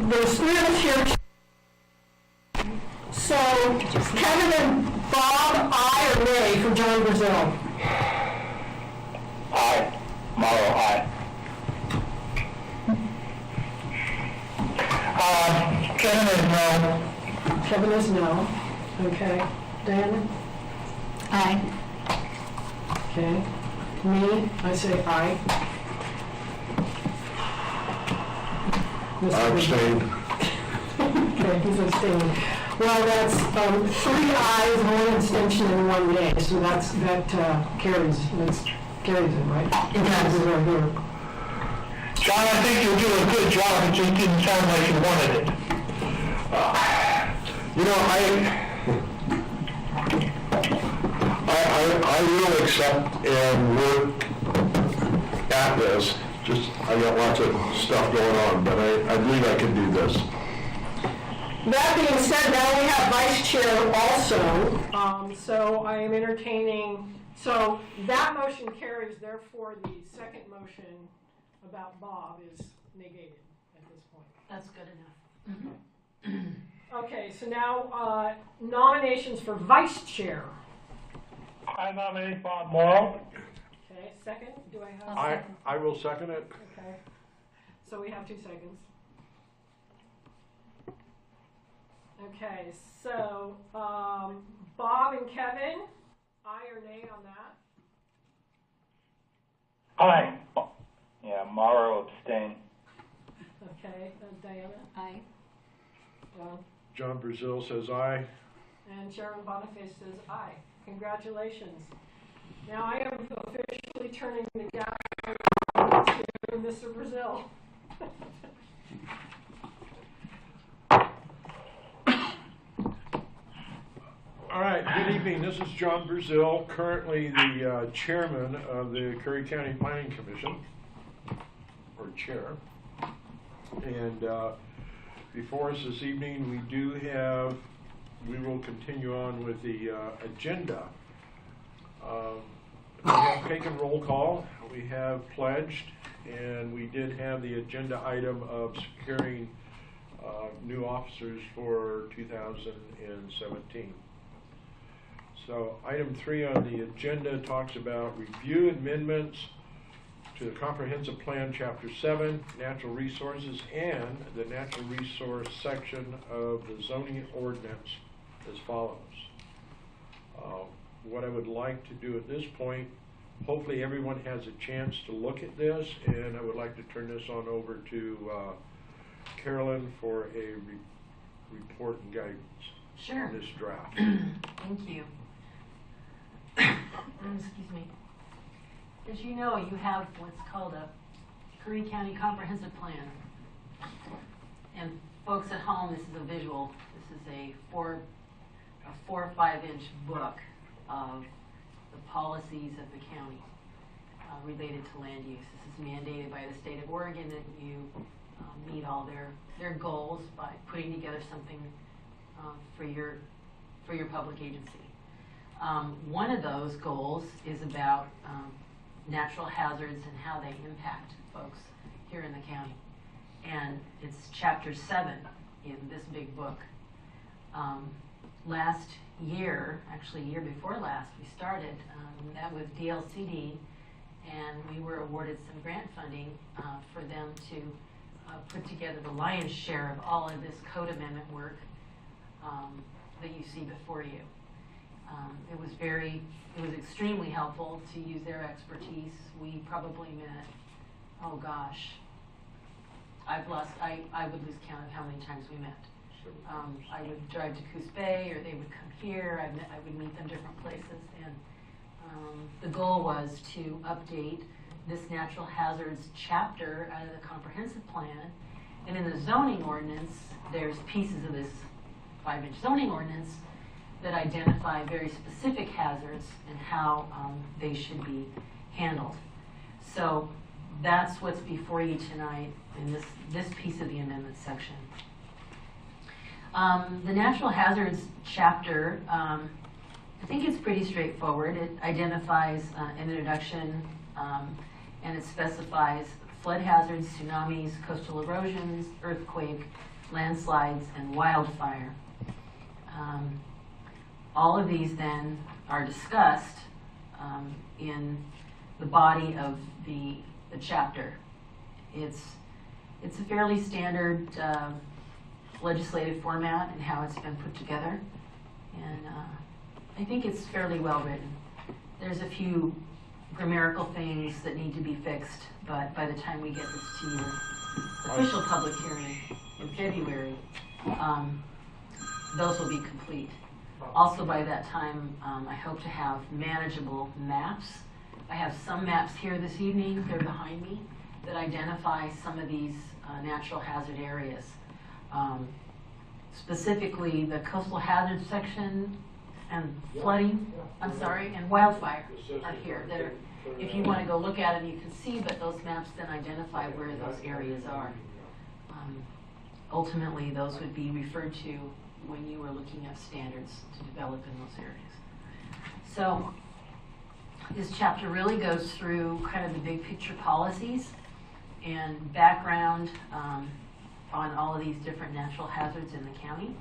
there's three of us here. So, Kevin and Bob, aye or nay for John Brazil? Aye. Morrow, aye. Kevin is no. Kevin is no. Okay. Diana? Aye. Okay. Me, I say aye. I abstain. Okay, he's abstaining. Well, that's 3 ayes, 1 abstention, and 1 nay. So that carries. That carries it, right? It does. Right here. John, I think you do a good job. It just didn't sound like you wanted it. You know, I will accept and work at this. Just, I got lots of stuff going on, but I believe I can do this. That being said, now we have vice chair also. So I am entertaining, so that motion carries, therefore the second motion about Bob is negated at this point. That's good enough. Okay, so now nominations for vice chair. I nominate Bob Morrow. Okay, second, do I have? I will second it. Okay, so we have 2 seconds. Okay, so Bob and Kevin, aye or nay on that? Aye. Yeah, Morrow abstain. Okay, Diana? Aye. John? John Brazil says aye. And Sharon Boniface says aye. Congratulations. Now I am officially turning the gavel to Mr. Brazil. All right, good evening. This is John Brazil, currently the chairman of the Curry County Planning Commission, or chair. And before us this evening, we will continue on with the agenda. We have taken roll call, we have pledged, and we did have the agenda item of securing new officers for 2017. So item 3 on the agenda talks about review amendments to the Comprehensive Plan, Chapter 7, Natural Resources, and the Natural Resource section of the zoning ordinance as follows. What I would like to do at this point, hopefully everyone has a chance to look at this, and I would like to turn this on over to Carolyn for a report and guidance Sure. on this draft. Thank you. Excuse me. As you know, you have what's called a Curry County Comprehensive Plan. And folks at home, this is a visual. This is a 4 or 5 inch book of the policies of the county related to land use. This is mandated by the state of Oregon that you meet all their goals by putting together something for your public agency. One of those goals is about natural hazards and how they impact folks here in the county. And it's chapter 7 in this big book. Last year, actually year before last, we started that with DLCD, and we were awarded some grant funding for them to put together the lion's share of all of this code amendment work that you see before you. It was extremely helpful to use their expertise. We probably met, oh gosh, I would lose count of how many times we met. I would drive to Coos Bay, or they would come here. I would meet them different places, and the goal was to update this natural hazards chapter out of the comprehensive plan. And in the zoning ordinance, there's pieces of this 5-inch zoning ordinance that identify very specific hazards and how they should be handled. So that's what's before you tonight in this piece of the amendment section. The natural hazards chapter, I think it's pretty straightforward. It identifies an introduction and it specifies flood hazards, tsunamis, coastal erosions, earthquake, landslides, and wildfire. All of these then are discussed in the body of the chapter. It's a fairly standard legislative format and how it's been put together, and I think it's fairly well written. There's a few grammatical things that need to be fixed, but by the time we get this to your official public hearing in February, those will be complete. Also by that time, I hope to have manageable maps. I have some maps here this evening, they're behind me, that identify some of these natural hazard areas. Specifically the coastal hazard section and flooding, and wildfire are here. If you want to go look at them, you can see, but those maps then identify where those areas are. Ultimately, those would be referred to when you were looking at standards to develop in those areas. So this chapter really goes through kind of the big picture policies and background on all of these different natural hazards in the county,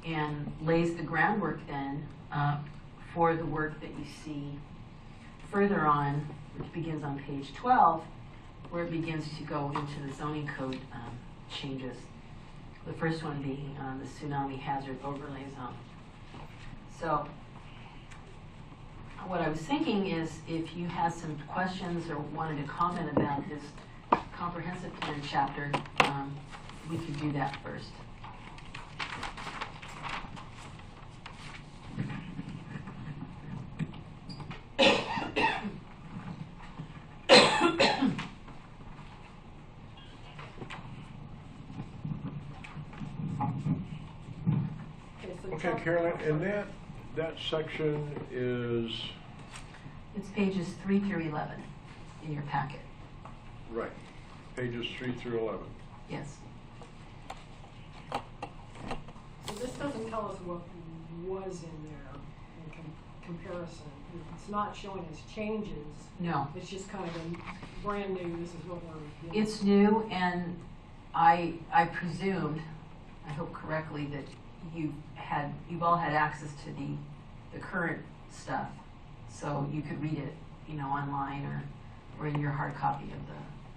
and lays the groundwork then for the work that you see further on, which begins on page 12, where it begins to go into the zoning code changes. The first one being the tsunami hazard overlay zone. So what I was thinking is if you had some questions or wanted to comment about this comprehensive plan chapter, we could do that first. Okay, Carolyn, and that section is? It's pages 3 through 11 in your packet. Right, pages 3 through 11. Yes. So this doesn't tell us what was in there in comparison. It's not showing us changes. No. It's just kind of a brand new, this is what we're doing. It's new, and I presumed, I hope correctly, that you've all had access to the current stuff, so you could read it, online or in your hard copy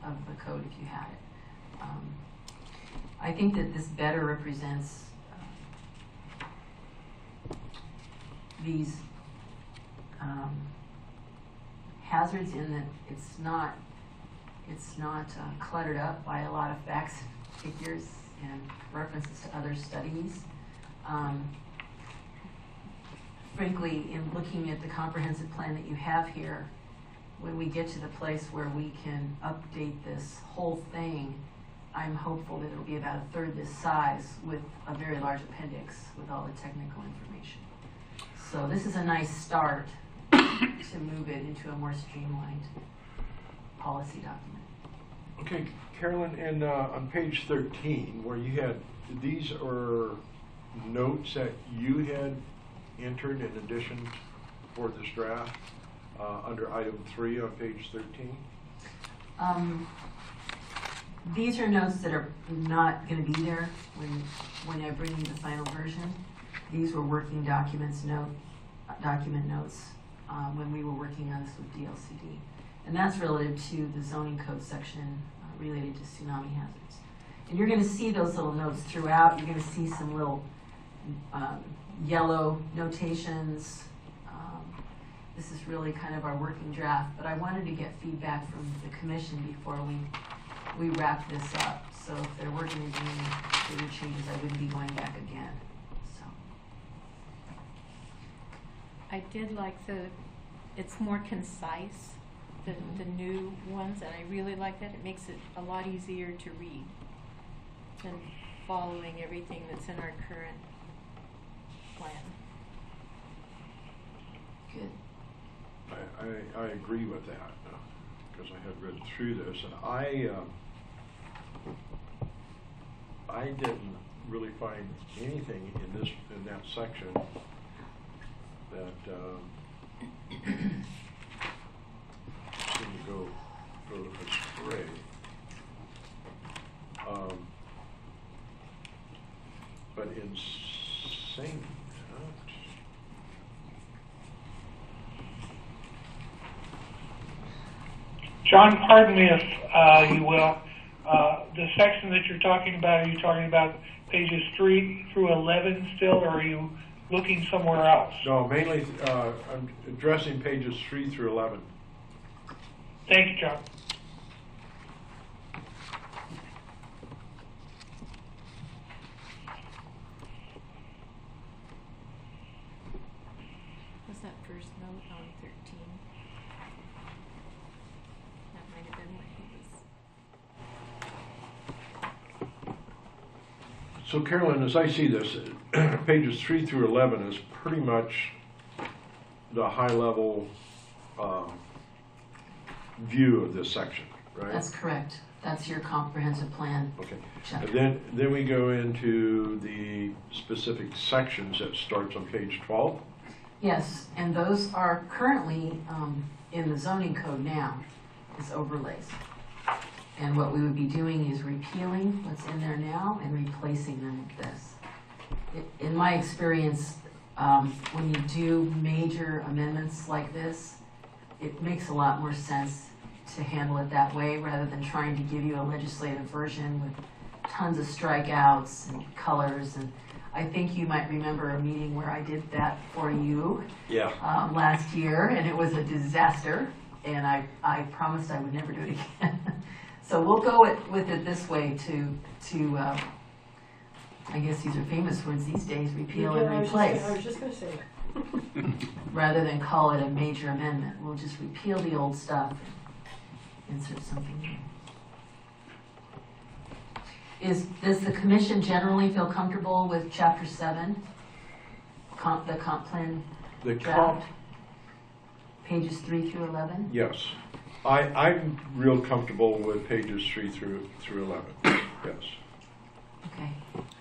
of the code if you had it. I think that this better represents these hazards in that it's not cluttered up by a lot of facts, figures, and references to other studies. Frankly, in looking at the comprehensive plan that you have here, when we get to the place where we can update this whole thing, I'm hopeful that it'll be about a third this size with a very large appendix with all the technical information. So this is a nice start to move it into a more streamlined policy document. Okay, Carolyn, and on page 13, where you had, these are notes that you had entered in addition for this draft under item 3 on page 13? These are notes that are not going to be there when I bring you the final version. These were working document notes when we were working on this with DLCD. And that's relative to the zoning code section related to tsunami hazards. And you're going to see those little notes throughout. You're going to see some little yellow notations. This is really kind of our working draft, but I wanted to get feedback from the commission before we wrap this up. So if there were going to be any further changes, I wouldn't be going back again. So I did like it's more concise, the new ones, and I really like that. It makes it a lot easier to read than following everything that's in our current plan. good. I agree with that, because I had read through this, and I didn't really find anything in that section that seemed to go astray. same. John, pardon me if you will. The section that you're talking about, are you talking about pages 3 through 11 still, or are you looking somewhere else? No, mainly, I'm addressing pages 3 through 11. Thank you, John. Was that first note on 13? That might have been what he was. So Carolyn, as I see this, pages 3 through 11 is pretty much the high-level view of this section, right? That's correct. That's your comprehensive plan Okay. chapter. And then we go into the specific sections that starts on page 12. Yes, and those are currently in the zoning code now, is overlays. And what we would be doing is repealing what's in there now and replacing them with this. In my experience, when you do major amendments like this, it makes a lot more sense to handle it that way rather than trying to give you a legislative version with tons of strikeouts and colors. And I think you might remember a meeting where I did that for you last year, and it was a disaster, and I promised I would never do it again. So we'll go with it this way to I guess these are famous words these days, repeal and replace. I was just gonna say that. Rather than call it a major amendment, we'll just repeal the old stuff and insert something new. Does the commission generally feel comfortable with chapter 7, the comp plan The draft? Pages 3 through 11? Yes. I'm real comfortable with pages 3 through 11, yes. Okay.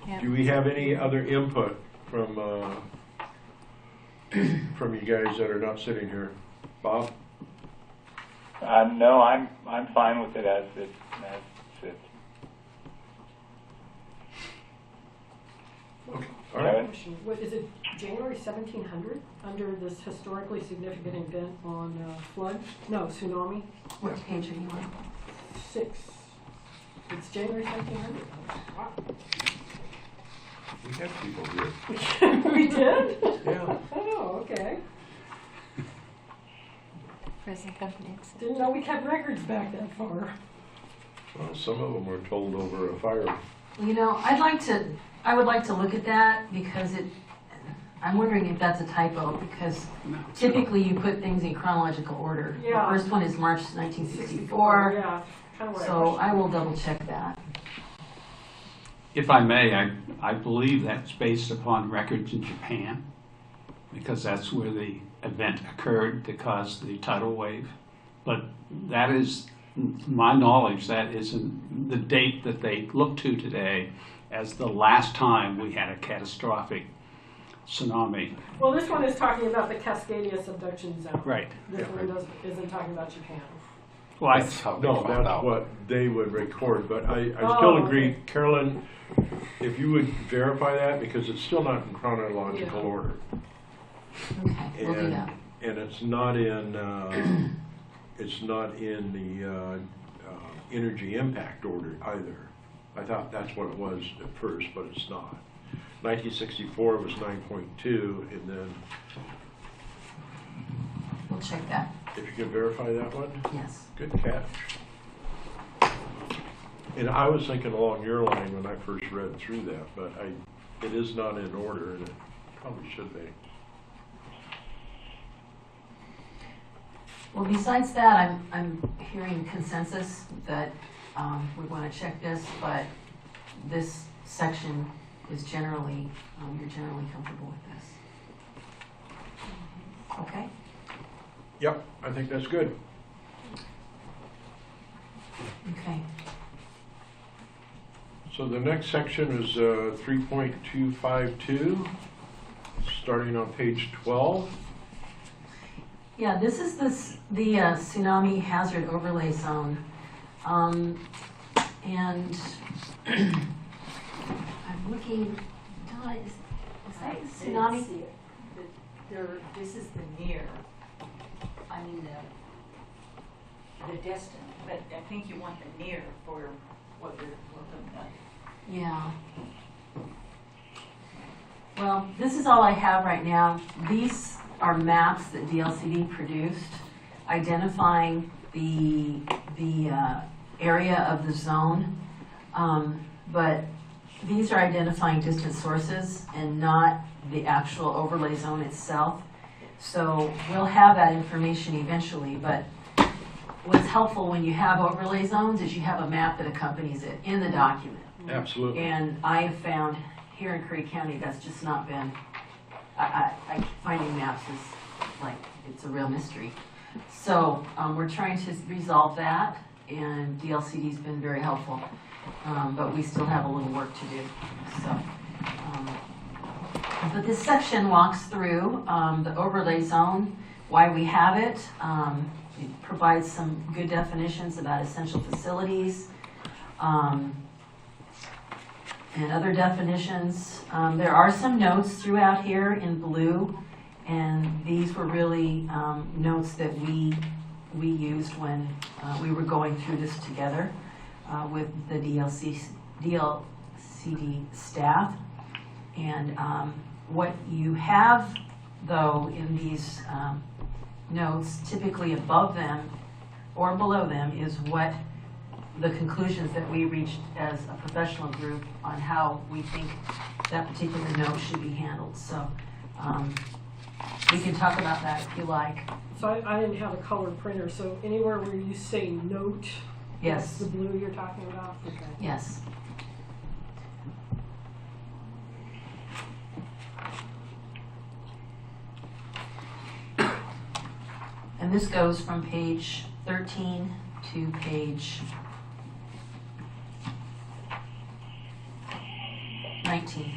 Yeah. Do we have any other input from you guys that are not sitting here? Bob? No, I'm fine with it as it sits. Okay, all right. Question. What, is it January 1700 under this historically significant event on flood? No, tsunami? What page are you on? 6. It's January 1700. Wow. We have people here. We did? Yeah. Oh, okay. Present company. Didn't know we kept records back that far. Well, some of them were told over a fire. You know, I would like to look at that because I'm wondering if that's a typo because typically you put things in chronological order. Yeah. The first one is March 1964, Yeah, kind of what so I will double check that. If I may, I believe that's based upon records in Japan, because that's where the event occurred that caused the tidal wave. But that is, to my knowledge, that is the date that they look to today as the last time we had a catastrophic tsunami. Well, this one is talking about the Cascadia subduction zone. Right. This one isn't talking about Japan. Well, That's how they No, found that's out. what they would record, but I Oh, still okay. agree, Carolyn, if you would verify that, because it's still not in chronological Yeah. order. Okay, we'll do And, that. and it's not in the energy impact order either. I thought that's what it was at first, but it's not. 1964 was 9.2, and then We'll check that, if you can verify that one, yes. good catch. And I was thinking along your line when I first read through that, but it is not in order, and it probably should be. Well, besides that, I'm hearing consensus that we want to check this, but this section is generally, you're generally comfortable with this. Okay? Yep, I think that's good. Okay. So the next section is 3.252, starting on page 12. Yeah, this is the tsunami hazard overlay zone. And I'm looking, Donna, is that tsunami? This is the near, I mean, the distant, but I think you want the near for what you're looking at. Yeah. Well, this is all I have right now. These are maps that DLCD produced, identifying the area of the zone. But these are identifying distant sources and not the actual overlay zone itself. So we'll have that information eventually, but what's helpful when you have overlay zones is you have a map that accompanies it in the document. Absolutely. And I have found here in Curry County that's just not been, finding maps is like, it's a real mystery. So we're trying to resolve that, and DLCD's been very helpful. But we still have a little work to do. So, but this section walks through the overlay zone, why we have it. It provides some good definitions about essential facilities and other definitions. There are some notes throughout here in blue, and these were really notes that we used when we were going through this together. With the DLCD staff. And what you have, though, in these notes, typically above them or below them, is what the conclusions that we reached as a professional group on how we think that particular note should be handled. So we can talk about that if you like. So I didn't have a colored printer, so anywhere where you say note, Yes. that's the blue you're talking about? Okay. Yes. And this goes from page 13 to page 19.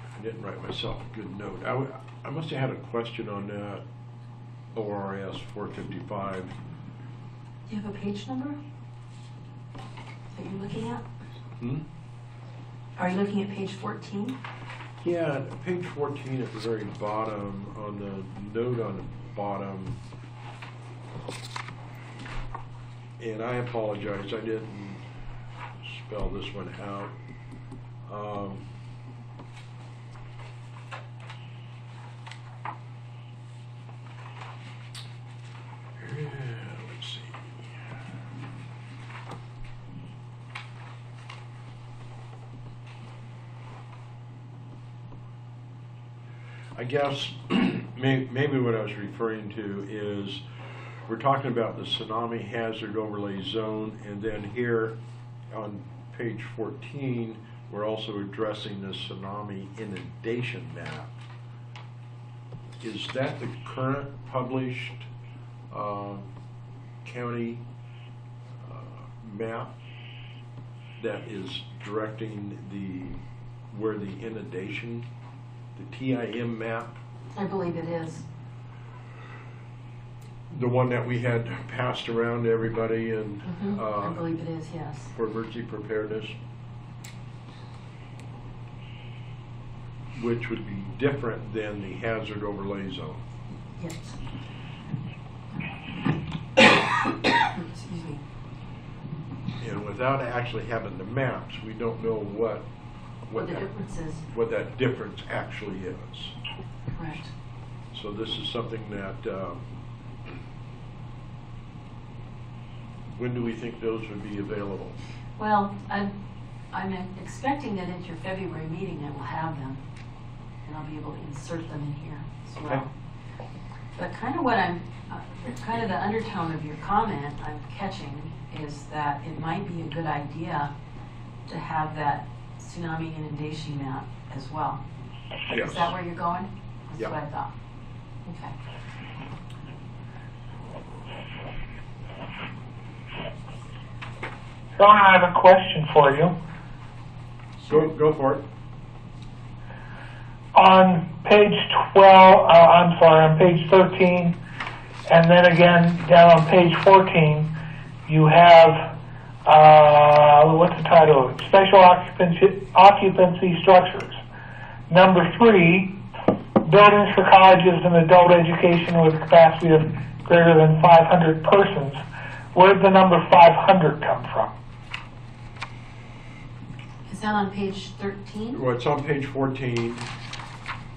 I didn't write myself a good note. I must have had a question on that ORS 455. Do you have a page number that you're looking at? Are you looking at page 14? Yeah, page 14 at the very bottom, on the note on the bottom. And I apologize, I didn't spell this one out. Let's see. I guess maybe what I was referring to is we're talking about the tsunami hazard overlay zone, and then here on page 14 we're also addressing the tsunami inundation map. Is that the current published county map that is directing where the inundation, the TIM map? I believe it is. The one that we had passed around to everybody and I believe it is, yes. for emergency preparedness, which would be different than the hazard overlay zone. Yes. Excuse me. And without actually having the maps, we don't know what the difference is. what that difference actually is. Correct. So this is something that, when do we think those would be available? Well, I'm expecting that at your February meeting I will have them, and I'll be able to insert them in here as well. Okay. But kind of what I'm, kind of the undertone of your comment I'm catching is that it might be a good idea to have that tsunami inundation map as well. Yes. Is that where you're going? That's Yeah. what I thought. Okay. John, I have a question for you. Go for it. On page on page 13, and then again down on page 14, you have, what's the title of it? Special occupancy structures. Number 3, buildings for colleges and adult education with a capacity of greater than 500 persons. Where did the number 500 come from? Is that on page 13? Well, it's on page 14.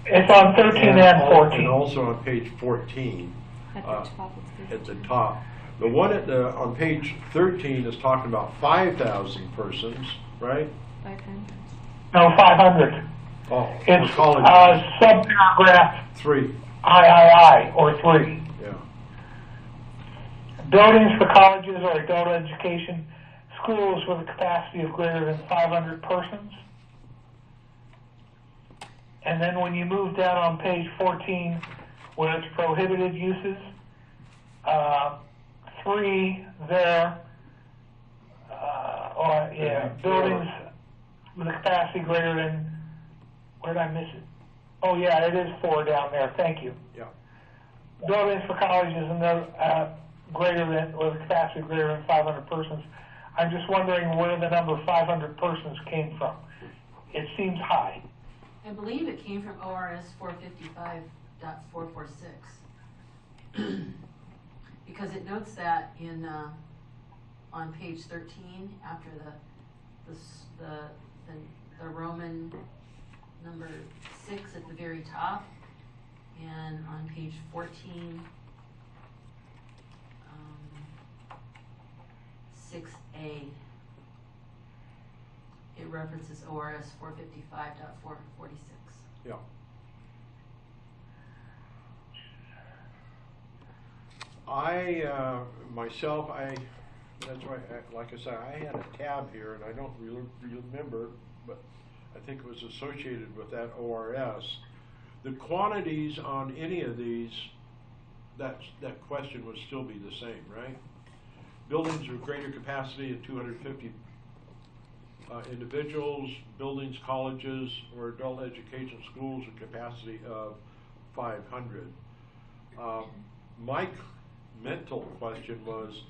It's on 13 and 14. And also on page 14. At the top of the. At the top. The one on page 13 is talking about 5,000 persons, right? 500. No, 500. Oh, It's for colleges. subparagraph 3. III, or 3. Yeah. Buildings for colleges or adult education, schools with a capacity of greater than 500 persons. And then when you move down on page 14, where it's prohibited uses, 3 there, buildings with a capacity greater than, where did I miss it? Oh yeah, it is 4 down there, thank you. Yeah. Buildings for colleges and greater than, with a capacity greater than 500 persons. I'm just wondering where the number 500 persons came from. It seems high. I believe it came from ORS 455.446. Because it notes that in, on page 13, after the Roman number 6 at the very top, and on page 14, 6A, it references ORS 455.446. Yeah. That's why, like I said, I had a tab here, and I don't really remember, but I think it was associated with that ORS. The quantities on any of these, that question would still be the same, right? Buildings with greater capacity of 250 individuals, buildings, colleges, or adult education schools with capacity of 500. My mental question was,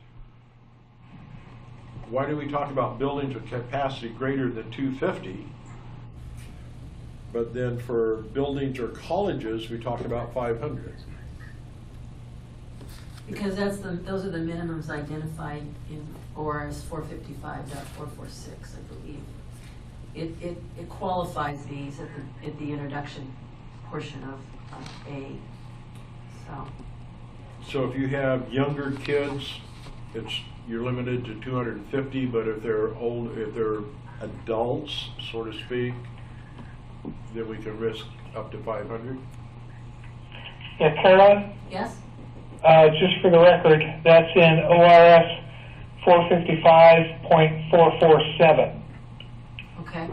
why do we talk about buildings with capacity greater than 250, but then for buildings or colleges we talk about 500? Because those are the minimums identified in ORS 455.446, I believe. It qualifies these at the introduction portion of A. So if you have younger kids, you're limited to 250, but if they're adults, so to speak, then we can risk up to 500? Yeah, Carolyn? Yes? Just for the record, that's in ORS 455.447. Okay.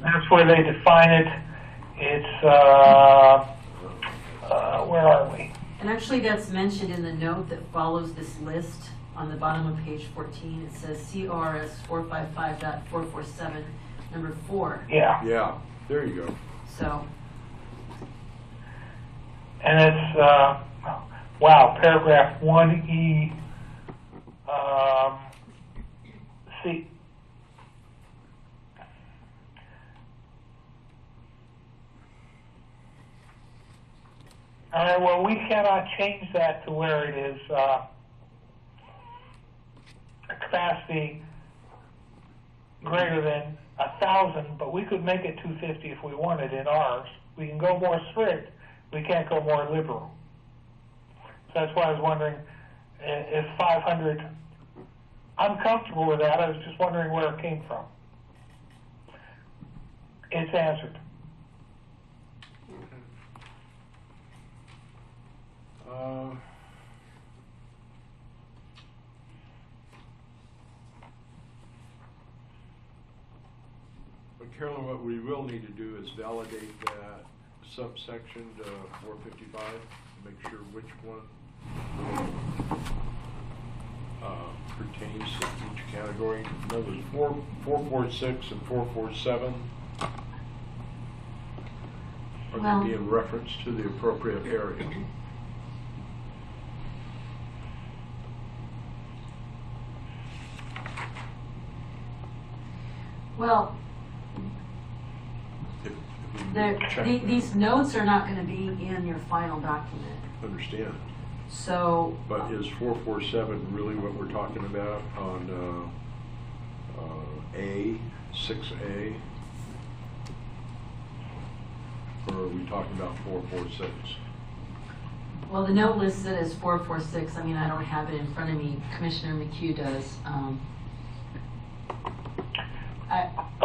That's where they define it. It's, where are we? And actually that's mentioned in the note that follows this list on the bottom of page 14. It says CORS 455.447, number 4. Yeah. Yeah, there you go. So, And it's, wow, paragraph 1E, C. All right, well, we cannot change that to where it is a capacity greater than 1,000, but we could make it 250 if we wanted in ours. We can go more strict. We can't go more liberal. So that's why I was wondering if 500, I'm comfortable with that. I was just wondering where it came from. It's answered. Carolyn, what we will need to do is validate that subsection to 455, to make sure which one pertains to each category. In other words, 446 and 447, are Well- they being referenced to the appropriate area? Well, If we check that. these notes are not gonna be in your final document, Understand. so. But is 447 really what we're talking about on A, 6A? Or are we talking about 446? Well, the note listed as 446, I mean, I don't have it in front of me, Commissioner McHugh does.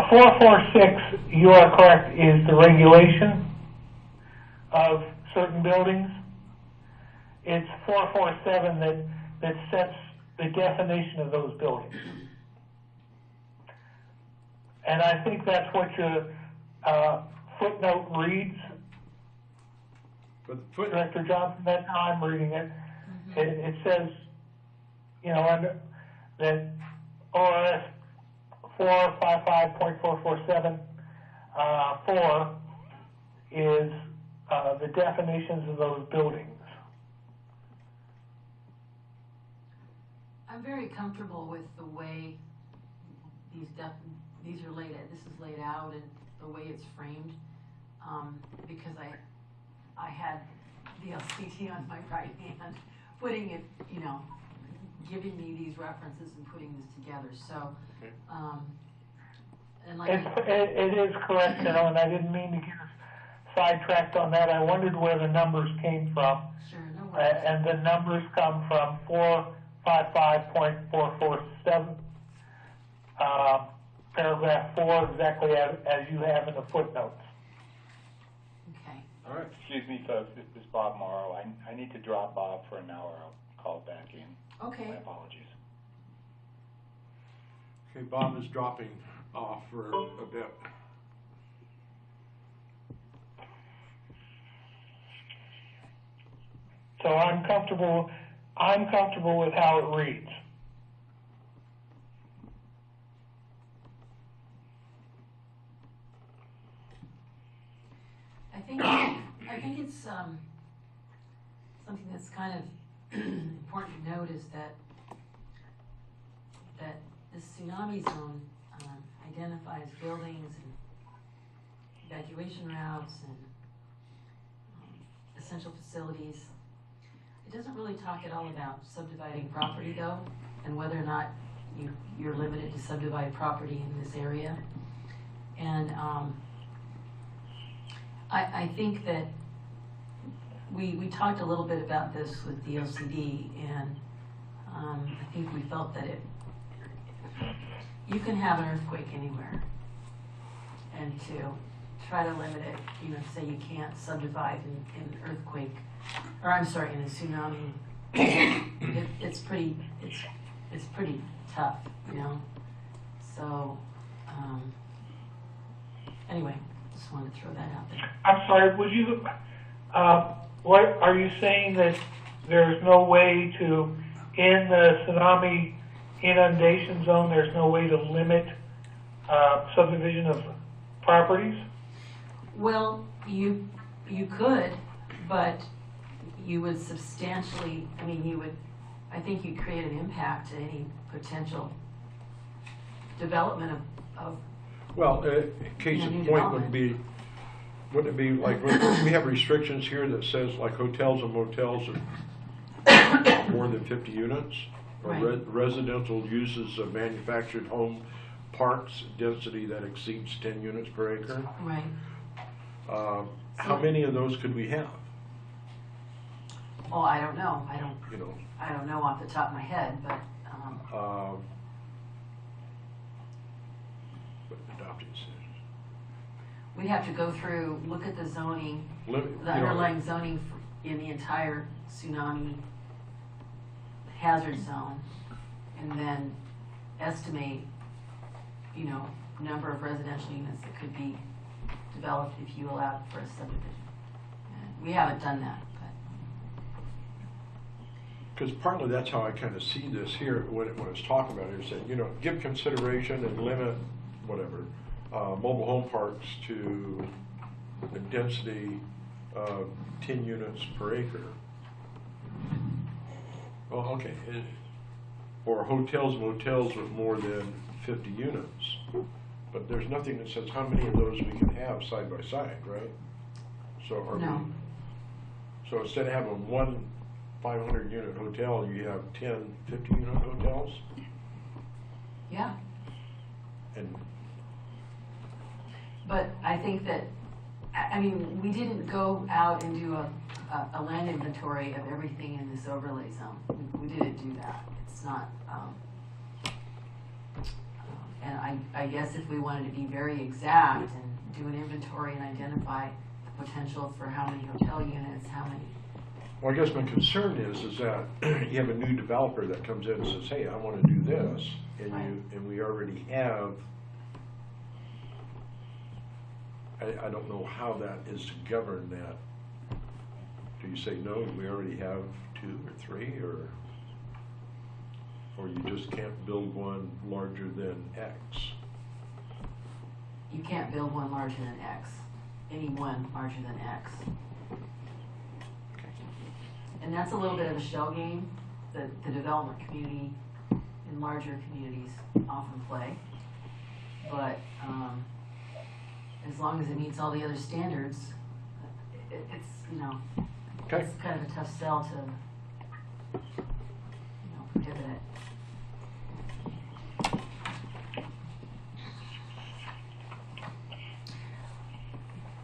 446, you are correct, is the regulation of certain buildings. It's 447 that sets the definition of those buildings. And I think that's what your footnote reads, But the foot, Director Johnson, that's how I'm reading it. It says, under that ORS 455.447, 4 is the definitions of those buildings. I'm very comfortable with the way these are laid out, this is laid out and the way it's framed, because I had the LCT on my right hand, putting it, giving me these references and putting this together, so, and like. It is correct, Carolyn, I didn't mean to get us sidetracked on that. I wondered where the numbers came from. Sure, no worries. And the numbers come from 455.447, paragraph 4, exactly as you have in the footnotes. Okay. all right. Excuse me, folks, this is Bob Morrow. I need to drop off for an hour. I'll call back in. Okay. My apologies. Okay, Bob is dropping off for a bit. So I'm comfortable with how it reads. I think it's something that's kind of important to note is that the tsunami zone identifies buildings and evacuation routes and essential facilities. It doesn't really talk at all about subdividing property though, and whether or not you're limited to subdivide property in this area. And I think that we talked a little bit about this with the LCD, and I think we felt that you can have an earthquake anywhere, and to try to limit it, say you can't subdivide in an earthquake, or I'm sorry, in a tsunami, it's pretty tough, So anyway, just wanted to throw that out there. I'm sorry, would you, what, are you saying that there's no way to, in the tsunami inundation zone, there's no way to limit subdivision of properties? Well, you could, but you would substantially, I think you'd create an impact to any potential development of Well, case Yeah, in new point development. wouldn't it be like, we have restrictions here that says like hotels and motels are more than 50 units? Or Right. residential uses of manufactured home parks density that exceeds 10 units per acre? right. How many of those could we have? Oh, I don't know. I don't know off the top of my head, but Adopting decisions. we'd have to go through, look at the zoning, Limit, the underlying zoning in the entire tsunami hazard zone, and then estimate, number of residential units that could be developed if you allowed for a subdivision. And we haven't done that, but. Because partly that's how I kind of see this here when it's talking about it. It's saying, give consideration and limit whatever mobile home parks to a density of 10 units per acre. Well, okay. Or hotels, motels with more than 50 units. But there's nothing that says how many of those we can have side by side, right? So are No. So instead of having one 500 unit hotel, you have 10 50 unit hotels? Yeah. And But I think that, I mean, we didn't go out and do a land inventory of everything in this overlay zone. We didn't do that. It's not, and I guess if we wanted to be very exact and do an inventory and identify the potential for how many hotel units, how many. well, I guess my concern is that you have a new developer that comes in and says, hey, I want to do this, and we already have. I don't know how that is to govern that. Do you say no, we already have 2 or 3, or you just can't build one larger than X? You can't build one larger than X, any one larger than X. And that's a little bit of a shell game that the development community in larger communities often play. But as long as it meets all the other standards, it's, Okay. it's kind of a tough sell to, prohibit it.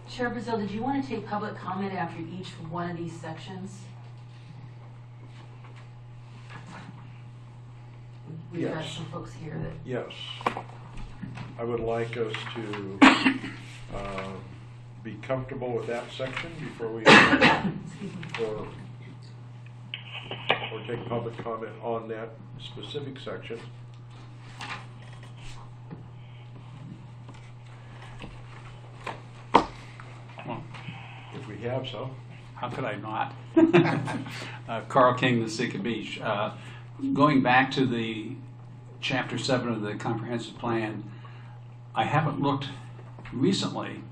Chair Brazil, did you want to take public comment after each one of these sections? We've got Yes. some folks here that. Yes. I would like us to be comfortable with that section before we, or take public comment on that specific section. Well, If we have some. how could I not? Carl King, the Sitka Beach. Going back to the Chapter 7 of the Comprehensive Plan, I haven't looked recently,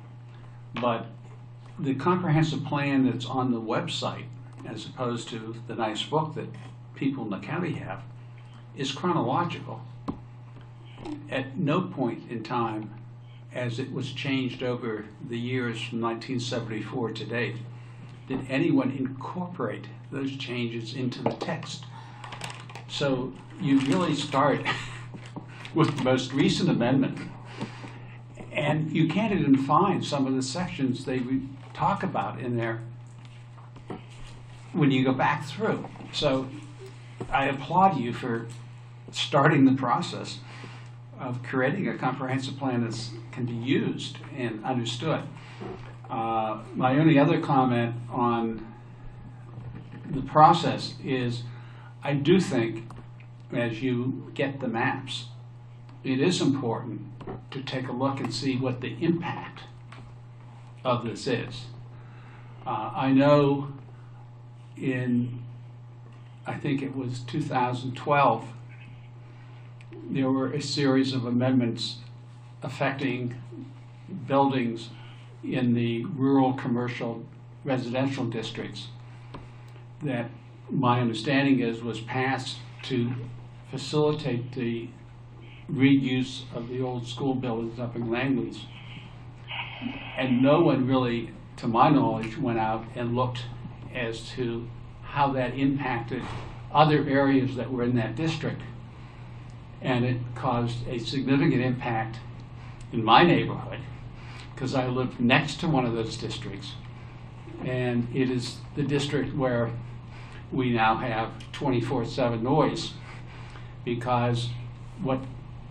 but the Comprehensive Plan that's on the website, as opposed to the nice book that people in the county have, is chronological. At no point in time, as it was changed over the years from 1974 to date, did anyone incorporate those changes into the text. So you really start with the most recent amendment, and you can't even find some of the sections they talk about in there when you go back through. So I applaud you for starting the process of creating a comprehensive plan that can be used and understood. My only other comment on the process is I do think as you get the maps, it is important to take a look and see what the impact of this is. I know I think it was 2012, there were a series of amendments affecting buildings in the rural commercial residential districts that my understanding was passed to facilitate the reuse of the old school buildings up in Langley's. And no one really, to my knowledge, went out and looked as to how that impacted other areas that were in that district. And it caused a significant impact in my neighborhood because I lived next to one of those districts. And it is the district where we now have 24/7 noise because what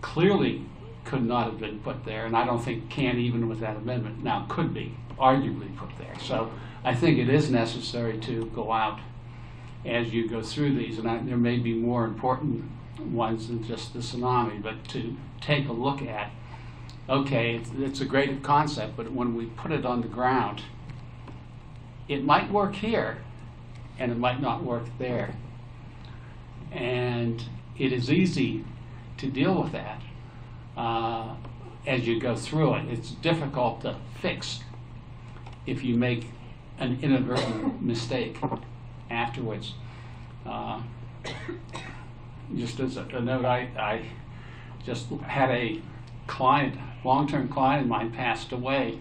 clearly could not have been put there, and I don't think can even with that amendment, now could be arguably put there. So I think it is necessary to go out as you go through these, and there may be more important ones than just the tsunami, but to take a look at okay, it's a great concept, but when we put it on the ground, it might work here, and it might not work there. And it is easy to deal with that as you go through it. It's difficult to fix if you make an inadvertent mistake afterwards. Just as a note, I just had a client, long-term client of mine passed away,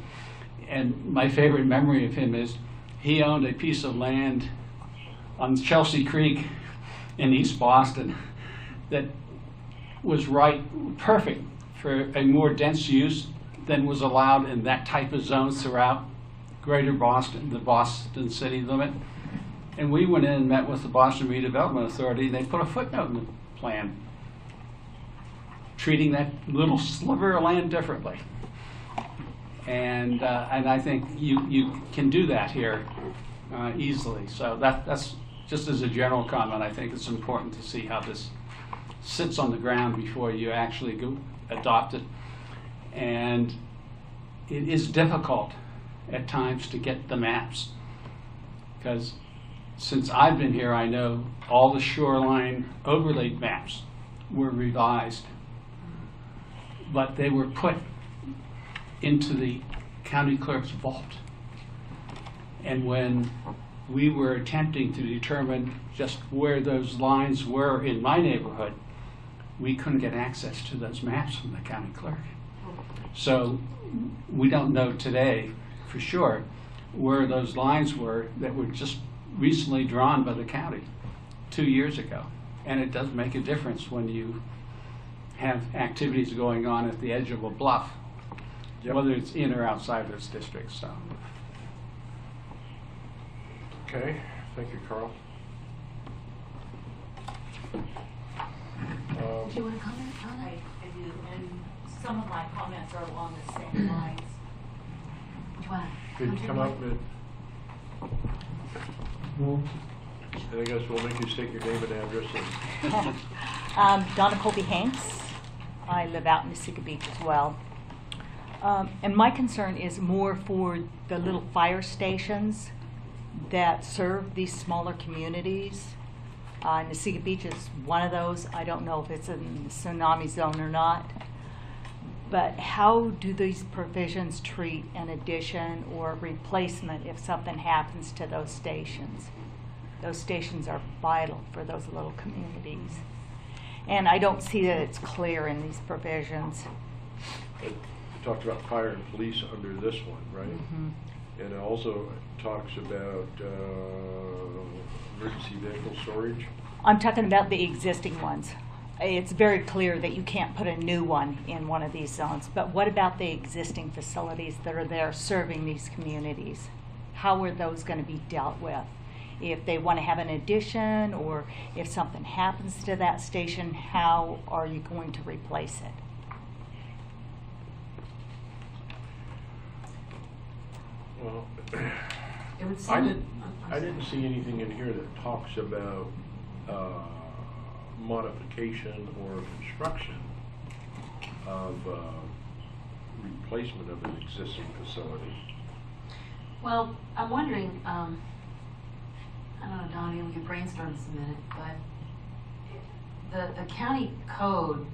and my favorite memory of him is he owned a piece of land on Chelsea Creek in East Boston that was perfect for a more dense use than was allowed in that type of zone throughout greater Boston, the Boston city limit. And we went in and met with the Boston Redevelopment Authority, and they put a footnote in the plan treating that little sliver of land differently. And I think you can do that here easily. So that's just as a general comment. I think it's important to see how this sits on the ground before you actually go adopt it. And it is difficult at times to get the maps, because since I've been here, I know all the shoreline overlay maps were revised, but they were put into the county clerk's vault. And when we were attempting to determine just where those lines were in my neighborhood, we couldn't get access to those maps from the county clerk. So we don't know today for sure where those lines were that were just recently drawn by the county 2 years ago. And it does make a difference when you have activities going on at the edge of a bluff, whether it's in or outside those districts. So. Okay, thank you, Carl. Do you want to comment on I it? do, and some of my comments are along the same lines. Do you want Could you come up and I guess we'll make you state your name and address. Donna Colby Hanks. I live out in Nisika Beach as well. And my concern is more for the little fire stations that serve these smaller communities. Nisika Beach is one of those. I don't know if it's in the tsunami zone or not. But how do these provisions treat an addition or replacement if something happens to those stations? Those stations are vital for those little communities. And I don't see that it's clear in these provisions. You talked about fire and police under this one, right? Mm-hmm. And it also talks about emergency vehicle storage. I'm talking about the existing ones. It's very clear that you can't put a new one in one of these zones, but what about the existing facilities that are there serving these communities? How are those going to be dealt with? If they want to have an addition, or if something happens to that station, how are you going to replace it? Well, It would I seem. didn't see anything in here that talks about modification or construction of replacement of an existing facility. Well, I'm wondering, I don't know, Donnie, we could brainstorm this a minute, but the county code,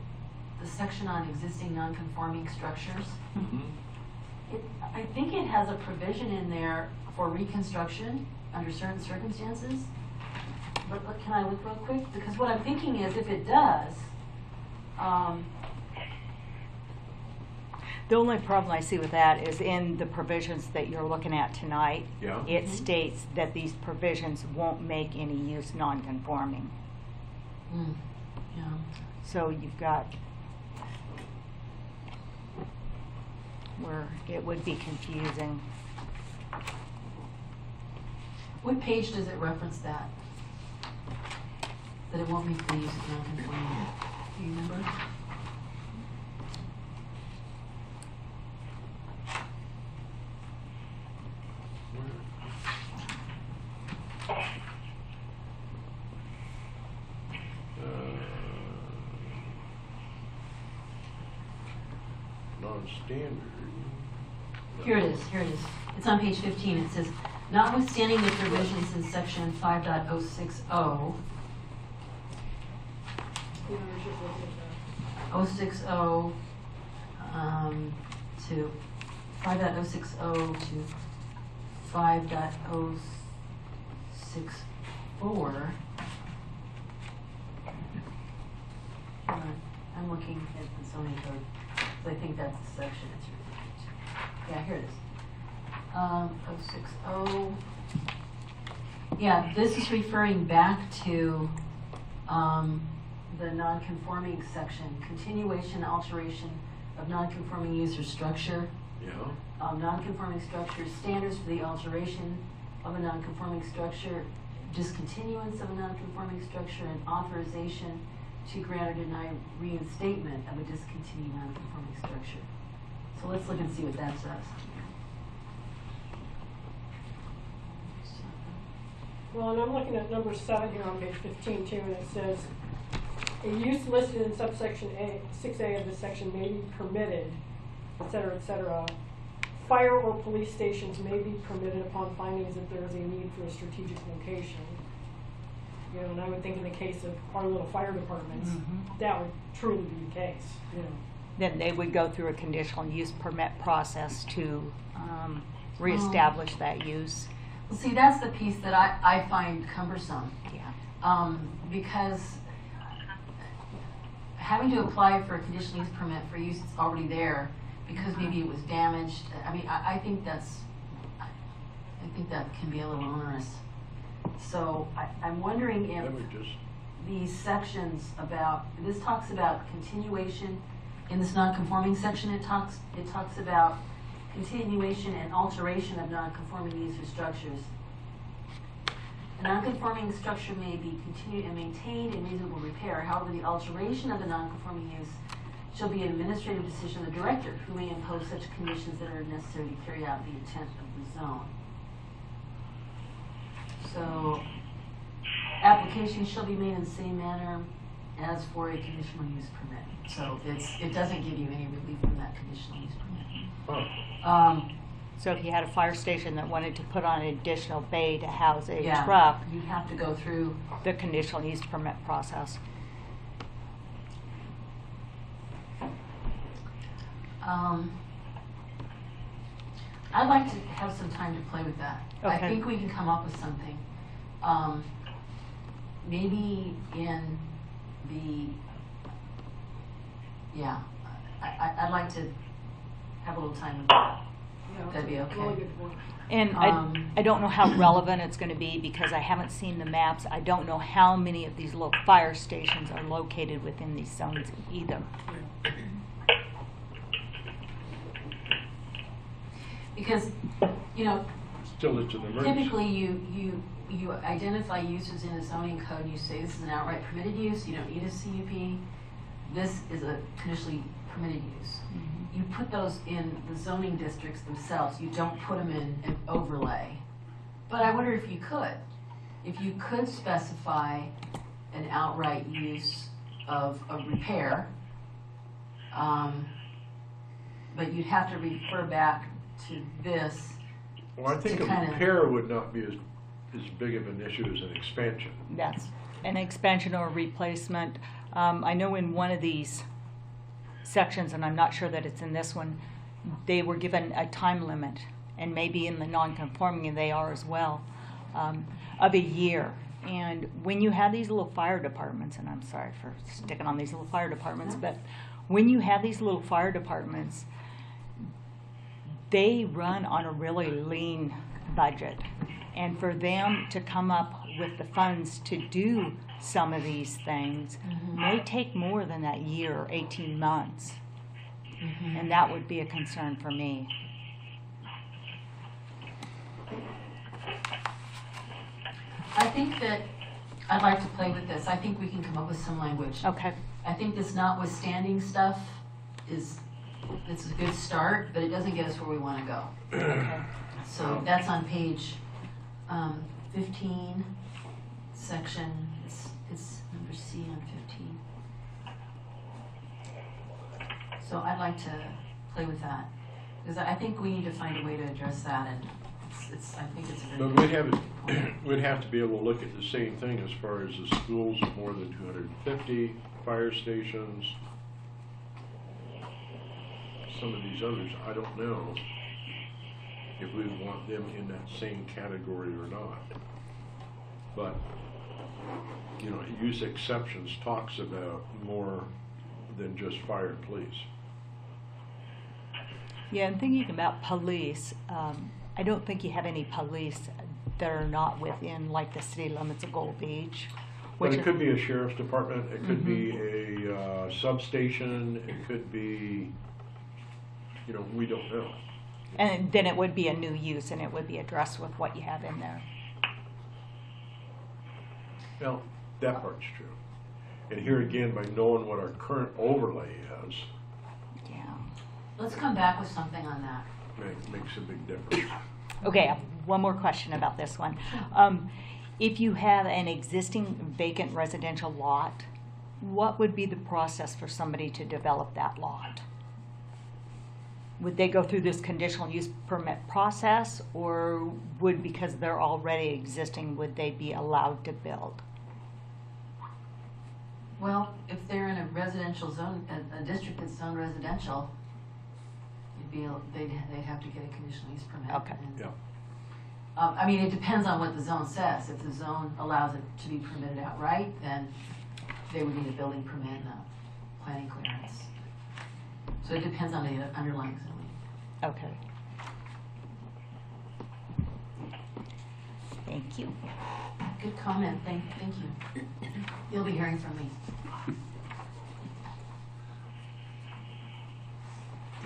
the section on existing non-conforming structures, I think it has a provision in there for reconstruction under certain circumstances. But can I look real quick? Because what I'm thinking is if it does, The only problem I see with that is in the provisions that you're looking at tonight. Yeah. It states that these provisions won't make any use non-conforming. yeah. So you've got where it would be confusing. What page does it reference that? That it won't make the use of non-conforming? Do you remember? non-standard. Here it is. It's on page 15. It says, notwithstanding the provisions in section 5.060, 060 to 5.060 to 5.064. I'm looking at the zoning code, because I think that's the section it's referring to. Yeah, here it is. 060. Yeah, this is referring back to the non-conforming section, continuation, alteration of non-conforming use or structure. Yeah. Non-conforming structure, standards for the alteration of a non-conforming structure, discontinuance of a non-conforming structure, and authorization to grant or deny reinstatement of a discontinued non-conforming structure. So let's look and see what that says. Well, and I'm looking at number 7 here on page 15 too, and it says, a use listed in subsection 6A of this section may be permitted, et cetera, et cetera. Fire or police stations may be permitted upon findings that there is a need for a strategic location. You know, and I would think in the case of our little fire departments, that would truly be the case, you know. Then they would go through a conditional use permit process to reestablish that use. Well, see, that's the piece that I find cumbersome. Yeah. Because having to apply for a conditional use permit for use that's already there because maybe it was damaged, I mean, I think that can be a little onerous. So I'm wondering if That would just, these sections about, this talks about continuation, in this non-conforming section it talks about continuation and alteration of non-conforming use or structures. A non-conforming structure may be continued and maintained in reasonable repair. However, the alteration of the non-conforming use shall be an administrative decision of the director, who may impose such conditions that are necessary to carry out the intent of the zone. So, application shall be made in the same manner as for a conditional use permit. So it doesn't give you any relief from that conditional use permit. So if you had a fire station that wanted to put on an additional bay to house a Yeah, truck, you have to go through. the conditional use permit process. I'd like to have some time to play with that. I Okay. think we can come up with something. Maybe in the, I'd like to have a little time with that. Yeah, That'd be that's a okay. really good point. And I don't know how relevant it's going to be because I haven't seen the maps. I don't know how many of these little fire stations are located within these zones either. Because, you know, still it's an emergency. typically you identify uses in a zoning code and you say this is an outright permitted use, you don't need a CUP. This is a conditionally permitted use. You put those in the zoning districts themselves. You don't put them in an overlay. But I wonder if you could. If you could specify an outright use of a repair, but you'd have to refer back to this. Well, I think to a kinda- repair would not be as big of an issue as an expansion. That's an expansion or replacement. I know in one of these sections, and I'm not sure that it's in this one, they were given a time limit, and maybe in the non-conforming they are as well, of a year. And when you have these little fire departments, and I'm sorry for sticking on these little fire departments, but when you have these little fire departments, they run on a really lean budget. And for them to come up with the funds to do some of these things may take more than that year or 18 months. And that would be a concern for me. I think that I'd like to play with this. I think we can come up with some language. Okay. I think this notwithstanding stuff it's a good start, but it doesn't get us where we want to go. Okay. So that's on page 15, section, it's number C on 15. So I'd like to play with that. Because I think we need to find a way to address that, and I think it's a very. But we'd have to be able to look at the same thing as far as the schools of more than 250, fire stations, some of these others. I don't know if we'd want them in that same category or not. But, you know, use exceptions talks about more than just fire and police. Yeah, and thinking about police, I don't think you have any police that are not within like the city limits of Gold Beach. But it could be a sheriff's department, it could be a substation, it could be, you know, we don't know. And then it would be a new use, and it would be addressed with what you have in there. Well, that part's true. And here again, by knowing what our current overlay is, Yeah. Let's come back with something on that. makes a big difference. Okay, I have one more question about this one. If you have an existing vacant residential lot, what would be the process for somebody to develop that lot? Would they go through this conditional use permit process, or would, because they're already existing, would they be allowed to build? Well, if they're in a residential zone, a district that's zoned residential, they'd have to get a conditional use permit. Okay. And, Yeah. I mean, it depends on what the zone says. If the zone allows it to be permitted outright, then they would need a building permit and a planning clearance. So it depends on the underlying zoning. Okay. Thank you. Good comment, thank you. You'll be hearing from me.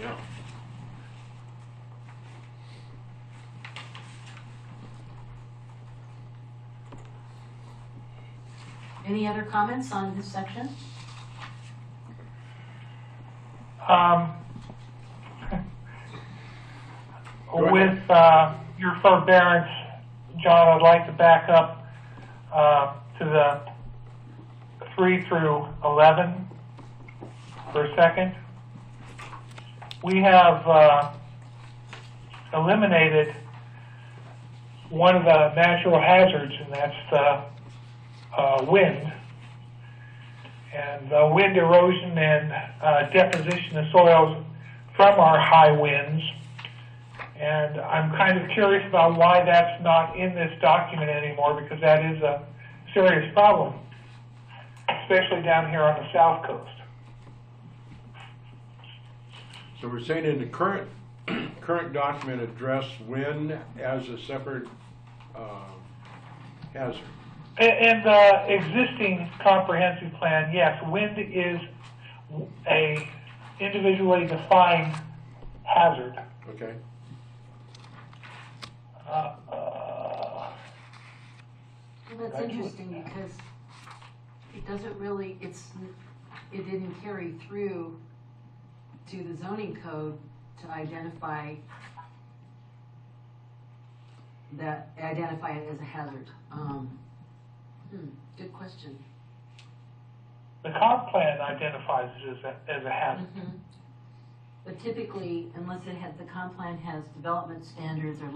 Yeah. Any other comments on this section? With your forbearance, John, I'd like to back up to the 3 through 11 for a second. We have eliminated one of the natural hazards, and that's the wind. And wind erosion and deposition of soils from our high winds. And I'm kind of curious about why that's not in this document anymore, because that is a serious problem, especially down here on the south coast. So we're saying in the current document address wind as a separate hazard. In the existing comprehensive plan, yes, wind is a individually defined hazard. Okay. Well, that's interesting because it doesn't really, it didn't carry through to the zoning code to identify it as a hazard. Good question. The comp plan identifies it as a hazard. Mm-hmm. But typically, unless the comp plan has development standards or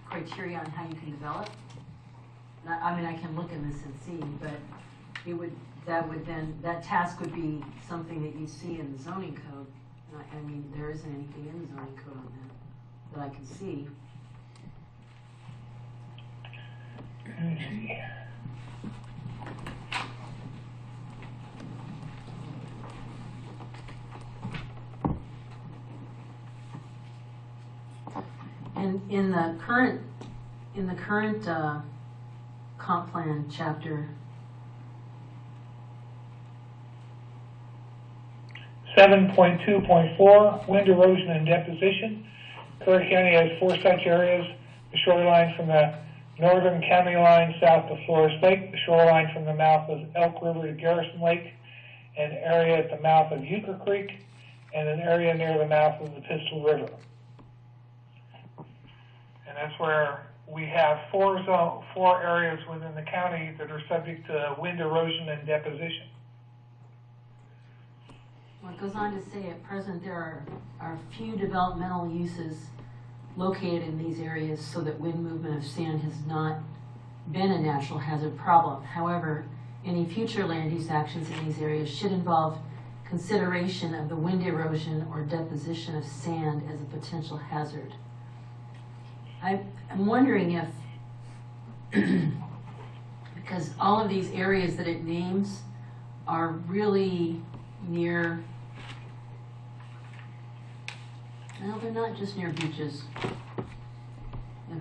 criteria on how you can develop. I mean, I can look in this and see, but that task would be something that you see in the zoning code. I mean, there isn't anything in the zoning code on that I can see. Let me see. And in the current comp plan chapter, 7.2.4, wind erosion and deposition. Curry County has 4 such areas: the shoreline from the northern county line south to Flores Lake, the shoreline from the mouth of Elk River to Garrison Lake, an area at the mouth of Euchre Creek, and an area near the mouth of the Pistol River. And that's where we have 4 areas within the county that are subject to wind erosion and deposition. Well, it goes on to say at present there are few developmental uses located in these areas so that wind movement of sand has not been a natural hazard problem. However, any future land use actions in these areas should involve consideration of the wind erosion or deposition of sand as a potential hazard. I'm wondering if, because all of these areas that it names are really near, well, they're not just near beaches,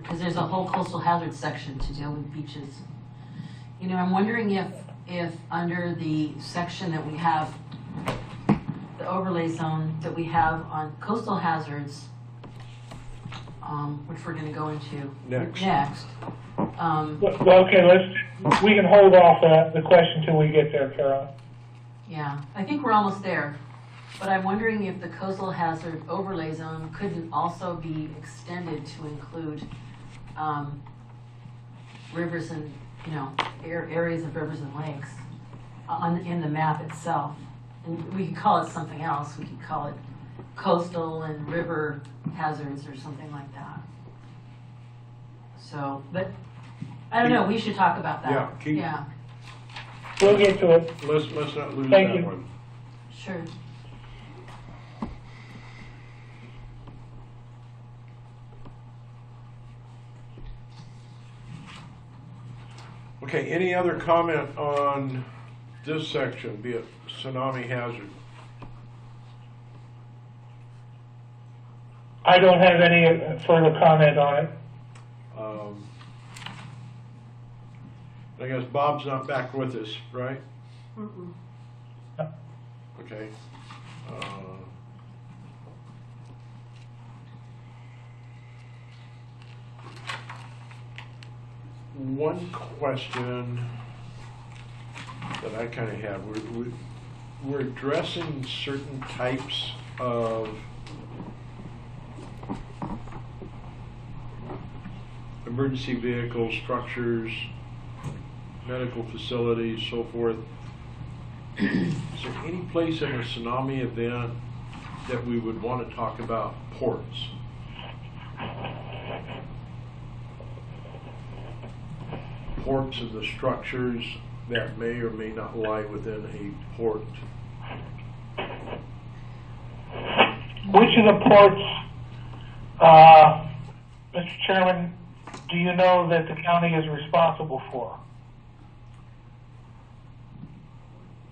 because there's a whole coastal hazard section to deal with beaches. You know, I'm wondering if under the section that we have, the overlay zone that we have on coastal hazards, which we're going to go into Next. Okay, we can hold off the question till we get there, Carol. Yeah, I think we're almost there. But I'm wondering if the coastal hazard overlay zone couldn't also be extended to include rivers and, you know, areas of rivers and lakes in the map itself. And we could call it something else. We could call it coastal and river hazards or something like that. So, but I don't know. We should talk about that. Yeah, We'll get to it. Let's not lose Thank that you. one. Sure. Okay, any other comment on this section, be it tsunami hazard? I don't have any further comment on it. I guess Bob's not back with us, right? Mm-mm. Okay. One question that I kind of have, we're addressing certain types of emergency vehicles, structures, medical facilities, so forth. Is there any place in a tsunami event that we would want to talk about ports? Ports and the structures that may or may not lie within a port. Which of the ports, Mr. Chairman, do you know that the county is responsible for?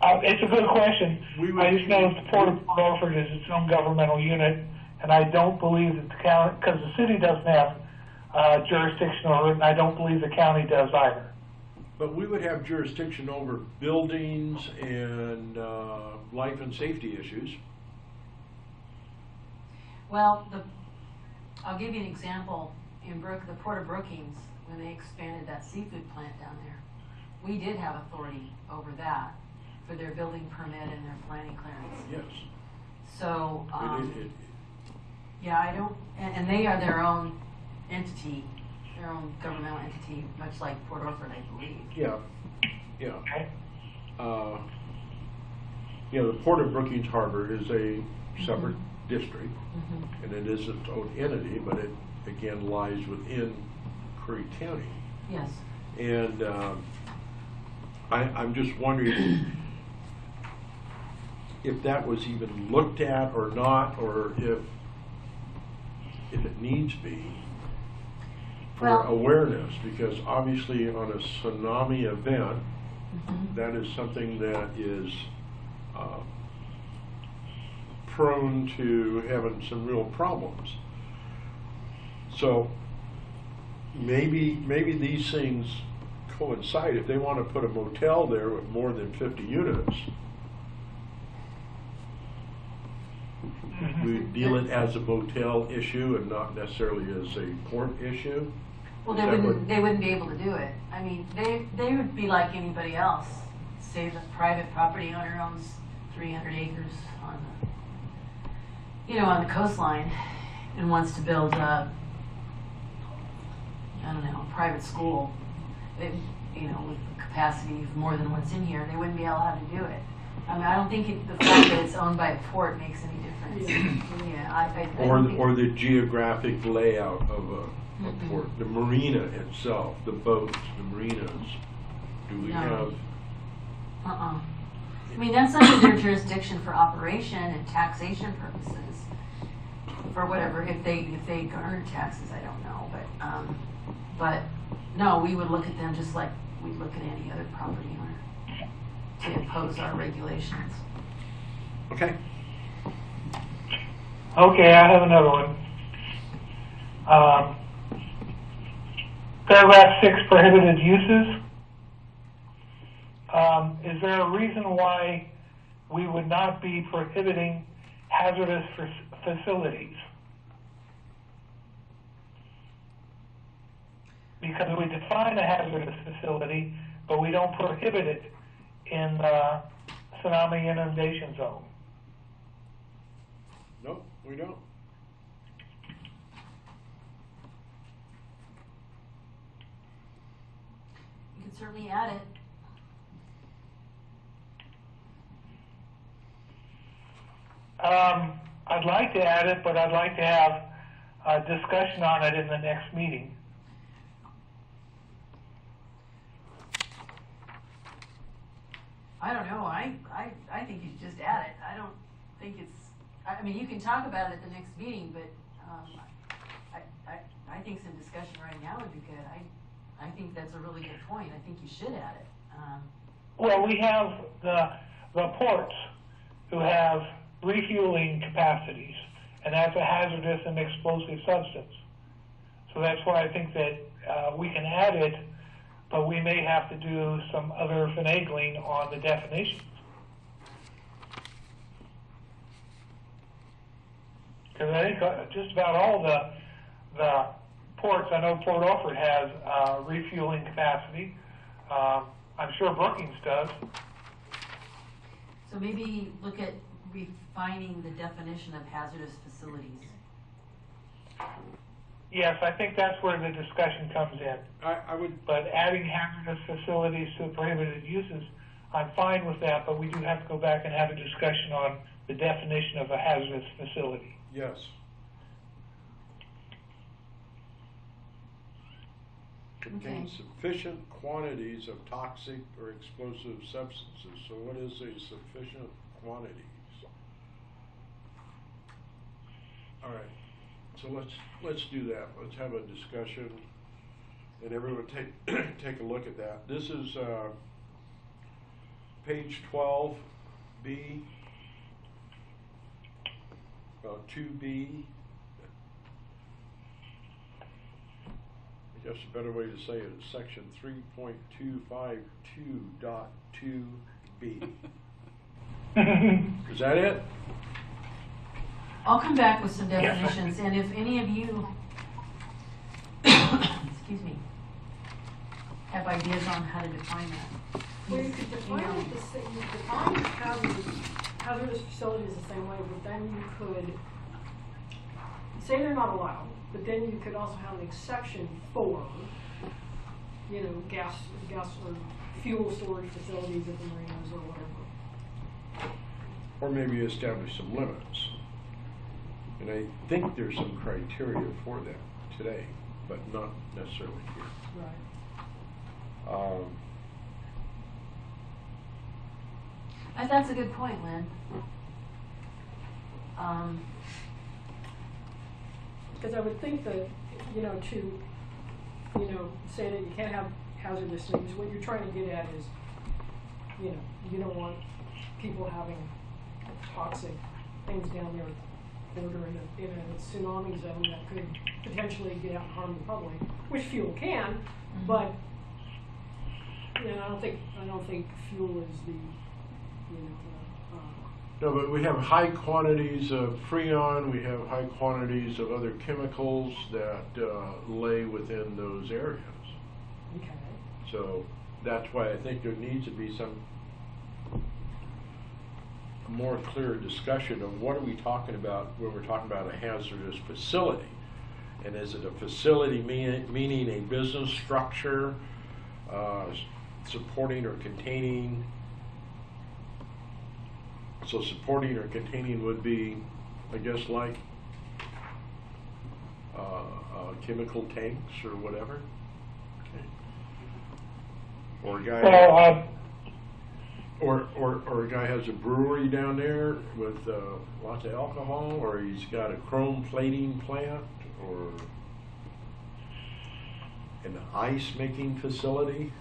It's a good question. I just know that the Port of Port Orford is its own governmental unit, and I don't believe that the county, because the city doesn't have jurisdiction over it, and I don't believe the county does either. But we would have jurisdiction over buildings and life and safety issues. Well, I'll give you an example. In the Port of Brookings, when they expanded that seafood plant down there, we did have authority over that for their building permit and their planning clearance. Yes. So, yeah, I don't, and they are their own entity, their own governmental entity, much like Port Orford, I believe. Yeah, yeah. The Port of Brookings Harbor is a separate district, and it is its own entity, but it again lies within Curry County. Yes. And I'm just wondering if that was even looked at or not, or if it needs to be for awareness, because obviously on a tsunami event, that is something that is prone to having some real problems. So maybe these things coincide. If they want to put a motel there with more than 50 units, we deal it as a motel issue and not necessarily as a port issue. Well, they wouldn't be able to do it. I mean, they would be like anybody else. Say the private property owner owns 300 acres on the coastline and wants to build a private school, with a capacity of more than what's in here. They wouldn't be allowed to do it. I mean, I don't think the fact that it's owned by a port makes any difference. Yeah, I don't think- Or the geographic layout of a Mm-mm. port, the marina itself, the boats, the marinas. Do we No. have, Uh-uh. I mean, that's under their jurisdiction for operation and taxation purposes. For whatever, if they garner taxes, I don't know, but no, we would look at them just like we'd look at any other property owner to impose our regulations. okay, Okay, I have another one. Paragraph 6, prohibited uses. Is there a reason why we would not be prohibiting hazardous facilities? Because we define a hazardous facility, but we don't prohibit it in the tsunami inundation zone. nope, we don't. You can certainly add it. I'd like to add it, but I'd like to have a discussion on it in the next meeting. I don't know, I think you should just add it. I don't think it's, I mean, you can talk about it at the next meeting, but, I think some discussion right now would be good. I think that's a really good point. I think you should add it. Well, we have the ports who have refueling capacities, and that's a hazardous and explosive substance. So that's why I think that we can add it, but we may have to do some other finagling on the definitions. Because I think just about all the ports, I know Port Orford has refueling capacity. I'm sure Brookings does. So maybe look at refining the definition of hazardous facilities. Yes, I think that's where the discussion comes in. I would, But adding hazardous facilities to prohibited uses, I'm fine with that, but we do have to go back and have a discussion on the definition of a hazardous facility. yes. Contains sufficient quantities of toxic or explosive substances. So what is a sufficient quantities? All right, so let's do that. Let's have a discussion, and everyone take a look at that. This is page 12B, 2B. I guess a better way to say it is section 3.252.2B. Is that it? I'll come back with some definitions, and if any of you, excuse me, have ideas on how to define that. Well, you could define it the same, you define hazardous facilities the same way, but then you could say they're not allowed, but then you could also have an exception for, gas or fuel storage facilities at the marinas or whatever. Or maybe establish some limits. And I think there's some criteria for that today, but not necessarily here. Right. That's a good point, Lynn. Because I would think that, to say that you can't have hazardous things, what you're trying to get at is, you don't want people having toxic things down their border in a tsunami zone that could potentially get out and harm the public, which fuel can, but I don't think fuel is the No, but we have high quantities of freon, we have high quantities of other chemicals that lay within those areas. okay. So that's why I think there needs to be some more clear discussion of what are we talking about when we're talking about a hazardous facility. And is it a facility meaning a business structure supporting or containing So supporting or containing would be, I guess, like chemical tanks or whatever? Okay. Or a guy... Well, Or a guy has a brewery down there with lots of alcohol, or he's got a chrome plating plant, or an ice making facility.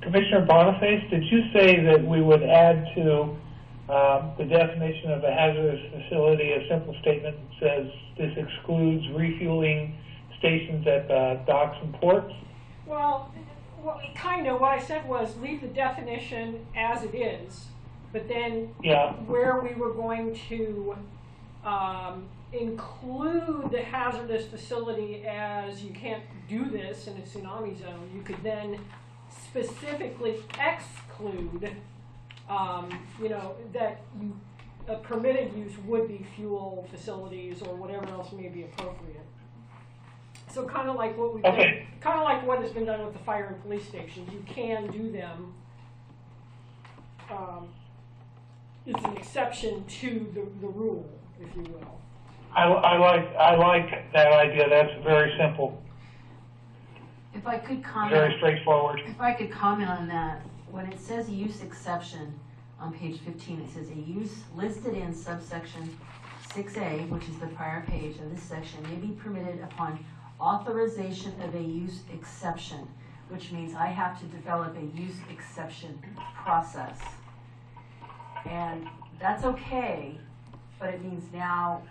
Commissioner Boniface, did you say that we would add to the definition of a hazardous facility a simple statement that says this excludes refueling stations at docks and ports? Well, kind of. What I said was leave the definition as it is, but then Yeah. where we were going to include the hazardous facility as you can't do this in a tsunami zone, you could then specifically exclude, that a permitted use would be fuel facilities or whatever else may be appropriate. So kind of like what we've done, kind of like what has been done with the fire and police stations. You can do them. It's an exception to the rule, if you will. I like that idea. That's very simple, If I could comment. very straightforward. If I could comment on that, when it says use exception on page 15, it says a use listed in subsection 6A, which is the prior page of this section, may be permitted upon authorization of a use exception, which means I have to develop a use exception process. And that's okay, but it means now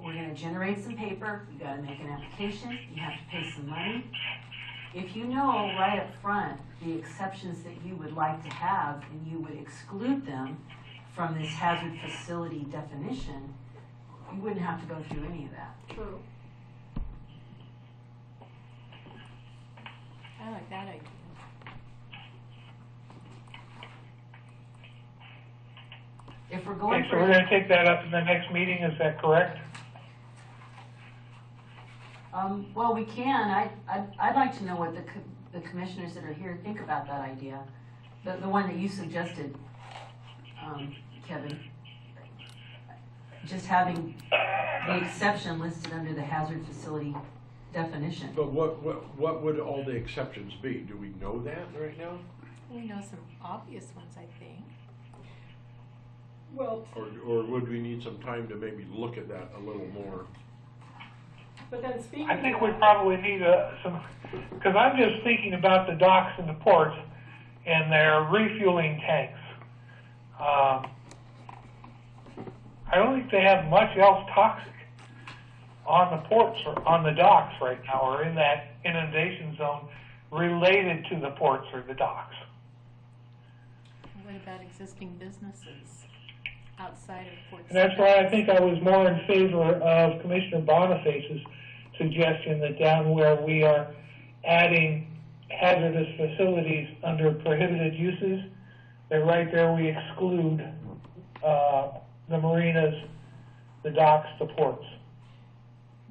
we're gonna generate some paper, you gotta make an application, you have to pay some money. If you know right up front the exceptions that you would like to have and you would exclude them from this hazard facility definition, you wouldn't have to go through any of that. True. I like that idea. If we're going Okay, so we're going to take that up in the next meeting. Is that correct? Well, we can. I'd like to know what the commissioners that are here think about that idea. The one that you suggested, Kevin. Just having the exception listed under the hazard facility definition. But what would all the exceptions be? Do we know that right now? We know some obvious ones, I think. Well, Or would we need some time to maybe look at that a little more? but then speaking I think of we that, probably need some, because I'm just thinking about the docks and the ports and their refueling tanks. I don't think they have much else toxic on the ports or on the docks right now or in that inundation zone related to the ports or the docks. What about existing businesses outside of ports? And that's why I think I was more in favor of Commissioner Boniface's suggestion that down where we are adding hazardous facilities under prohibited uses, that right there we exclude the marinas, the docks, the ports.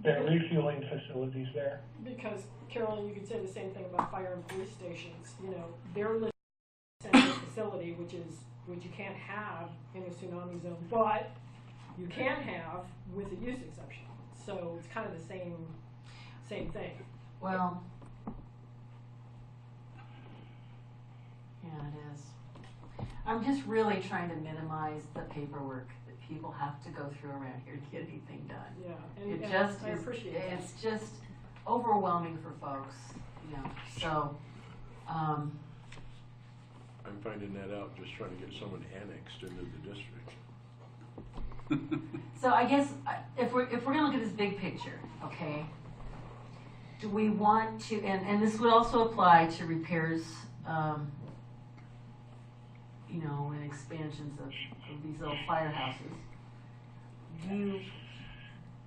There are refueling facilities there. because Carolyn, you could say the same thing about fire and police stations. They're listed as a facility, which you can't have in a tsunami zone, but you can have with a use exception. So it's kind of the same thing. Well, yeah, it is. I'm just really trying to minimize the paperwork that people have to go through around here to get anything done. Yeah, It and just I is, appreciate that. it's just overwhelming for folks, so, I'm finding that out just trying to get someone annexed into the district. so I guess if we're gonna look at this big picture, okay, do we want to, and this would also apply to repairs, and expansions of these old firehouses. Do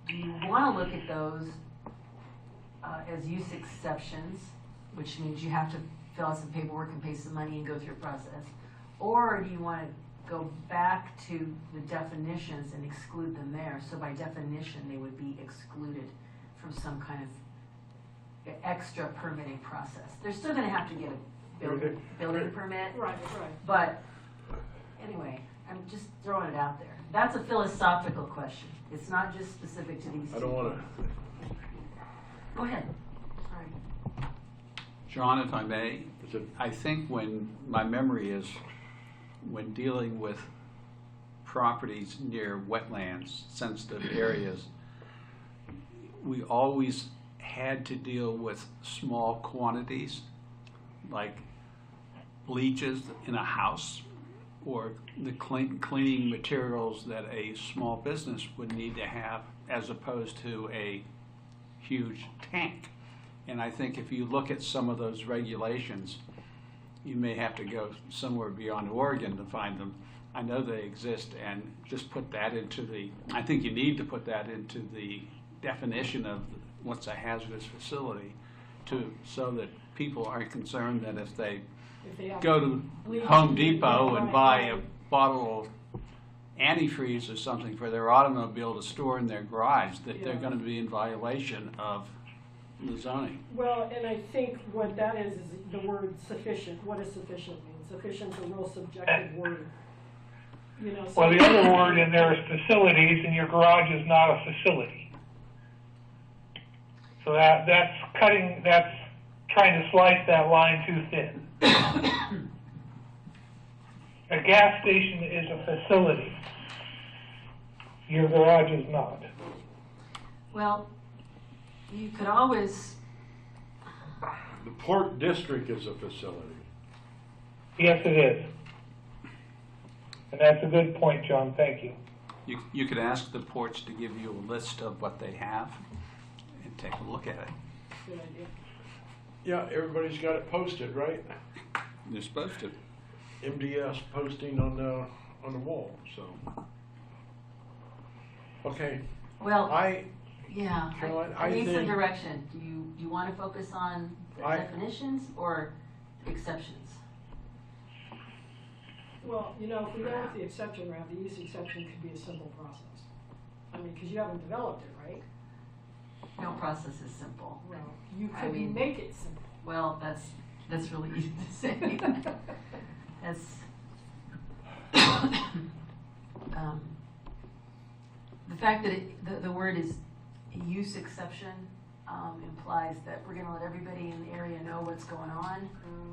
you want to look at those as use exceptions, which means you have to fill out some paperwork and pay some money and go through a process? Or do you want to go back to the definitions and exclude them there? So by definition, they would be excluded from some kind of extra permitting process. They're still gonna have to get a building permit. Right. But anyway, I'm just throwing it out there. That's a philosophical question. It's not just specific to these two. I don't want to. Go ahead. Sorry. John, if I may, Is it- I think my memory is when dealing with properties near wetlands, sensitive areas, we always had to deal with small quantities, like bleaches in a house, or the cleaning materials that a small business would need to have, as opposed to a huge tank. And I think if you look at some of those regulations, you may have to go somewhere beyond Oregon to find them. I know they exist, and just put that I think you need to put that into the definition of what's a hazardous facility, so that people aren't concerned that if they go to Home Depot and buy a bottle of antifreeze or something for their automobile to store in their garage, that they're going to be in violation of the zoning. Well, and I think what that is the word sufficient. What does sufficient mean? Sufficient's a real subjective word. You know, Well, the other word in there is facilities, and your garage is not a facility. So that's trying to slice that line too thin. A gas station is a facility. Your garage is not. Well, you could always, The Port District is a facility. Yes, it is. And that's a good point, John. Thank you. You could ask the ports to give you a list of what they have and take a look at it. good idea. Yeah, everybody's got it posted, right? They're supposed to. MDS posting on the wall, so. Okay, well, Caroline, I need some think- direction. Do you want to focus on the definitions or exceptions? Well, you know, if we go with the exception route, the use exception could be a simple process. I mean, because you haven't developed it, right? No process is simple. Well, you I could mean- make it simple. Well, that's really easy to say. That's the fact that the word is use exception implies that we're going to let everybody in the area know what's going on.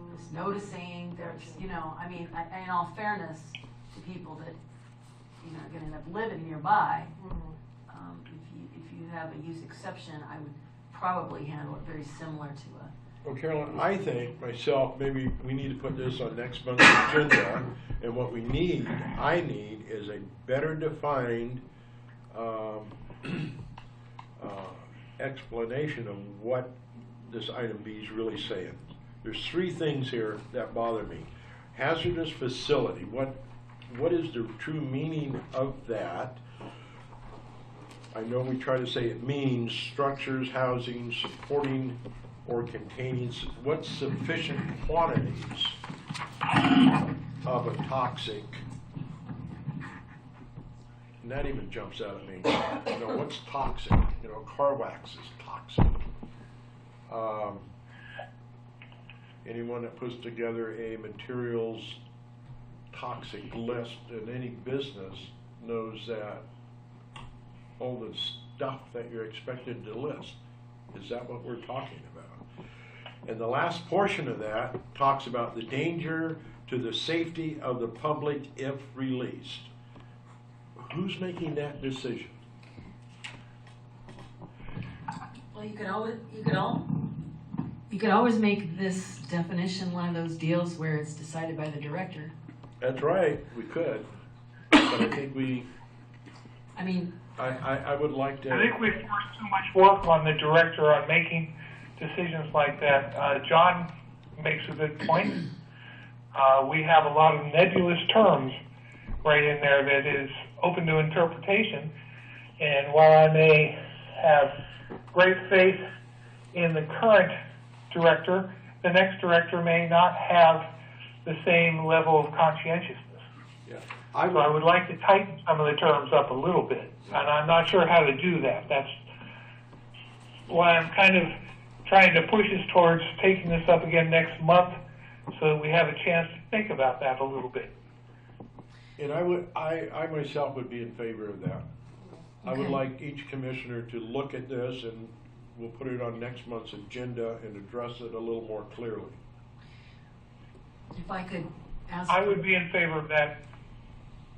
There's noticing. There's, you know, I mean, in all fairness to people that are going to end up living nearby, if you have a use exception, I would probably handle it very similar to a. Well, Carolyn, I think myself, maybe we need to put this on next month's agenda, and what I need is a better defined explanation of what this item B is really saying. There's three things here that bother me. Hazardous facility, what is the true meaning of that? I know we try to say it means structures, housing, supporting or containing, what's sufficient quantities of a toxic, and that even jumps out at me. You know, what's toxic? You know, car wax is toxic. Anyone that puts together a materials toxic list in any business knows that all the stuff that you're expected to list. Is that what we're talking about? And the last portion of that talks about the danger to the safety of the public if released. Who's making that decision? Well, you could always make this definition one of those deals where it's decided by the director. That's right, we could. But I think I would like to. I think we've forced too much work on the director on making decisions like that. John makes a good point. We have a lot of nebulous terms right in there that is open to interpretation. And while I may have great faith in the current director, the next director may not have the same level of conscientiousness. Yeah. So I would like to tighten some of the terms up a little bit, and I'm not sure how to do that. That's why I'm kind of trying to push us towards taking this up again next month so that we have a chance to think about that a little bit. And I myself would be in favor of that. I would Okay. like each commissioner to look at this, and we'll put it on next month's agenda and address it a little more clearly. If I could ask. I would be in favor of that.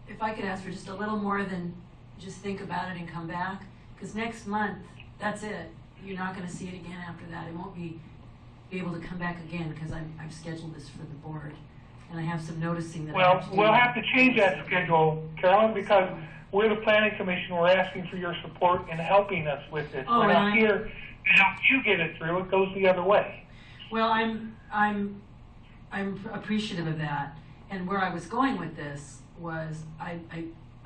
If I could ask for just a little more than just think about it and come back, because next month, that's it. You're not gonna see it again after that. It won't be able to come back again, because I've scheduled this for the board. And I have some noticing that I Well, have to do. we'll have to change that schedule, Carolyn, because we're the planning commission. We're asking for your support in helping us with this. Oh, We're and not I- here to help you get it through. It goes the other way. Well, I'm appreciative of that. And where I was going with this was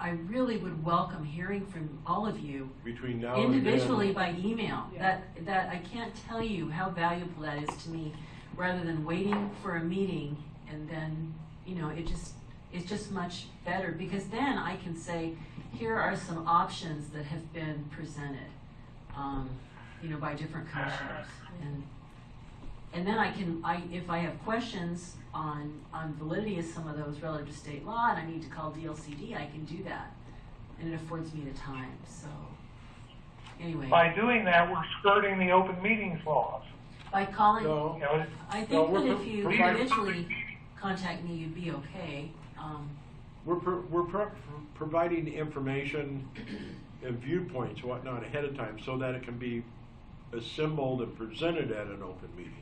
I really would welcome hearing from all of you Between now and then. individually by email. That I can't tell you how valuable that is to me, rather than waiting for a meeting and then, it's just much better, because then I can say, here are some options that have been presented, by different commissioners. And then if I have questions on validity of some of those relative to state law, and I need to call DLCD, I can do that. And it affords me the time, so, anyway. By doing that, we're skirting the open meetings laws. By calling, No. You know, I No, think we're that if you providing- individually contact me, you'd be okay. We're providing information and viewpoints, whatnot, ahead of time, so that it can be assembled and presented at an open meeting.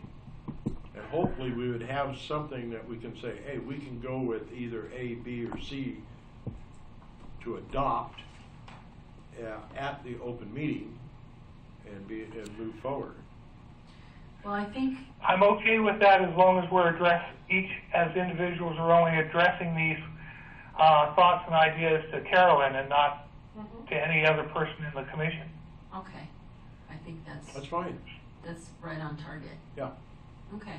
And hopefully we would have something that we can say, hey, we can go with either A, B, or C to adopt at the open meeting and move forward. Well, I think, I'm okay with that as long as we're each as individuals are only addressing these thoughts and ideas to Carolyn and not to any other person in the commission. okay, I think That's fine. that's right on target. Yeah. Okay.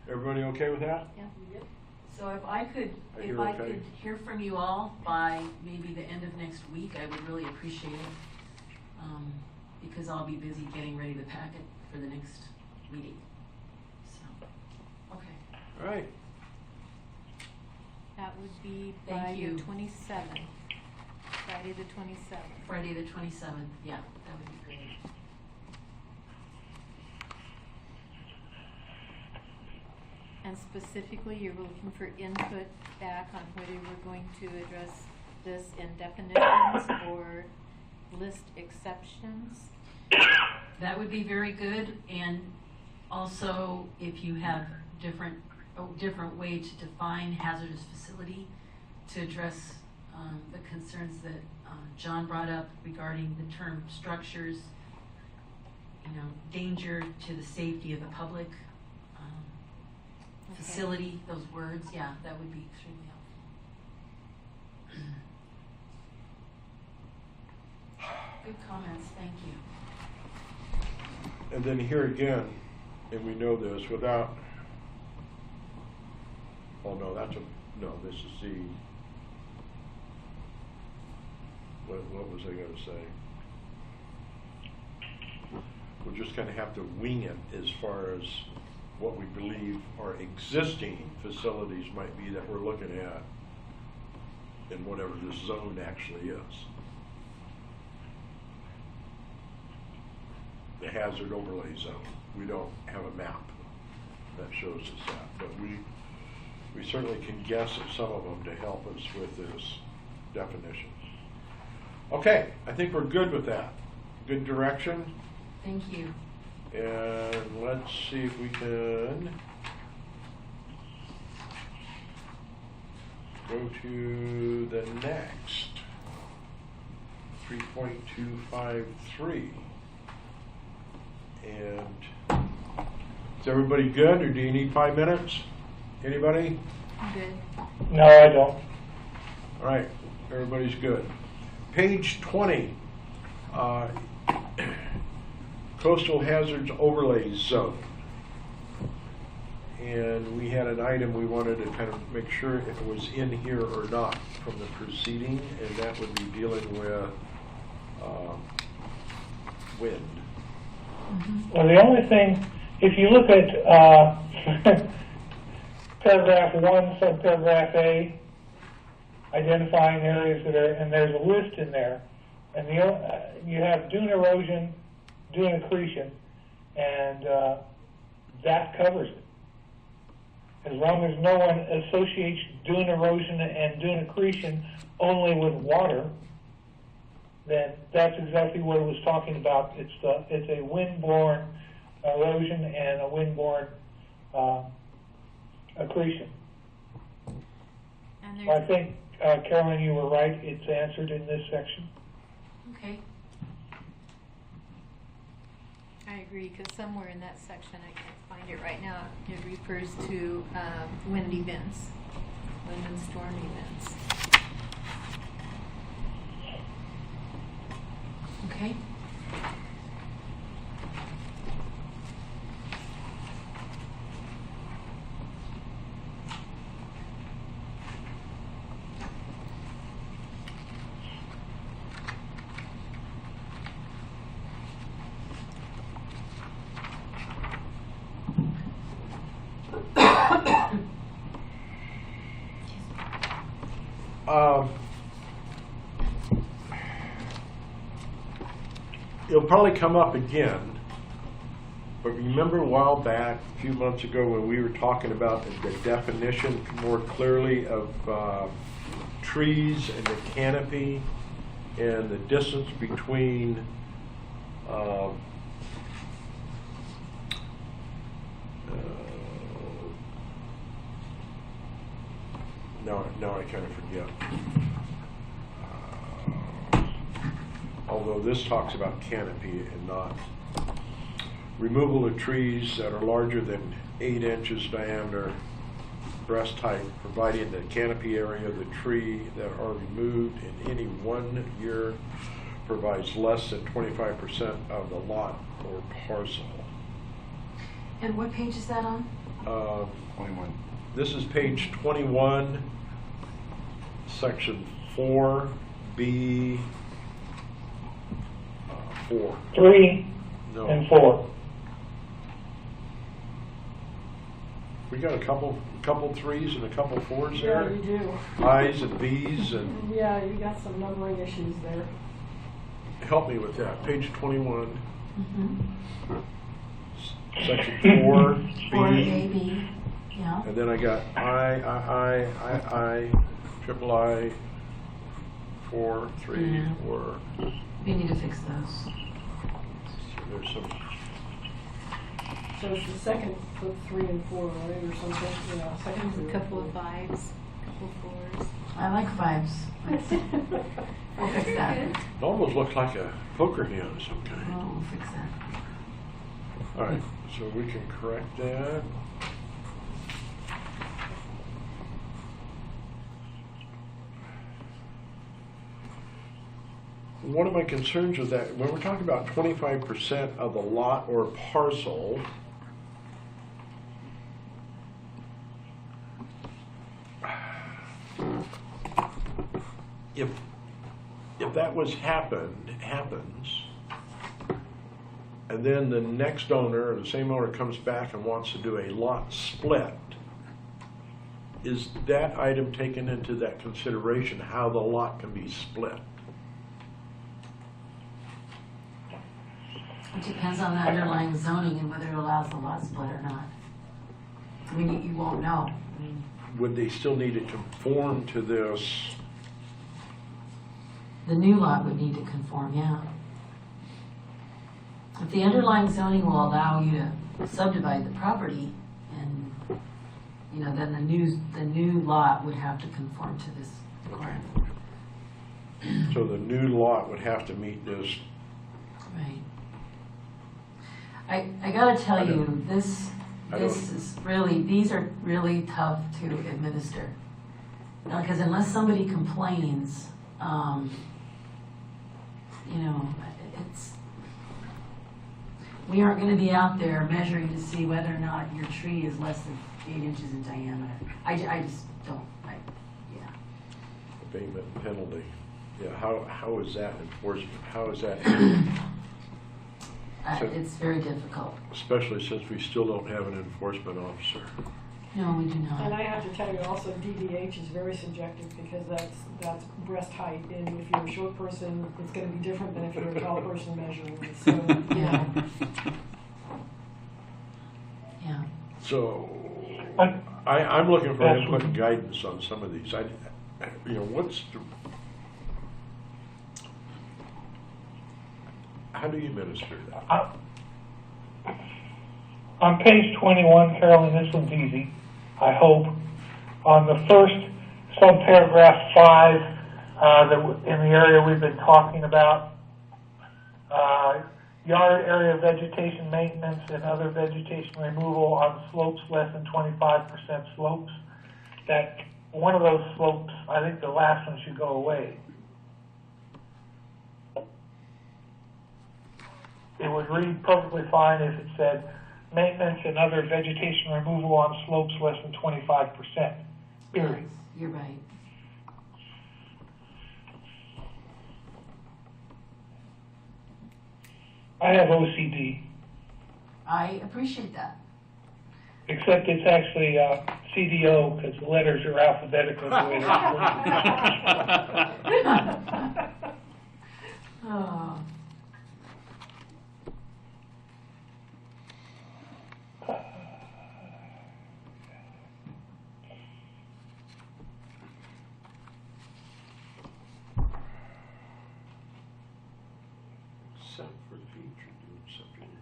Everybody okay with that? So if I could hear from you all by maybe the end of next week, I would really appreciate it. Because I'll be busy getting ready the packet for the next meeting. So, okay. All right. That would be Thank by the you. 27th, Friday the 27th. Friday the 27th, yeah, that would be great. And specifically, you're looking for input back on whether we're going to address this in definitions or list exceptions? That would be very good, and also if you have a different way to define hazardous facility to address the concerns that John brought up regarding the term structures, danger to the safety of the public, Okay. facility, those words, yeah, that would be extremely helpful. Good comments, thank you. And then here again, and we know this without, oh no, this is the, what was I gonna say? We'll just kind of have to wing it as far as what we believe our existing facilities might be that we're looking at in whatever this zone actually is. The hazard overlay zone. We don't have a map that shows us that, but we certainly can guess at some of them to help us with this definition. Okay, I think we're good with that. Good direction. Thank you. And let's see if we can go to the next 3.253. And is everybody good, or do you need 5 minutes? Anybody? Good. No, I don't. All right, everybody's good. Page 20. Coastal Hazards Overlay Zone. And we had an item we wanted to kind of make sure if it was in here or not from the proceeding, and that would be dealing with wind. Well, the only thing, if you look at paragraph 1, subparagraph A, identifying areas that are, and there's a list in there, and you have dune erosion, dune accretion, and that covers it. As long as no one associates dune erosion and dune accretion only with water, then that's exactly what it was talking about. It's a wind-borne erosion and a wind-borne accretion. And I there's, think, Carolyn, you were right. It's answered in this section. Okay. I agree, because somewhere in that section, I can't find it right now, it refers to wind events, wind and storm events. Okay. It'll probably come up again, but remember a while back, a few months ago, when we were talking about the definition more clearly of trees and the canopy and the distance between now I kind of forget. Although this talks about canopy and not removal of trees that are larger than 8 inches diameter, breast height, providing the canopy area of the tree that are removed in any 1 year provides less than 25% of the lot or parcel. And what page is that on? 21. This is page 21, section 4B. 4. 3 No. and 4. We got a couple 3s and a couple 4s Yeah, there. you do. I's and B's, and Yeah, you got some numbering issues there. help me with that. Page 21, Mm-hmm. section 4, Or B, maybe, yeah. and then I got I, triple I, 4, 3, Yeah. 4. We need to fix those. So there's some. So it's the second, 3 and 4, right, or something? Yeah, second. There's a couple of 5s, a couple of 4s. I like 5s. We'll fix that. It almost looks like a poker hand of some kind. We'll fix that. All right, so we can correct that. One of my concerns with that, when we're talking about 25% of the lot or parcel, if that happens, and then the next owner, or the same owner comes back and wants to do a lot split, is that item taken into that consideration, how the lot can be split? It depends on the underlying zoning and whether it allows the lot split or not. I mean, you won't know. I mean, Would they still need to conform to this? the new lot would need to conform, yeah. If the underlying zoning will allow you to subdivide the property, and, you know, then the new lot would have to conform to this requirement. So the new lot would have to meet this. Right. I gotta tell you, this I is really, these are really tough to administer. Because unless somebody complains, you know, we aren't gonna be out there measuring to see whether or not your tree is less than 8 inches in diameter. I just don't, yeah. Abatement and penalty. Yeah, how is that enforcement? How is that handled? It's very difficult. Especially since we still don't have an enforcement officer. No, we do And not. I have to tell you also, DDH is very subjective because that's breast height. And if you're a short person, it's going to be different than if you're a tall person measuring it. So, Yeah. Yeah. So, But I'm looking for That's- input and guidance on some of these. How do you administer that? On page 21, Carolyn, this one's easy, I hope. On the first subparagraph 5, in the area we've been talking about, yard area vegetation maintenance and other vegetation removal on slopes less than 25% slopes. That one of those slopes, I think the last one should go away. It would read perfectly fine if it said maintenance and other vegetation removal on slopes less than 25%. Period. You're right. I have OCD, I appreciate that. except it's actually CDO because the letters are alphabetical. The way they're Oh. Except for the beach, you're doing subject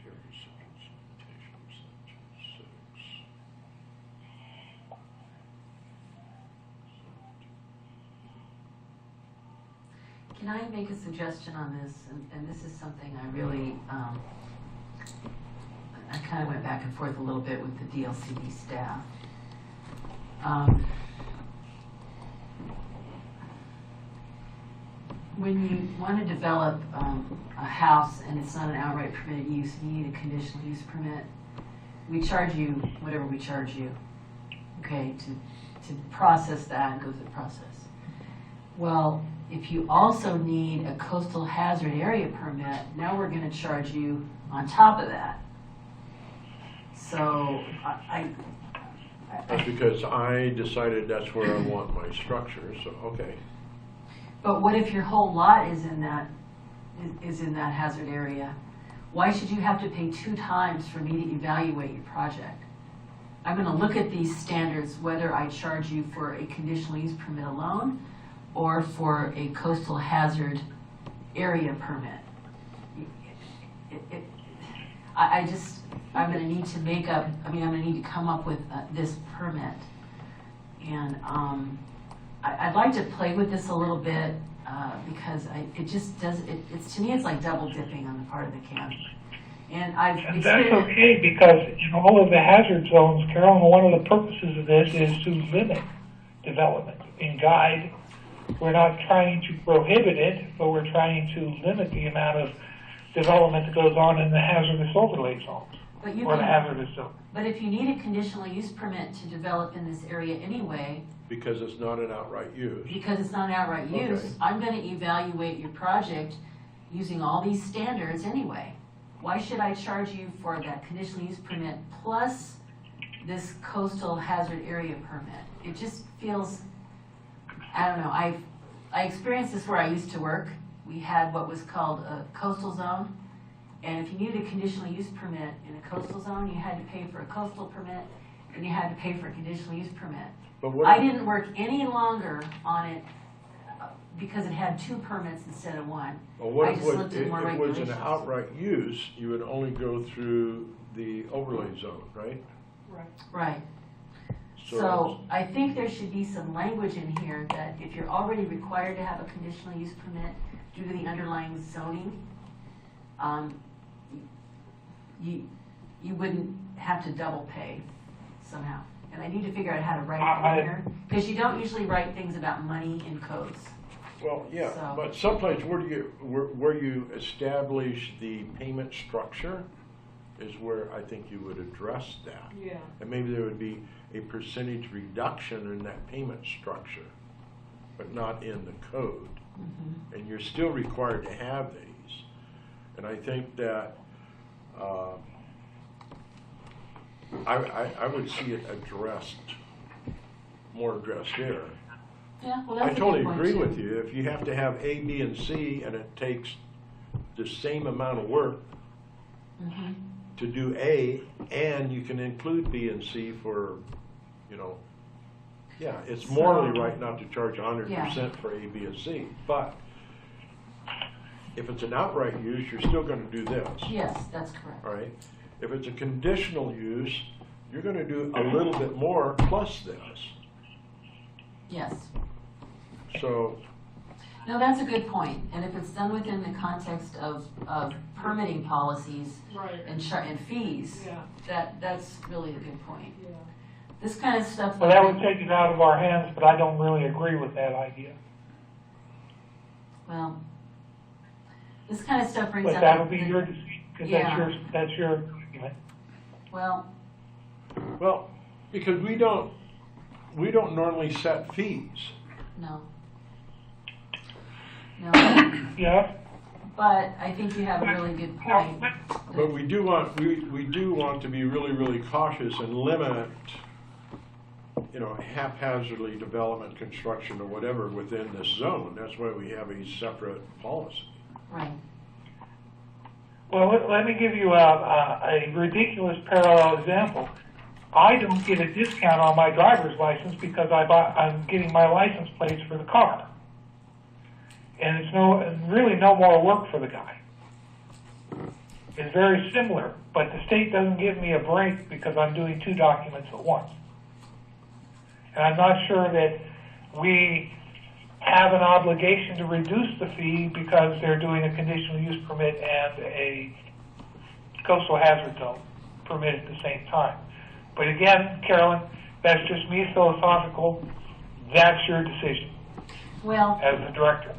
area, subject limitations, section 6. Can I make a suggestion on this? And this is something I really, I kind of went back and forth a little bit with the DLCD staff. When you want to develop a house and it's not an outright permitted use, and you need a conditional use permit, we charge you whatever we charge you, okay, to process that and go through the process. Well, if you also need a coastal hazard area permit, now we're going to charge you on top of that. So That's because I decided that's where I want my structure, so, okay. But what if your whole lot is in that hazard area? Why should you have to pay 2 times for me to evaluate your project? I'm going to look at these standards whether I charge you for a conditional use permit alone or for a coastal hazard area permit. I'm going to need to I'm going to need to come up with this permit. And I'd like to play with this a little bit because it just does, to me it's like double dipping on the part of the county. And I've And that's okay because in all of the hazard zones, Carolyn, one of the purposes of this is to limit development and guide. We're not trying to prohibit it, but we're trying to limit the amount of development that goes on in the hazardous overlay zones But you or the can, hazardous zone. but if you need a conditional use permit to develop in this area anyway, Because it's not an outright use. because it's not outright use, Okay. I'm going to evaluate your project using all these standards anyway. Why should I charge you for that conditional use permit plus this coastal hazard area permit? It just feels, I don't know, I experienced this where I used to work. We had what was called a coastal zone, and if you needed a conditional use permit in a coastal zone, you had to pay for a coastal permit, and you had to pay for a conditional use permit. But what I didn't work any longer on it because it had 2 permits instead of 1. Well, what I if just it looked at more was an regulations. outright use, you would only go through the overlay zone, right? right. Right. So I think there should be some language in here that if you're already required to have a conditional use permit due to the underlying zoning, you wouldn't have to double pay somehow. And I need to figure out how to write it in here, because you don't usually write things about money in codes. Well, yeah, So- but someplace where you establish the payment structure is where I think you would address that. Yeah. And maybe there would be a percentage reduction in that payment structure, but not in the code. And you're still required to have these. And I think that I would see it addressed, more addressed here. Yeah, well, I that's a totally good point, agree too. with you. If you have to have A, B, and C, and it takes the same amount of work Mhm. to do A, and you can include B and C for, you know, yeah, it's morally right not to charge 100% for A, B, and C. But if it's an outright use, you're still going to do this. Yes, that's correct. All right. If it's a conditional use, you're going to do a little bit more plus this. Yes. So, No, that's a good point. And if it's done within the context of permitting policies Right. and fees, Yeah. that's really a good point. Yeah. This kind of stuff. Well, that would take it out of our hands, but I don't really agree with that idea. Well, this kind of stuff brings But up. that'll be your decision, because Yeah. that's your argument. Well, well, because we don't normally set fees. no. No, Yeah? but I think you have a really good point. But we do want to be really, really cautious and limit, you know, haphazardly development, construction, or whatever within this zone. That's why we have a separate policy. Right. Well, let me give you a ridiculous parallel example. I don't get a discount on my driver's license because I'm getting my license plates for the car. And it's really no more work for the guy. It's very similar, but the state doesn't give me a break because I'm doing two documents at once. And I'm not sure that we have an obligation to reduce the fee because they're doing a conditional use permit and a coastal hazard zone permit at the same time. But again, Carolyn, that's just me philosophical. That's your decision Well, as the director.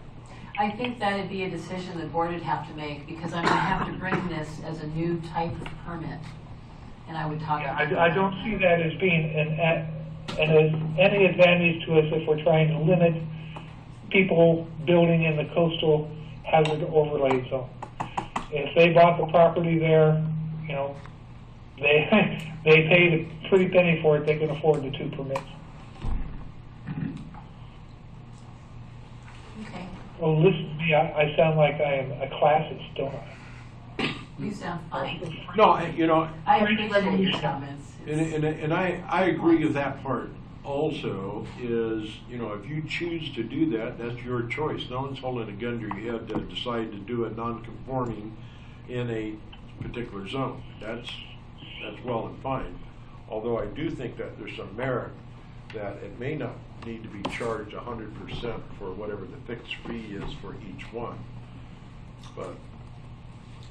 I think that'd be a decision the board would have to make, because I'm gonna have to bring this as a new type of permit. And I would talk Yeah, about. I don't see that as being any advantage to us if we're trying to limit people building in the coastal hazard overlay zone. If they bought the property there, you know, they paid a pretty penny for it, they can afford the two permits. Okay, Well, listen to me, I sound like I am a classist, don't I? you sound fine. No, you know, I appreciate your comments. and I agree with that part also is, you know, if you choose to do that, that's your choice. No one's holding a gun to your head to decide to do a non-conforming in a particular zone. That's well and fine. Although I do think that there's some merit that it may not need to be charged 100% for whatever the fixed fee is for each one. But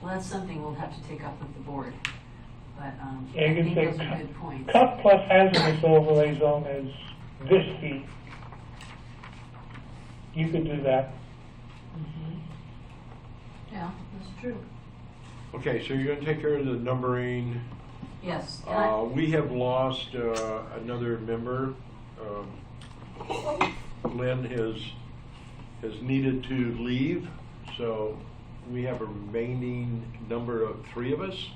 Well, that's something we'll have to take up with the board, but, Yeah, I you think can those say are good points. Cup plus hazardous overlay zone is this fee. You could do that. Mhm. Yeah, that's true. okay, so you're going to take care of the numbering. Yes, and We have lost another member. Lynn has needed to leave, so we have a remaining number of 3 of us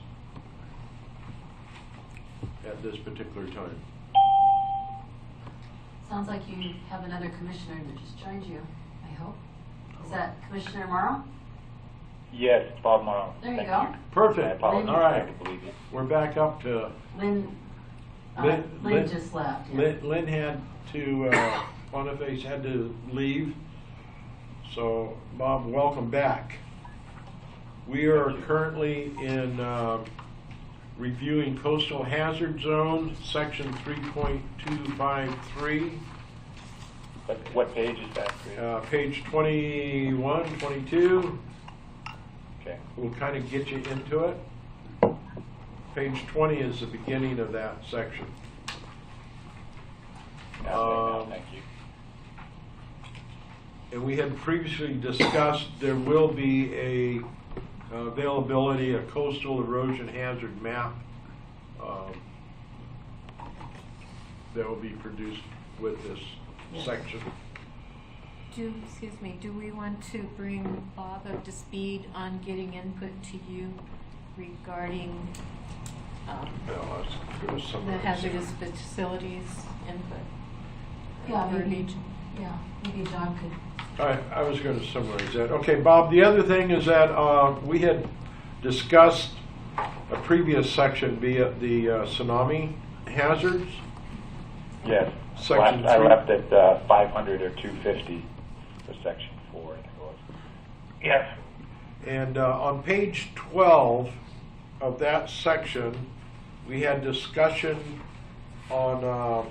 at this particular time. sounds like you have another commissioner that just joined you, I hope. Is that Commissioner Morrow? Yes, Bob Morrow. There you Thank go. I Perfect. apologize. All right. I couldn't believe it. We're back up to Lynn Lynn just left. Yeah. Lynn had to, Boniface had to leave. So, Bob, welcome back. We are currently in reviewing coastal hazard zone, section 3.253, What page is that, Chris? page 21, 22. Okay. We'll kind of get you into it. Page 20 is the beginning of that section. Now, thank you. And we had previously discussed there will be a availability, a coastal erosion hazard map that will be produced with this section. Excuse me, do we want to bring Bob up to speed on getting input to you regarding Well, let's go to some the of hazardous facilities input. Yeah, maybe, Verbiage. yeah, maybe John could. I was going to summarize that. Okay, Bob, the other thing is that we had discussed a previous section, be it the tsunami hazards. Yes. Section I 3. left at 500 or 250 for section 4, I think it was. Yes. And on page 12 of that section, we had discussion on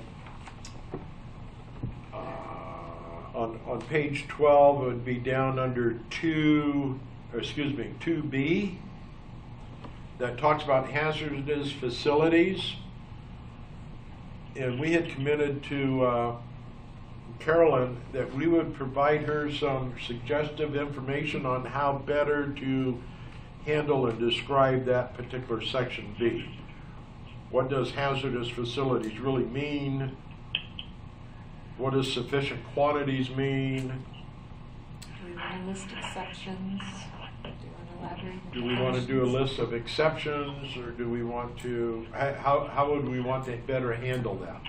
on page 12. It would be down under 2B, that talks about hazardous facilities. And we had committed to Carolyn that we would provide her some suggestive information on how better to handle and describe that particular section B. What does hazardous facilities really mean? What does sufficient quantities mean? Do we want a list of sections? Do you want to elaborate? Do we want to do a list of exceptions, or do we want to, how would we want to better handle that?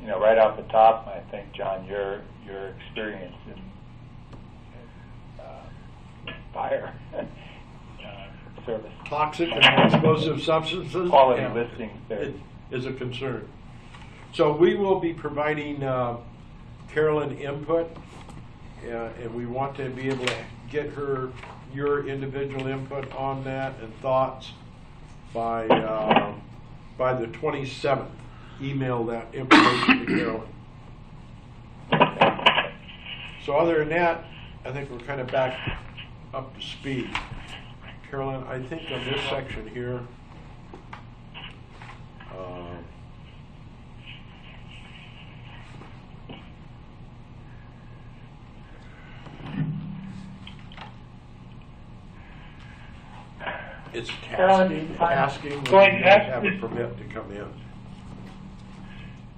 You know, right off the top, I think, John, your experience in fire service. Toxic and explosive substances? Quality Yeah. listings there. It is a concern. So we will be providing Carolyn input, and we want to be able to get her your individual input on that and thoughts by the 27th. Email that information to Carolyn. So other than that, I think we're kind of back up to speed. Carolyn, I think on this section here, it's Carolyn, tasking I'm when going you to ask have a this- permit to come in.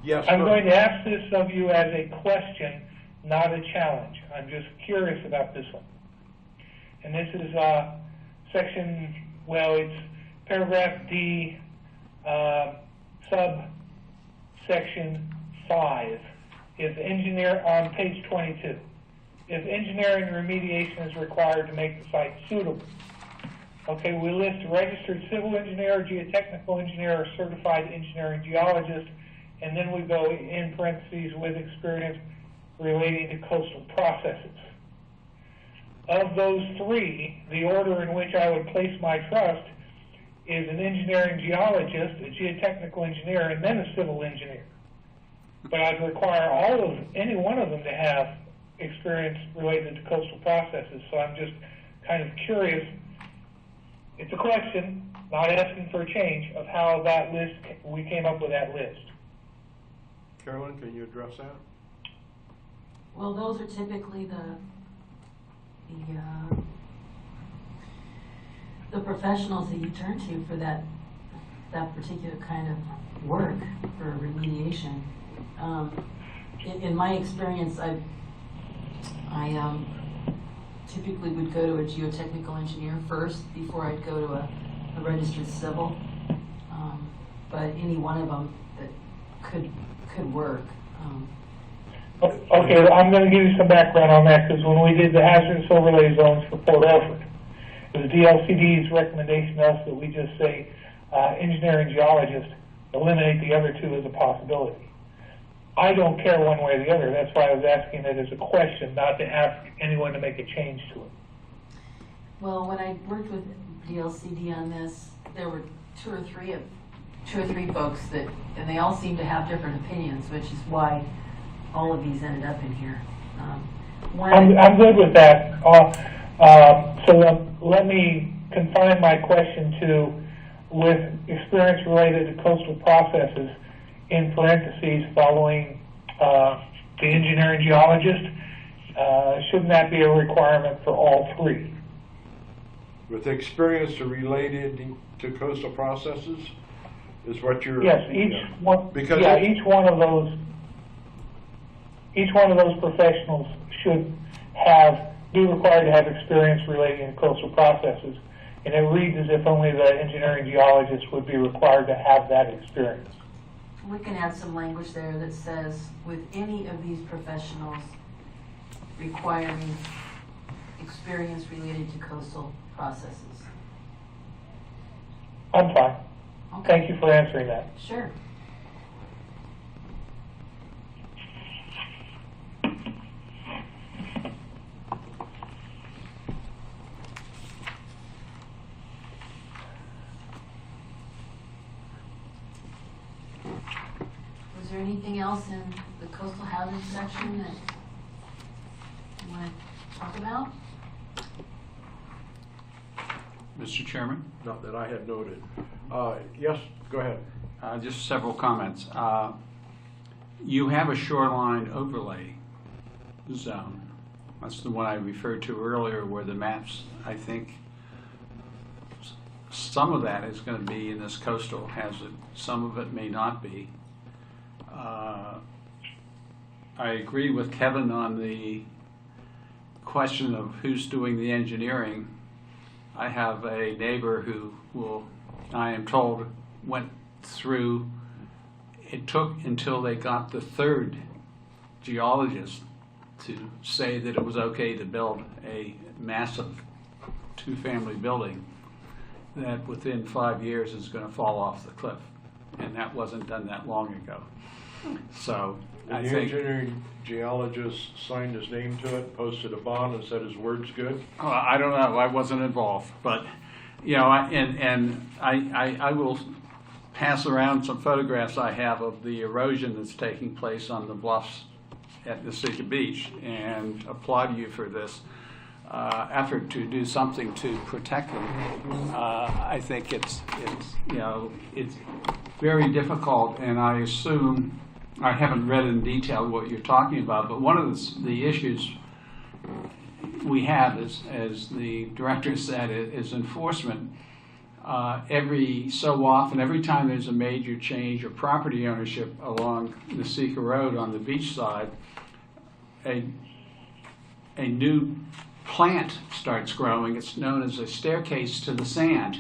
Yes, I'm sir. going to ask this of you as a question, not a challenge. I'm just curious about this one. And this is section, well, it's paragraph D, subsection 5. If engineer, on page 22, if engineering remediation is required to make the site suitable. Okay, we list registered civil engineer, geotechnical engineer, or certified engineering geologist, and then we go in parentheses with experience relating to coastal processes. Of those three, the order in which I would place my trust is an engineering geologist, a geotechnical engineer, and then a civil engineer. But I'd require any one of them to have experience related to coastal processes, so I'm just kind of curious. It's a question, not asking for a change, of how that list, we came up with that list. Carolyn, can you address that? Well, those are typically the professionals that you turn to for that particular kind of work for remediation. In my experience, I typically would go to a geotechnical engineer first before I'd go to a registered civil. But any one of them that could work. Okay, I'm going to give you some background on that, because when we did the hazardous overlay zones for Port Orford, it was DLCD's recommendation to us that we just say engineering geologist, eliminate the other two as a possibility. I don't care one way or the other. That's why I was asking it as a question, not to ask anyone to make a change to it. Well, when I worked with DLCD on this, there were two or three folks that, and they all seemed to have different opinions, which is why all of these ended up in here. I'm good with that. So let me confine my question to with experience related to coastal processes in parentheses following the engineering geologist. Shouldn't that be a requirement for all three? With experience related to coastal processes is what you're... Yes, each one. Because yeah, each one of those professionals should have do require to have experience relating to coastal processes, and it reads as if only the engineering geologist would be required to have that experience. We can add some language there that says, with any of these professionals requiring experience related to coastal processes. I'm fine. Okay. Thank you for answering that. Sure. Was there anything else in the coastal housing section that you want to talk about? Mr. Chairman, Not that I had noted. Yes, go ahead. just several comments. You have a shoreline overlay zone. That's the one I referred to earlier where the maps, I think, some of that is going to be in this coastal hazard. Some of it may not be. I agree with Kevin on the question of who's doing the engineering. I have a neighbor who I am told, went through, it took until they got the third geologist to say that it was okay to build a massive two-family building that within 5 years is going to fall off the cliff. And that wasn't done that long ago. So I And the think, engineering geologist signed his name to it, posted a bond, and said his word's good. I don't know, I wasn't involved, but, you know, I will pass around some photographs I have of the erosion that's taking place on the bluffs at Nasica Beach, and applaud you for this effort to do something to protect them. I think it's you know, it's very difficult, and I assume, I haven't read in detail what you're talking about, but one of the issues we have is, as the director said, is enforcement. Every so often, every time there's a major change of property ownership along Nasica Road on the beach side, a new plant starts growing. It's known as a staircase to the sand.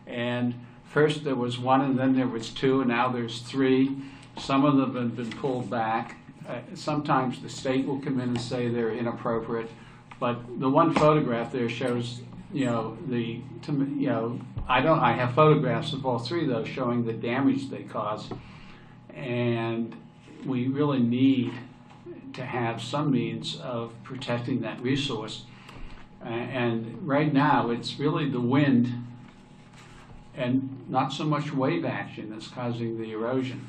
And first there was one, and then there was two, and now there's three. Some of them have been pulled back. Sometimes the state will come in and say they're inappropriate. But the one photograph there shows, you know, I have photographs of all three of those showing the damage they cause. And we really need to have some means of protecting that resource. And right now, it's really the wind and not so much wave action that's causing the erosion.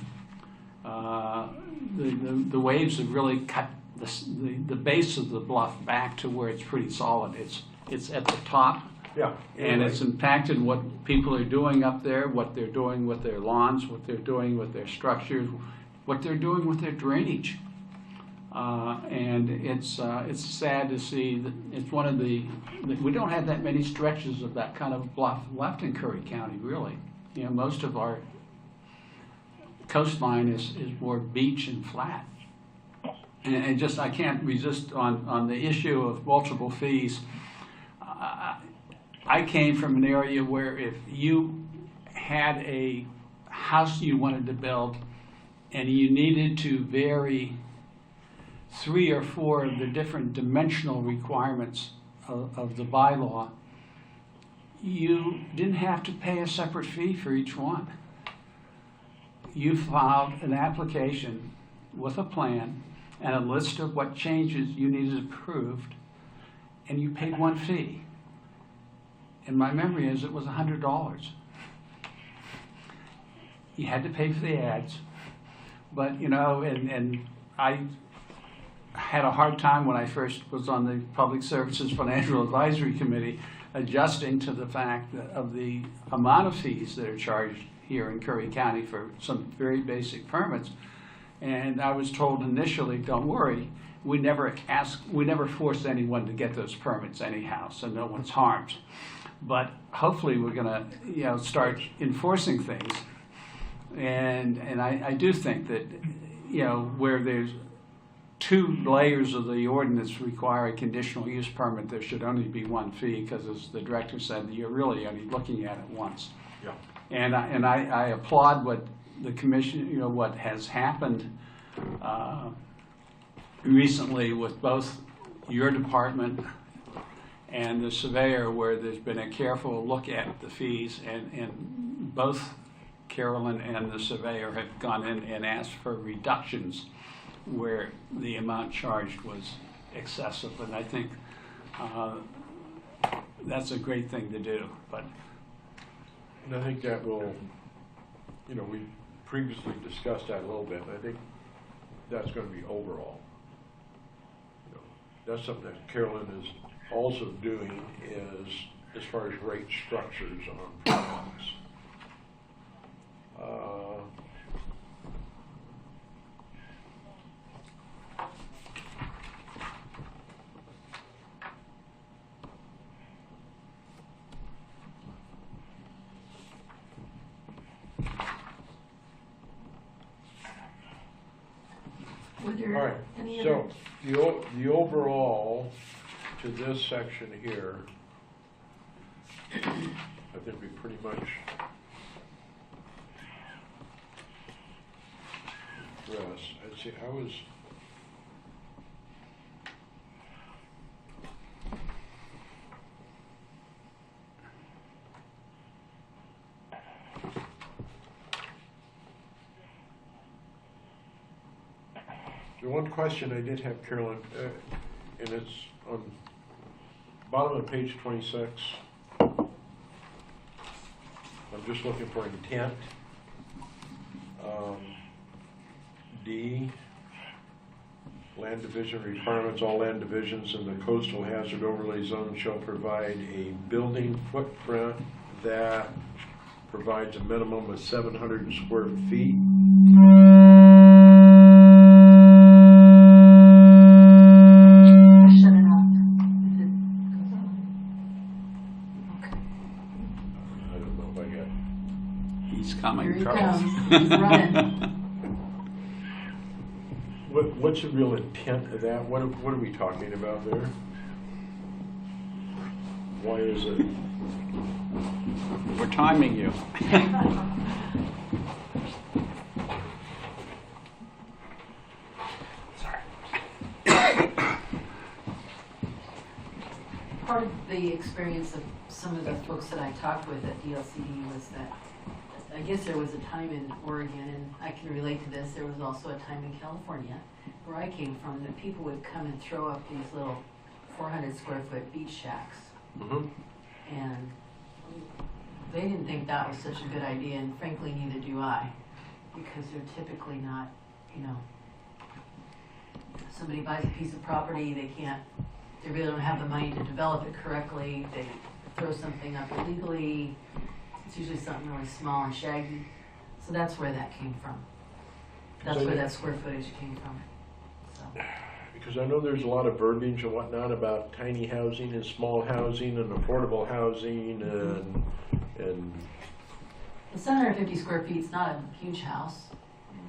The waves have really cut the base of the bluff back to where it's pretty solid. It's at the top. Yeah. And it's impacted what people are doing up there, what they're doing with their lawns, what they're doing with their structures, what they're doing with their drainage. And it's sad to see that it's one of we don't have that many stretches of that kind of bluff left in Curry County, really. You know, most of our coastline is more beach and flat. And just, I can't resist on the issue of multiple fees. I came from an area where if you had a house you wanted to build and you needed to vary 3 or 4 of the different dimensional requirements of the bylaw, you didn't have to pay a separate fee for each one. You filed an application with a plan and a list of what changes you needed approved, and you paid one fee. And my memory is it was $100. You had to pay for the ads, but you know, and I had a hard time when I first was on the Public Services Financial Advisory Committee adjusting to the fact of the amount of fees that are charged here in Curry County for some very basic permits. And I was told initially, don't worry, we never force anyone to get those permits anyhow, so no one's harmed. But hopefully we're gonna, you know, start enforcing things. And I do think that, you know, where there's two layers of the ordinance require a conditional use permit, there should only be one fee, because as the director said, you're really only looking at it once. Yeah. And I applaud what the commission, what has happened recently with both your department and the surveyor, where there's been a careful look at the fees, and both Carolyn and the surveyor have gone in and asked for reductions where the amount charged was excessive, and I think that's a great thing to do. But And I think that will, we previously discussed that a little bit, and I think that's going to be overall. That's something that Carolyn is also doing, is as far as rate structures on products. Were there All right, any so other? the overall to this section here, I think we pretty much address. I'd say I was. The one question I did have, Carolyn, and it's on bottom of page 26. I'm just looking for intent. D, land division requirements. All land divisions in the coastal hazard overlay zone shall provide a building footprint that provides a minimum of 700 square feet. Shut it off if it goes on. Okay. I don't know if I got. he's coming. Here he Charles. comes. He's running. What's the real intent of that? What are we talking about there? Why is it? We're timing you. Part of the experience of some of the folks that I talked with at DLCD was that I guess there was a time in Oregon, and I can relate to this, there was also a time in California where I came from, that people would come and throw up these little 400 square foot beach shacks. Mm-hmm. And they didn't think that was such a good idea, and frankly, neither do I, because they're typically not, somebody buys a piece of property, they really don't have the money to develop it correctly, they throw something up illegally, it's usually something really small and shaggy, so that's where that came from. That's where that square footage came from, so. Because I know there's a lot of verbiage and whatnot about tiny housing and small housing and affordable housing and The 750 square feet is not a huge house,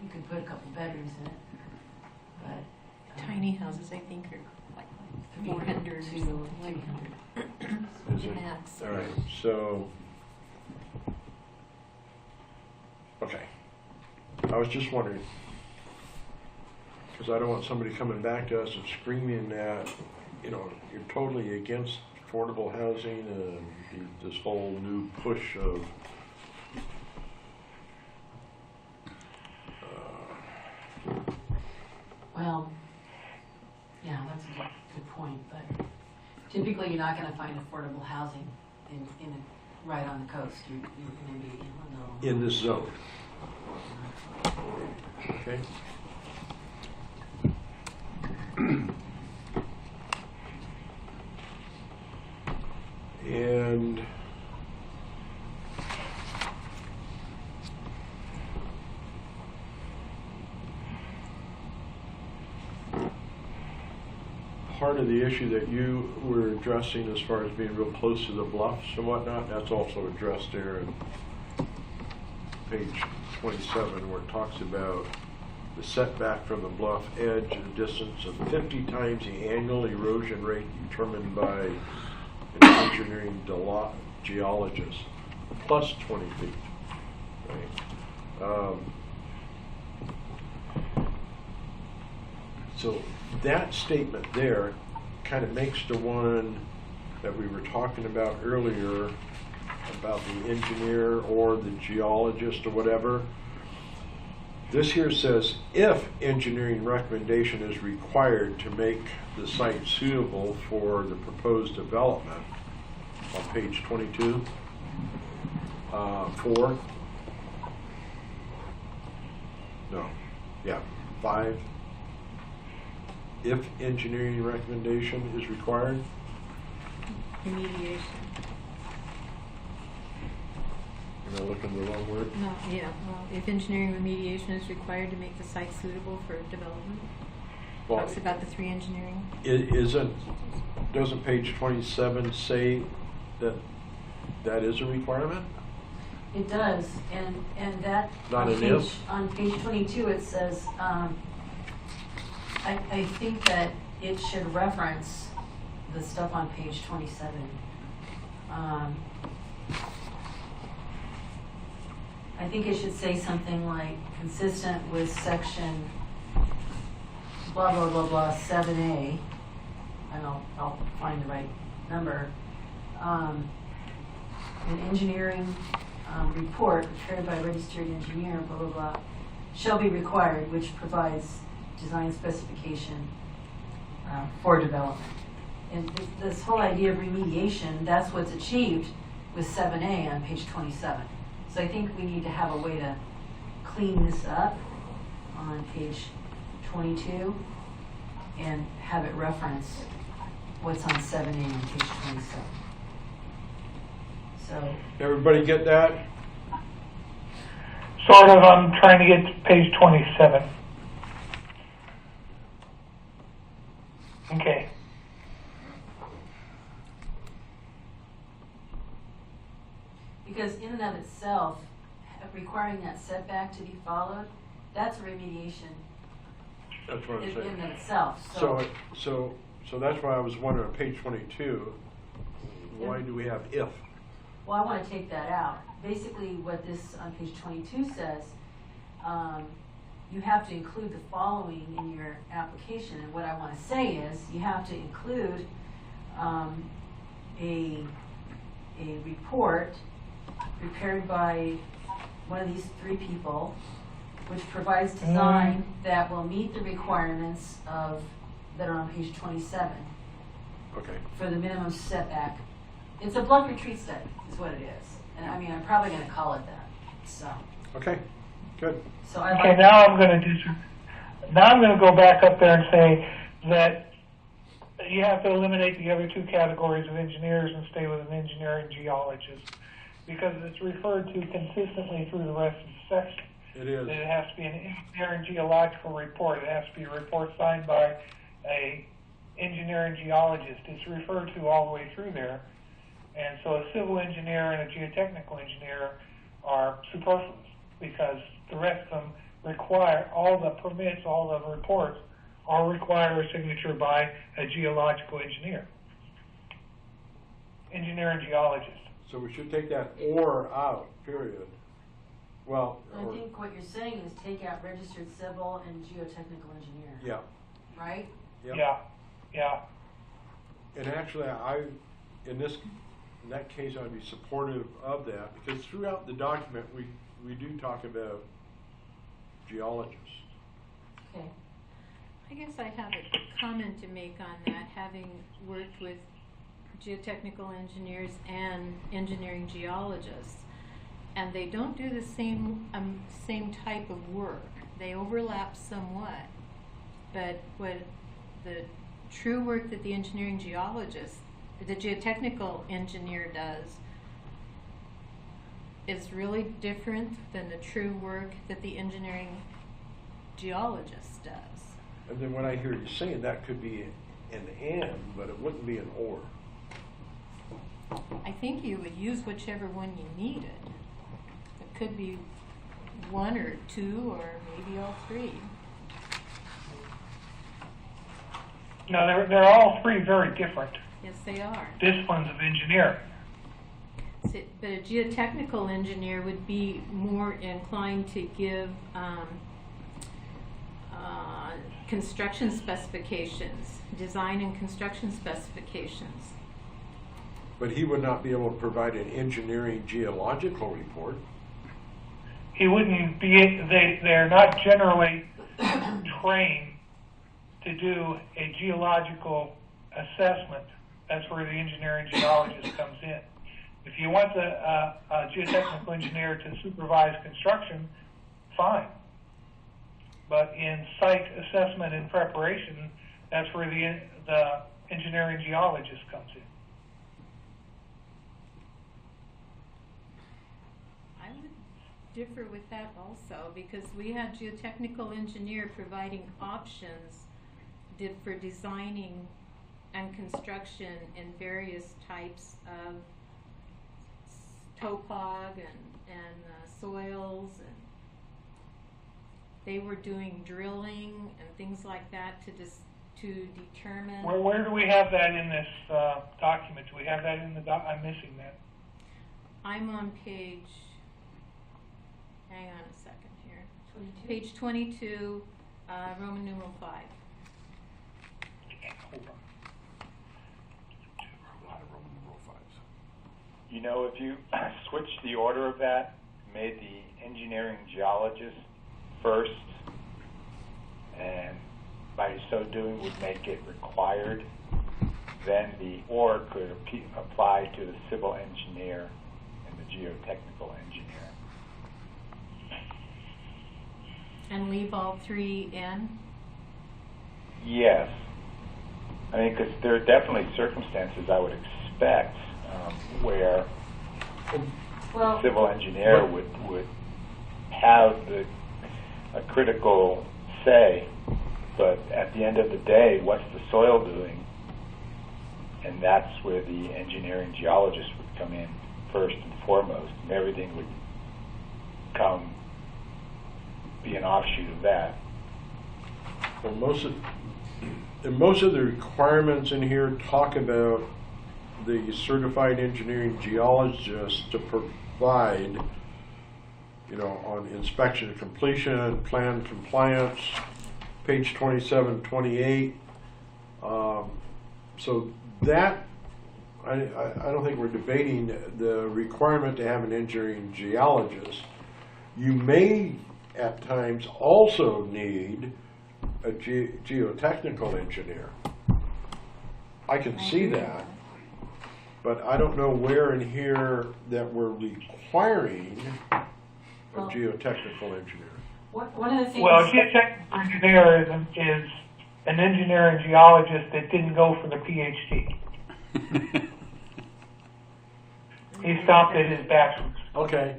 you could put a couple bedrooms in it, but. Tiny houses, I think, are like 400 or to something. 300. is it? Max. All right, so okay. I was just wondering, because I don't want somebody coming back to us and screaming that, you're totally against affordable housing and this whole new push of Well, yeah, that's a good point, but typically you're not gonna find affordable housing right on the coast. You're gonna be in a little. in this zone. Okay. And part of the issue that you were addressing as far as being real close to the bluffs and whatnot, that's also addressed there in page 27, where it talks about the setback from the bluff edge at a distance of 50 times the annual erosion rate determined by an engineering geologist, plus 20 feet. Right? So that statement there kind of makes the one that we were talking about earlier about the engineer or the geologist or whatever. This here says, if engineering recommendation is required to make the site suitable for the proposed development, on page 22, 4, no, yeah, 5, if engineering recommendation is required. Remediation. Am I looking at the wrong word? No, yeah, well, if engineering remediation is required to make the site suitable for development. Well, Talks about the 3 engineering. Doesn't page 27 say that that is a requirement? It does, and that Not on an page, if? on page 22 it says, I think that it should reference the stuff on page 27. I think it should say something like consistent with section blah blah blah blah 7A, and I'll find the right number. An engineering report prepared by a registered engineer, blah blah blah, shall be required, which provides design specification for development. And this whole idea of remediation, that's what's achieved with 7A on page 27. So I think we need to have a way to clean this up on page 22 and have it reference what's on 7A on page 27. So, Everybody get that? Sort of, I'm trying to get to page 27. Okay. because in and of itself, requiring that setback to be followed, that's a remediation That's what I'm in saying. and of itself. So that's why I was wondering, on page 22, why do we have if? Well, I want to take that out. Basically, what this on page 22 says, you have to include the following in your application. And what I want to say is, you have to include a report prepared by one of these 3 people, which provides design that will meet the requirements of that are on page 27 Okay. for the minimum setback. It's a blunt retreat study, is what it is. And I mean, I'm probably going to call it that. So, Okay, good. so I Okay, like now I'm going to go back up there and say that you have to eliminate the other 2 categories of engineers and stay with an engineering geologist, because it's referred to consistently through the rest of the section. It is. That it has to be an engineering geological report. It has to be a report signed by a engineering geologist. It's referred to all the way through there. And so a civil engineer and a geotechnical engineer are superfluous, because the rest of them require, all the permits, all the reports, all require a signature by a geological engineer. Engineering geologist. So we should take that "or" out, period. Well, I think what you're saying is take out registered civil and geotechnical engineer. yeah. Right? Yep. Yeah. And actually, in that case, I'd be supportive of that, because throughout the document, we do talk about geologists. Okay. I guess I have a comment to make on that, having worked with geotechnical engineers and engineering geologists. And they don't do the same type of work. They overlap somewhat. But what the true work that the engineering geologist, the geotechnical engineer does is really different than the true work that the engineering geologist does. And then when I hear you saying that could be an "and," but it wouldn't be an "or." I think you would use whichever one you needed. It could be 1 or 2 or maybe all 3. No, they're all three very different Yes, they are. disciplines of engineering. But a geotechnical engineer would be more inclined to give construction specifications, design and construction specifications. But he would not be able to provide an engineering geological report. He wouldn't be, they're not generally trained to do a geological assessment. That's where the engineering geologist comes in. If you want a geotechnical engineer to supervise construction, fine. But in site assessment and preparation, that's where the engineering geologist comes in. I would differ with that also, because we had geotechnical engineer providing options for designing and construction in various types of topog and soils, and they were doing drilling and things like that to determine. Where do we have that in this document? Do we have that in the I'm missing that. I'm on page, hang on a second here. 22? Page 22, Roman numeral 5. Hold on. A lot of Roman numeral 5s. You know, if you switch the order of that, made the engineering geologist first, and by so doing would make it required, then the or could apply to the civil engineer and the geotechnical engineer. And leave all 3 in? Yes. I mean, because there are definitely circumstances I would expect where Well, civil engineer would have a critical say, but at the end of the day, what's the soil doing? And that's where the engineering geologist would come in first and foremost, and everything would be an offshoot of that. Well, most of the requirements in here talk about the certified engineering geologist to provide, on inspection completion, plan compliance, page 27, 28. So that, I don't think we're debating the requirement to have an engineering geologist. You may at times also need a geotechnical engineer. I can see that, but I don't know where in here that we're requiring a Well- geotechnical engineer. one of the things. Well, a geotechnical engineer is an engineering geologist that didn't go for the PhD. He stopped at his bachelor's. Okay.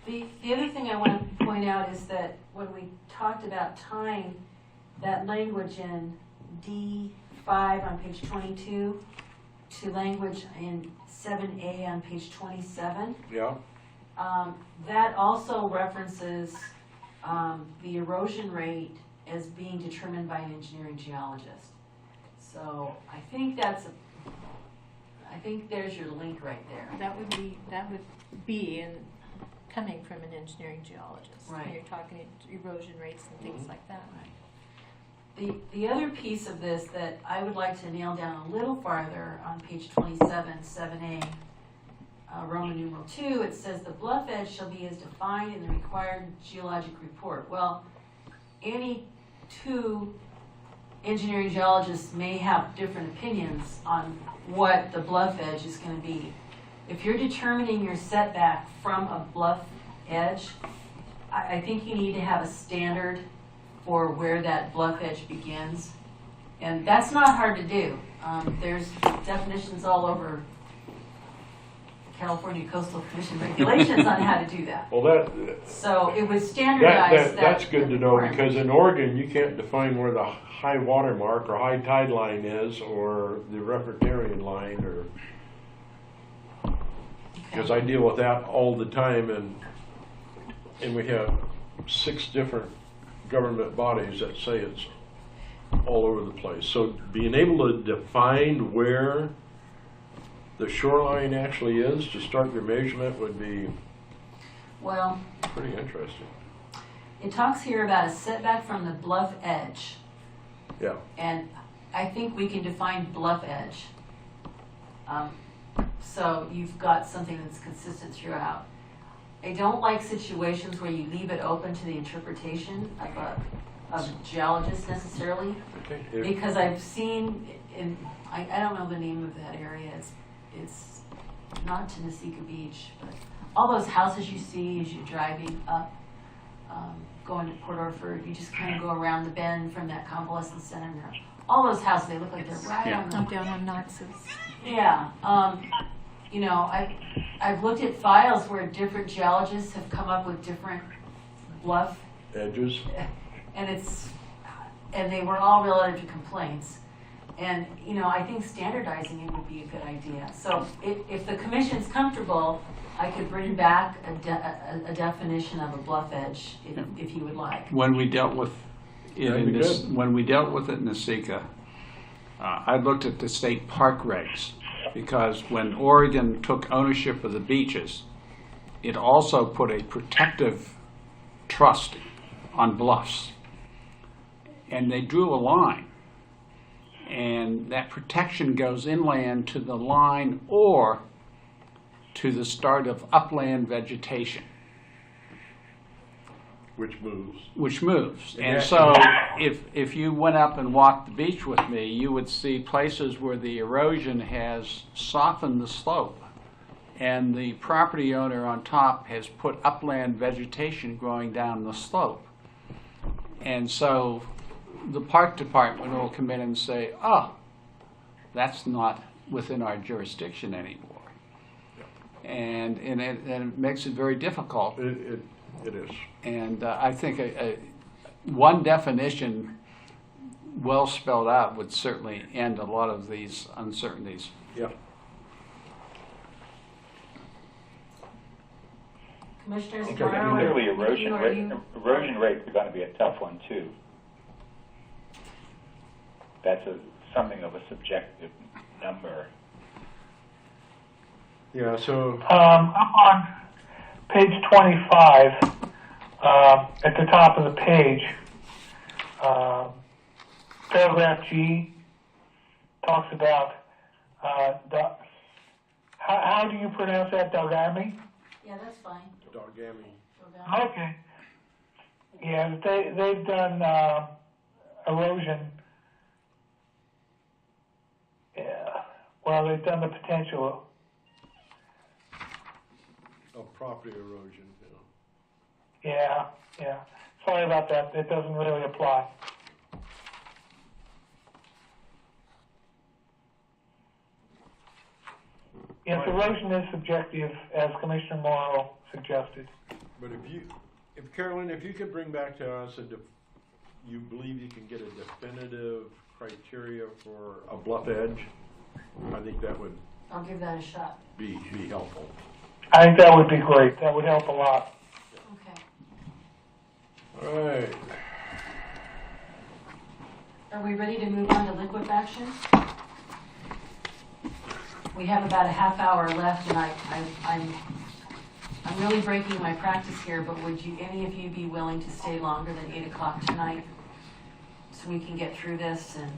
The other thing I want to point out is that when we talked about time, that language in D5 on page 22 to language in 7A on page 27, Yeah. that also references the erosion rate as being determined by an engineering geologist. So I think there's your link right there. That would be coming from an engineering geologist. Right. When you're talking erosion rates and things like that. The other piece of this that I would like to nail down a little farther on page 27, 7A, Roman numeral 2, it says the bluff edge shall be as defined in the required geologic report. Well, any two engineering geologists may have different opinions on what the bluff edge is going to be. If you're determining your setback from a bluff edge, I think you need to have a standard for where that bluff edge begins. And that's not hard to do. There's definitions all over California Coastal Commission regulations on how to do that. Well, So it was standardized. that's good to know, requirement. because in Oregon you can't define where the high water mark or high tide line is, or the repertorian line, or because I deal with that all the time, and we have 6 different government bodies that say it's all over the place. So being able to define where the shoreline actually is to start your measurement would be Well, pretty interesting. it talks here about a setback from the bluff edge, Yeah. and I think we can define bluff edge. So you've got something that's consistent throughout. I don't like situations where you leave it open to the interpretation of a geologist necessarily, Okay. because I've seen I don't know the name of that area. It's not Tennesseeka Beach, but all those houses you see as you're driving up, going to Port Orford, you just kind of go around the bend from that convalescent center. And all those houses, they look like they're right on the. I'm down on Knox's. Yeah, you know, I've looked at files where different geologists have come up with different bluff, Edges. and they were all relative to complaints. And, you know, I think standardizing it would be a good idea. So if the commission's comfortable, I could bring back a definition of a bluff edge if you would like. When we dealt with That'd be good. when we dealt with it in Nasika, I looked at the state park regs, because when Oregon took ownership of the beaches, it also put a protective trust on bluffs, and they drew a line, and that protection goes inland to the line or to the start of upland vegetation, Which moves. which moves. And Yeah. so if you went up and walked the beach with me, you would see places where the erosion has softened the slope, and the property owner on top has put upland vegetation growing down the slope. And so the park department will come in and say, oh, that's not within our jurisdiction anymore. And it makes it very difficult. It is. And I think one definition well spelled out would certainly end a lot of these uncertainties. Yeah. Commissioners, Because tomorrow, clearly Nikki, are you- erosion rates are going to be a tough one too. That's something of a subjective number. Yeah, so Up on page 25, at the top of the page, paragraph G talks about, how do you pronounce that, Dogami? Yeah, that's fine. Dogami. Okay. Yeah, they've done erosion. Yeah. Well, they've done the potential. Of property erosion. Yeah. Sorry about that. It doesn't really apply. Yes, Right. erosion is subjective, as Commissioner Morrow suggested. But if Carolyn, if you could bring back to us you believe you can get a definitive criteria for a bluff edge, I think that would I'll give that a shot. be helpful. I think that would be great. That would help a lot. Okay. All right. Are we ready to move on to liquefaction? We have about a half hour left, and I'm really breaking my practice here, but would any of you be willing to stay longer than 8 o'clock tonight so we can get through this? And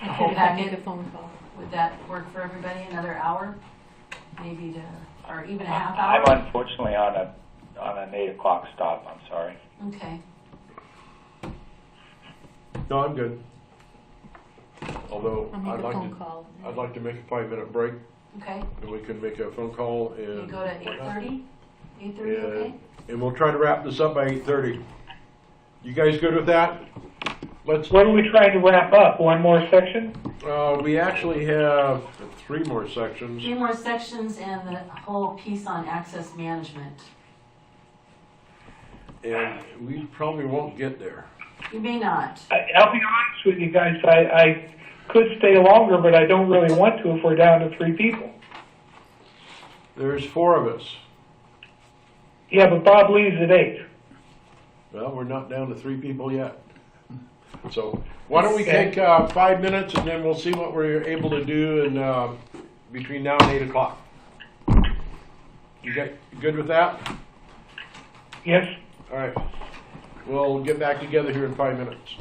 I could if I make a phone call. would that work for everybody? Another hour, maybe or even a half hour? I'm unfortunately on an 8 o'clock stop. I'm sorry. Okay. No, I'm good. Although I'll make a phone call. I'd like to make a 5-minute break, Okay. and we can make a phone call Can you and go to 8:30? 8:30, okay? and we'll try to wrap this up by 8:30. You guys good with that? Let's. What are we trying to wrap up? One more section? We actually have 3 more sections. 3 more sections and the whole piece on access management. And we probably won't get there. You may not. I'll be honest with you guys. I could stay longer, but I don't really want to if we're down to 3 people. There's 4 of us. Yeah, but Bob leaves at 8. Well, we're not down to 3 people yet. So why don't we take 5 minutes and then we'll see what we're able to do in, between now and 8 o'clock. You good with that? Yes. All right. We'll get back together here in 5 minutes.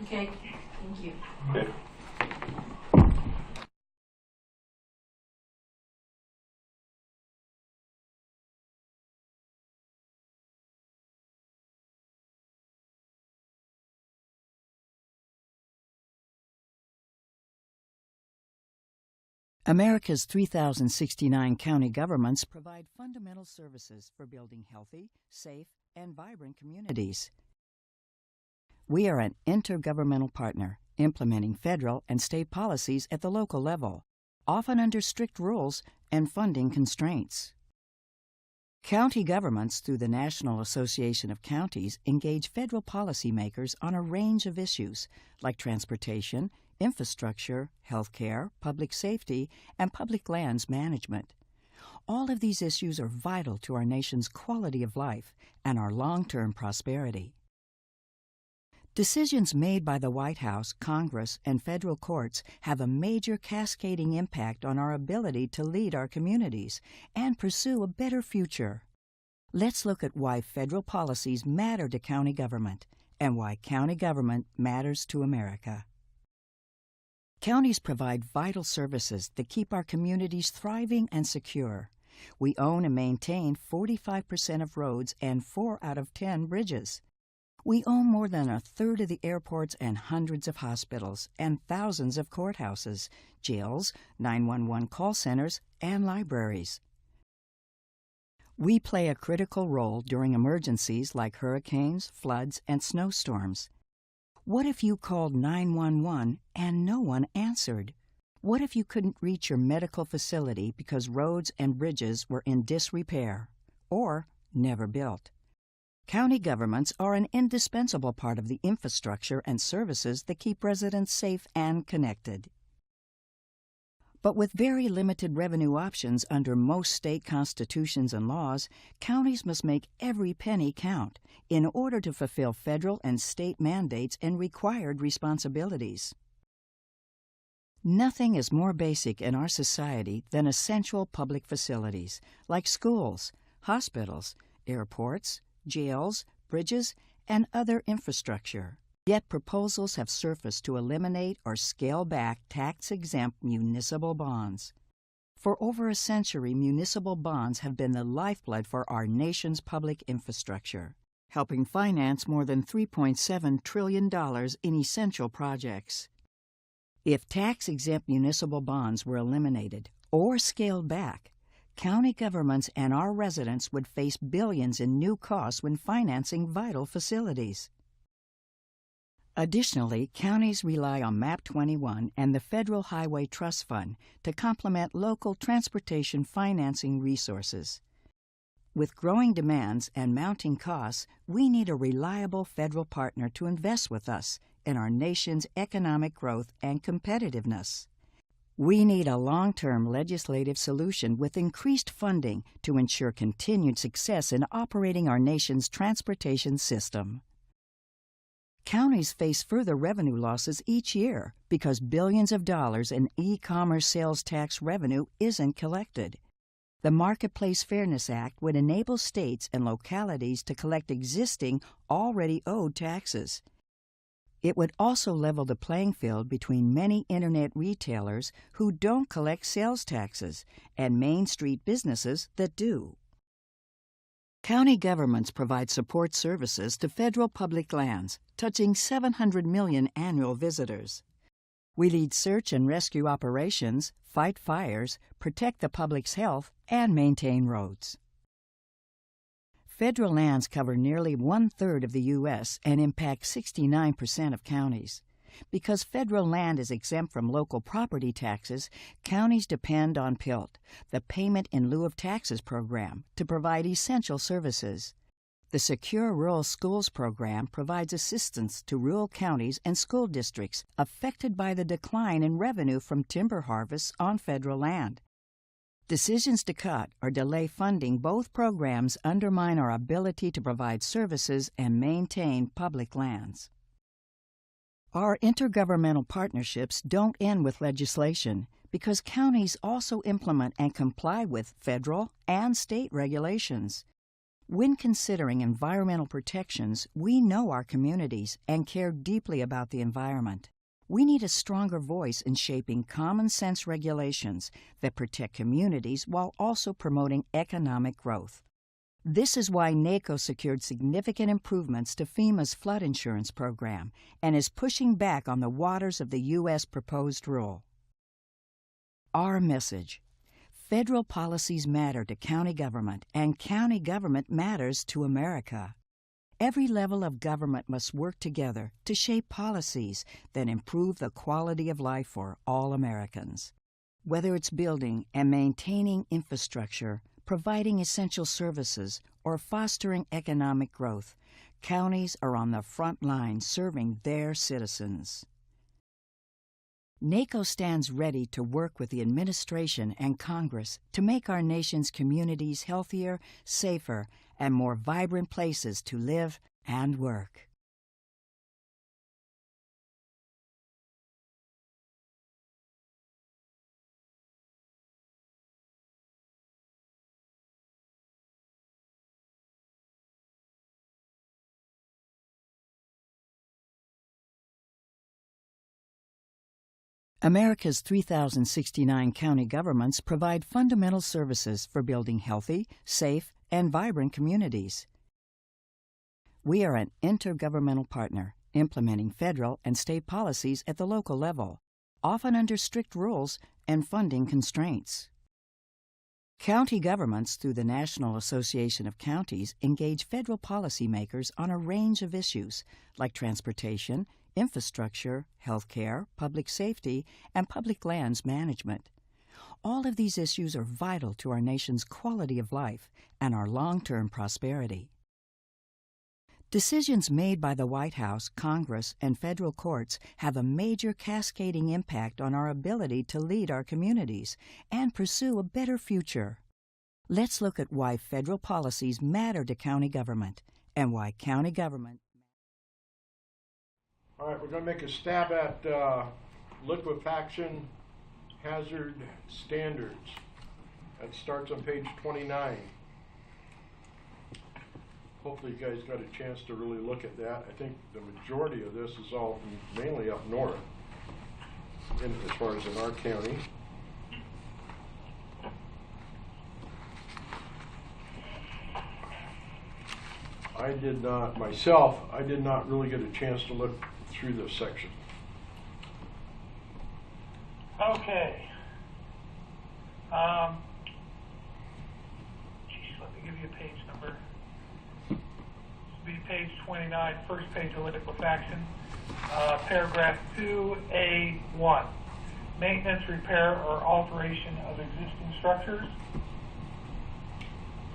Okay, thank you. Good. America's 3,069 county governments provide fundamental services for building healthy, safe, and vibrant communities. We are an intergovernmental partner, implementing federal and state policies at the local level, often under strict rules and funding constraints. County governments, through the National Association of Counties, engage federal policymakers on a range of issues like transportation, infrastructure, healthcare, public safety, and public lands management. All of these issues are vital to our nation's quality of life and our long-term prosperity. Decisions made by the White House, Congress, and federal courts have a major cascading impact on our ability to lead our communities and pursue a better future. Let's look at why federal policies matter to county government and why county government matters to America. Counties provide vital services that keep our communities thriving and secure. We own and maintain 45% of roads and 4 out of 10 bridges. We own more than a third of the airports and hundreds of hospitals and thousands of courthouses, jails, 911 call centers, and libraries. We play a critical role during emergencies like hurricanes, floods, and snowstorms. What if you called 911 and no one answered? What if you couldn't reach your medical facility because roads and bridges were in disrepair or never built? County governments are an indispensable part of the infrastructure and services that keep residents safe and connected. But with very limited revenue options under most state constitutions and laws, counties must make every penny count in order to fulfill federal and state mandates and required responsibilities. Nothing is more basic in our society than essential public facilities like schools, hospitals, airports, jails, bridges, and other infrastructure. Yet proposals have surfaced to eliminate or scale back tax-exempt municipal bonds. For over a century, municipal bonds have been the lifeblood for our nation's public infrastructure, helping finance more than $3.7 trillion in essential projects. If tax-exempt municipal bonds were eliminated or scaled back, county governments and our residents would face billions in new costs when financing vital facilities. Additionally, counties rely on MAP 21 and the Federal Highway Trust Fund to complement local transportation financing resources. With growing demands and mounting costs, we need a reliable federal partner to invest with us in our nation's economic growth and competitiveness. We need a long-term legislative solution with increased funding to ensure continued success in operating our nation's transportation system. Counties face further revenue losses each year because billions of dollars in e-commerce sales tax revenue isn't collected. The Marketplace Fairness Act would enable states and localities to collect existing, already owed taxes. It would also level the playing field between many Internet retailers who don't collect sales taxes and Main Street businesses that do. County governments provide support services to federal public lands, touching 700 million annual visitors. We lead search and rescue operations, fight fires, protect the public's health, and maintain roads. Federal lands cover nearly 1/3 of the U.S. and impact 69% of counties. Because federal land is exempt from local property taxes, counties depend on PILT, the Payment in Lieu of Taxes program, to provide essential services. The Secure Rural Schools program provides assistance to rural counties and school districts affected by the decline in revenue from timber harvests on federal land. Decisions to cut or delay funding both programs undermine our ability to provide services and maintain public lands. Our intergovernmental partnerships don't end with legislation because counties also implement and comply with federal and state regulations. When considering environmental protections, we know our communities and care deeply about the environment. We need a stronger voice in shaping common-sense regulations that protect communities while also promoting economic growth. This is why NACO secured significant improvements to FEMA's flood insurance program and is pushing back on the waters of the U.S. proposed rule. Our message: federal policies matter to county government, and county government matters to America. Every level of government must work together to shape policies that improve the quality of life for all Americans. Whether it's building and maintaining infrastructure, providing essential services, or fostering economic growth, counties are on the front line serving their citizens. NACO stands ready to work with the administration and Congress to make our nation's communities healthier, safer, and more vibrant places to live and work. America's 3,069 county governments provide fundamental services for building healthy, safe, and vibrant communities. We are an intergovernmental partner, implementing federal and state policies at the local level, often under strict rules and funding constraints. County governments, through the National Association of Counties, engage federal policymakers on a range of issues like transportation, infrastructure, health care, public safety, and public lands management. All of these issues are vital to our nation's quality of life and our long-term prosperity. Decisions made by the White House, Congress, and federal courts have a major cascading impact on our ability to lead our communities and pursue a better future. Let's look at why federal policies matter to county government and why county government. All right, we're going to make a stab at liquefaction hazard standards. That starts on page 29. Hopefully you guys got a chance to really look at that. I think the majority of this is all mainly up north, as far as in our county. I did not really get a chance to look through this section. Okay. Let me give you a page number. This will be page 29, first page of liquefaction. Paragraph 2A1. Maintenance, repair, or alteration of existing structures.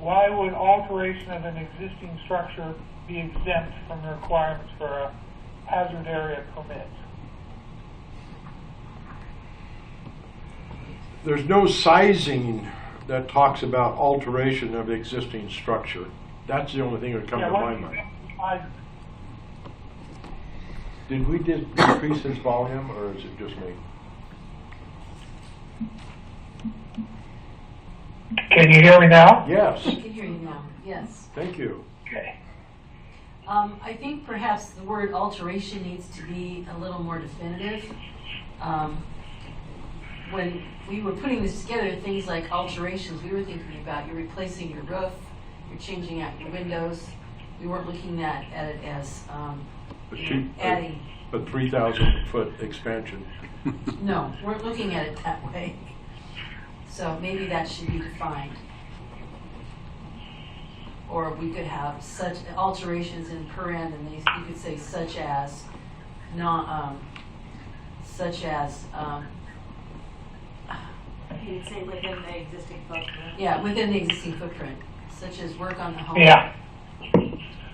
Why would alteration of an existing structure be exempt from the requirements for a hazard area permit? There's no sizing that talks about alteration of existing structure. That's the only thing that would come to my mind. Did we decrease its volume, or is it just me? Can you hear me now? Yes. I can hear you now, yes. Thank you. Okay. I think perhaps the word alteration needs to be a little more definitive. When we were putting this together, things like alterations, we were thinking about you're replacing your roof, you're changing out your windows. We weren't looking at it as adding. A 3,000-foot expansion. No, we're looking at it that way. So maybe that should be defined. Or we could have such alterations in paren, and you could say such as, You'd say within the existing footprint. Yeah, within the existing footprint, such as work on the home. Yeah.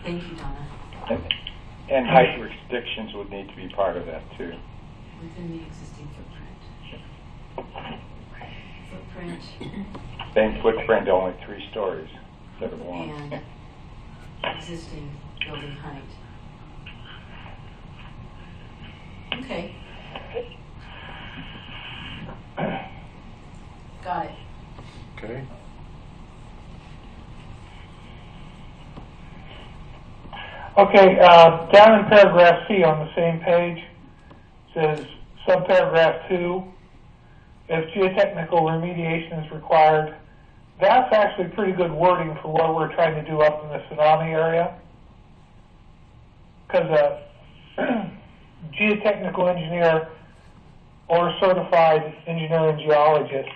Thank you, Donna. And height restrictions would need to be part of that too. Within the existing footprint. Same footprint, only 3 stories instead of 1. And existing building height. Okay. Got it. Okay. Okay, down in paragraph C on the same page, says subparagraph 2, if geotechnical remediation is required. That's actually pretty good wording for what we're trying to do up in the tsunami area. Because a geotechnical engineer or certified engineer and geologist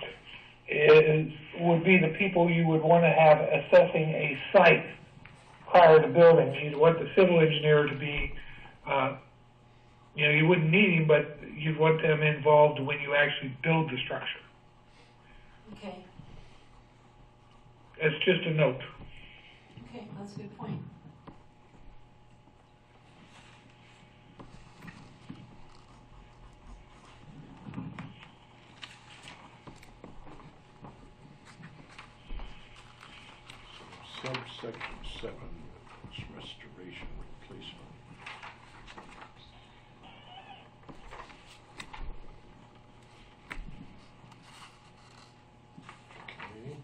would be the people you would want to have assessing a site prior to building. You'd want the civil engineer to be, you wouldn't need him, but you'd want them involved when you actually build the structure. Okay. It's just a note. Okay, that's a good point. Subsection 7, is restoration replacement. Okay.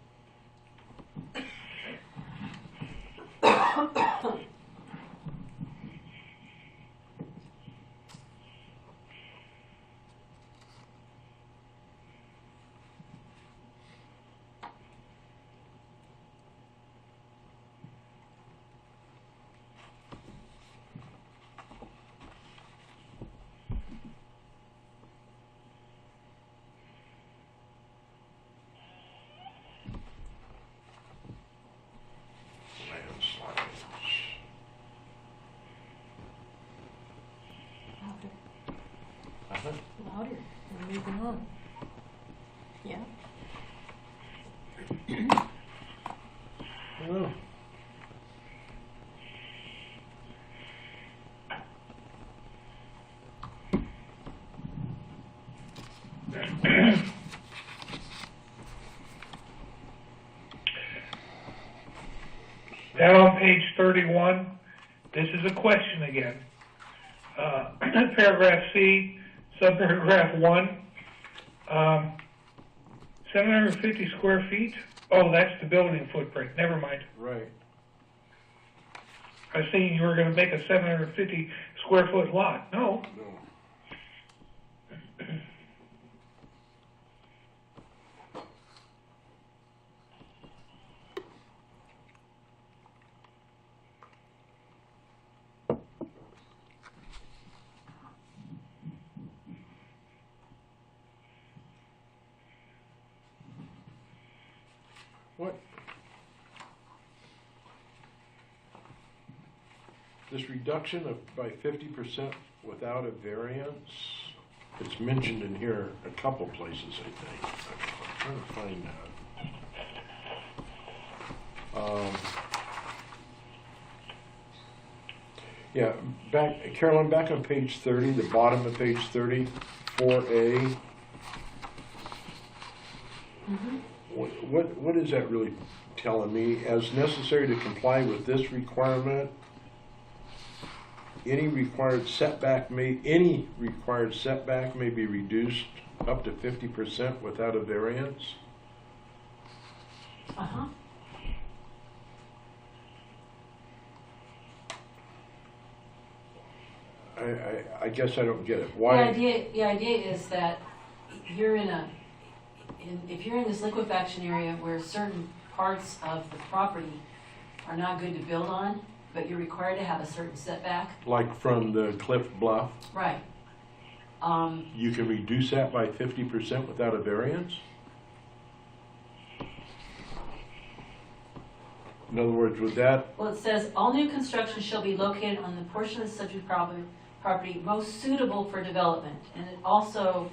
Landslides. Louder. Louder. We're moving on. Yeah. Oh. Down on page 31, this is a question again. Paragraph C, subparagraph 1, 750 square feet? Oh, that's the building footprint. Never mind. Right. I was thinking you were going to make a 750 square foot lot. No. No. What? This reduction of by 50% without a variance, it's mentioned in here a couple places, I think. I'm trying to find that. Yeah, Carolyn, back on page 30, the bottom of page 30, 4A. Mm-hmm. What is that really telling me? As necessary to comply with this requirement, any required setback may be reduced up to 50% without a variance. Uh-huh. I guess I don't get it. Why? The idea is that you're if you're in this liquefaction area where certain parts of the property are not good to build on, but you're required to have a certain setback. Like from the cliff bluff? Right. You can reduce that by 50% without a variance? In other words, would that... Well, it says, all new construction shall be located on the portion of the subject property most suitable for development. And it also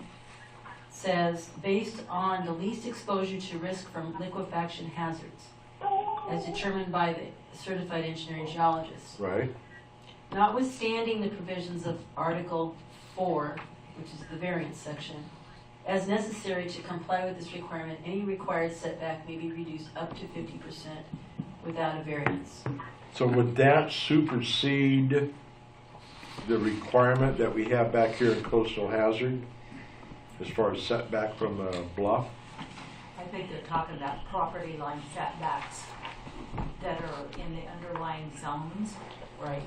says, based on the least exposure to risk from liquefaction hazards, as determined by the certified engineer and geologist. Right. Notwithstanding the provisions of Article 4, which is the variance section, as necessary to comply with this requirement, any required setback may be reduced up to 50% without a variance. So would that supersede the requirement that we have back here in coastal hazard as far as setback from the bluff? I think they're talking about property line setbacks that are in the underlying zones. Right.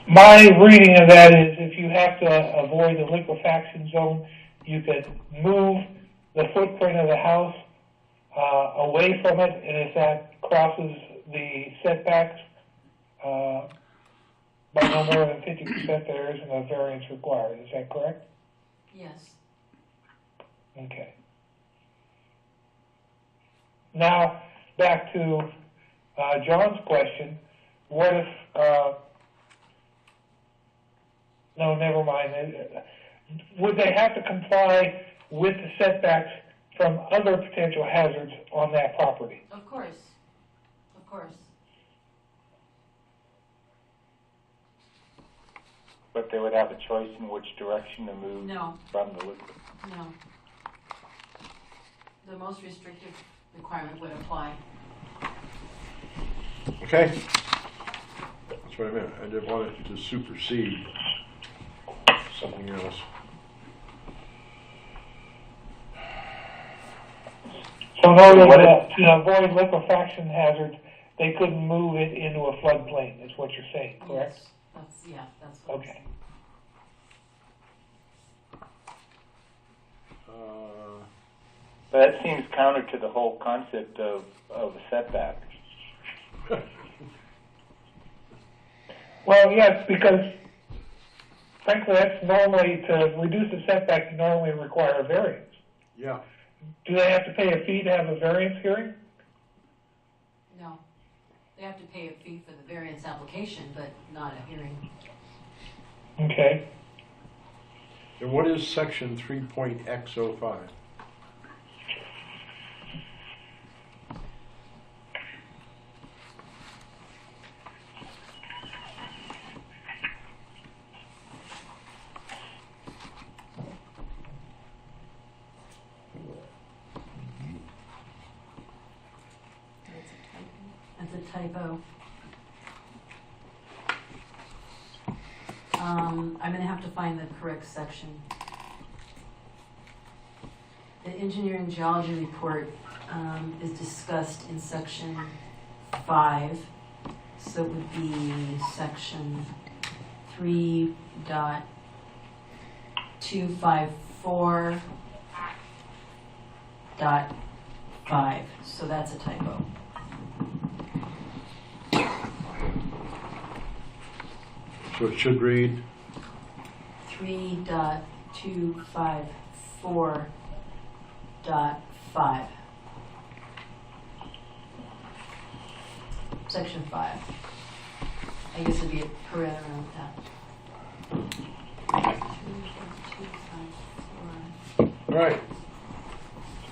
My reading of that is if you have to avoid the liquefaction zone, you could move the footprint of the house away from it, and if that crosses the setbacks by no more than 50%, there isn't a variance required. Is that correct? Yes. Okay. Now, back to John's question. What if, no, never mind. Would they have to comply with the setbacks from other potential hazards on that property? Of course. Of course. But they would have a choice in which direction to move No. from the liquid. No. The most restrictive requirement would apply. Okay. That's what I meant. I didn't want it to supersede something else. So in order to avoid liquefaction hazards, they couldn't move it into a floodplain, is what you're saying, correct? Yes. That's what Okay. But that seems counter to the whole concept of a setback. Well, yes, because frankly, that's normally, to reduce the setback, you normally require a variance. Yeah. Do they have to pay a fee to have a variance hearing? No. They have to pay a fee for the variance application, but not a hearing. Okay. And what is section 3.x05? That's a typo. I'm going to have to find the correct section. The engineering geology report is discussed in section 5, so it would be section 3.254.5. So that's a typo. So it should read 3.254.5. Section 5. I guess it'd be a parenthesis around that. 3.254. all right.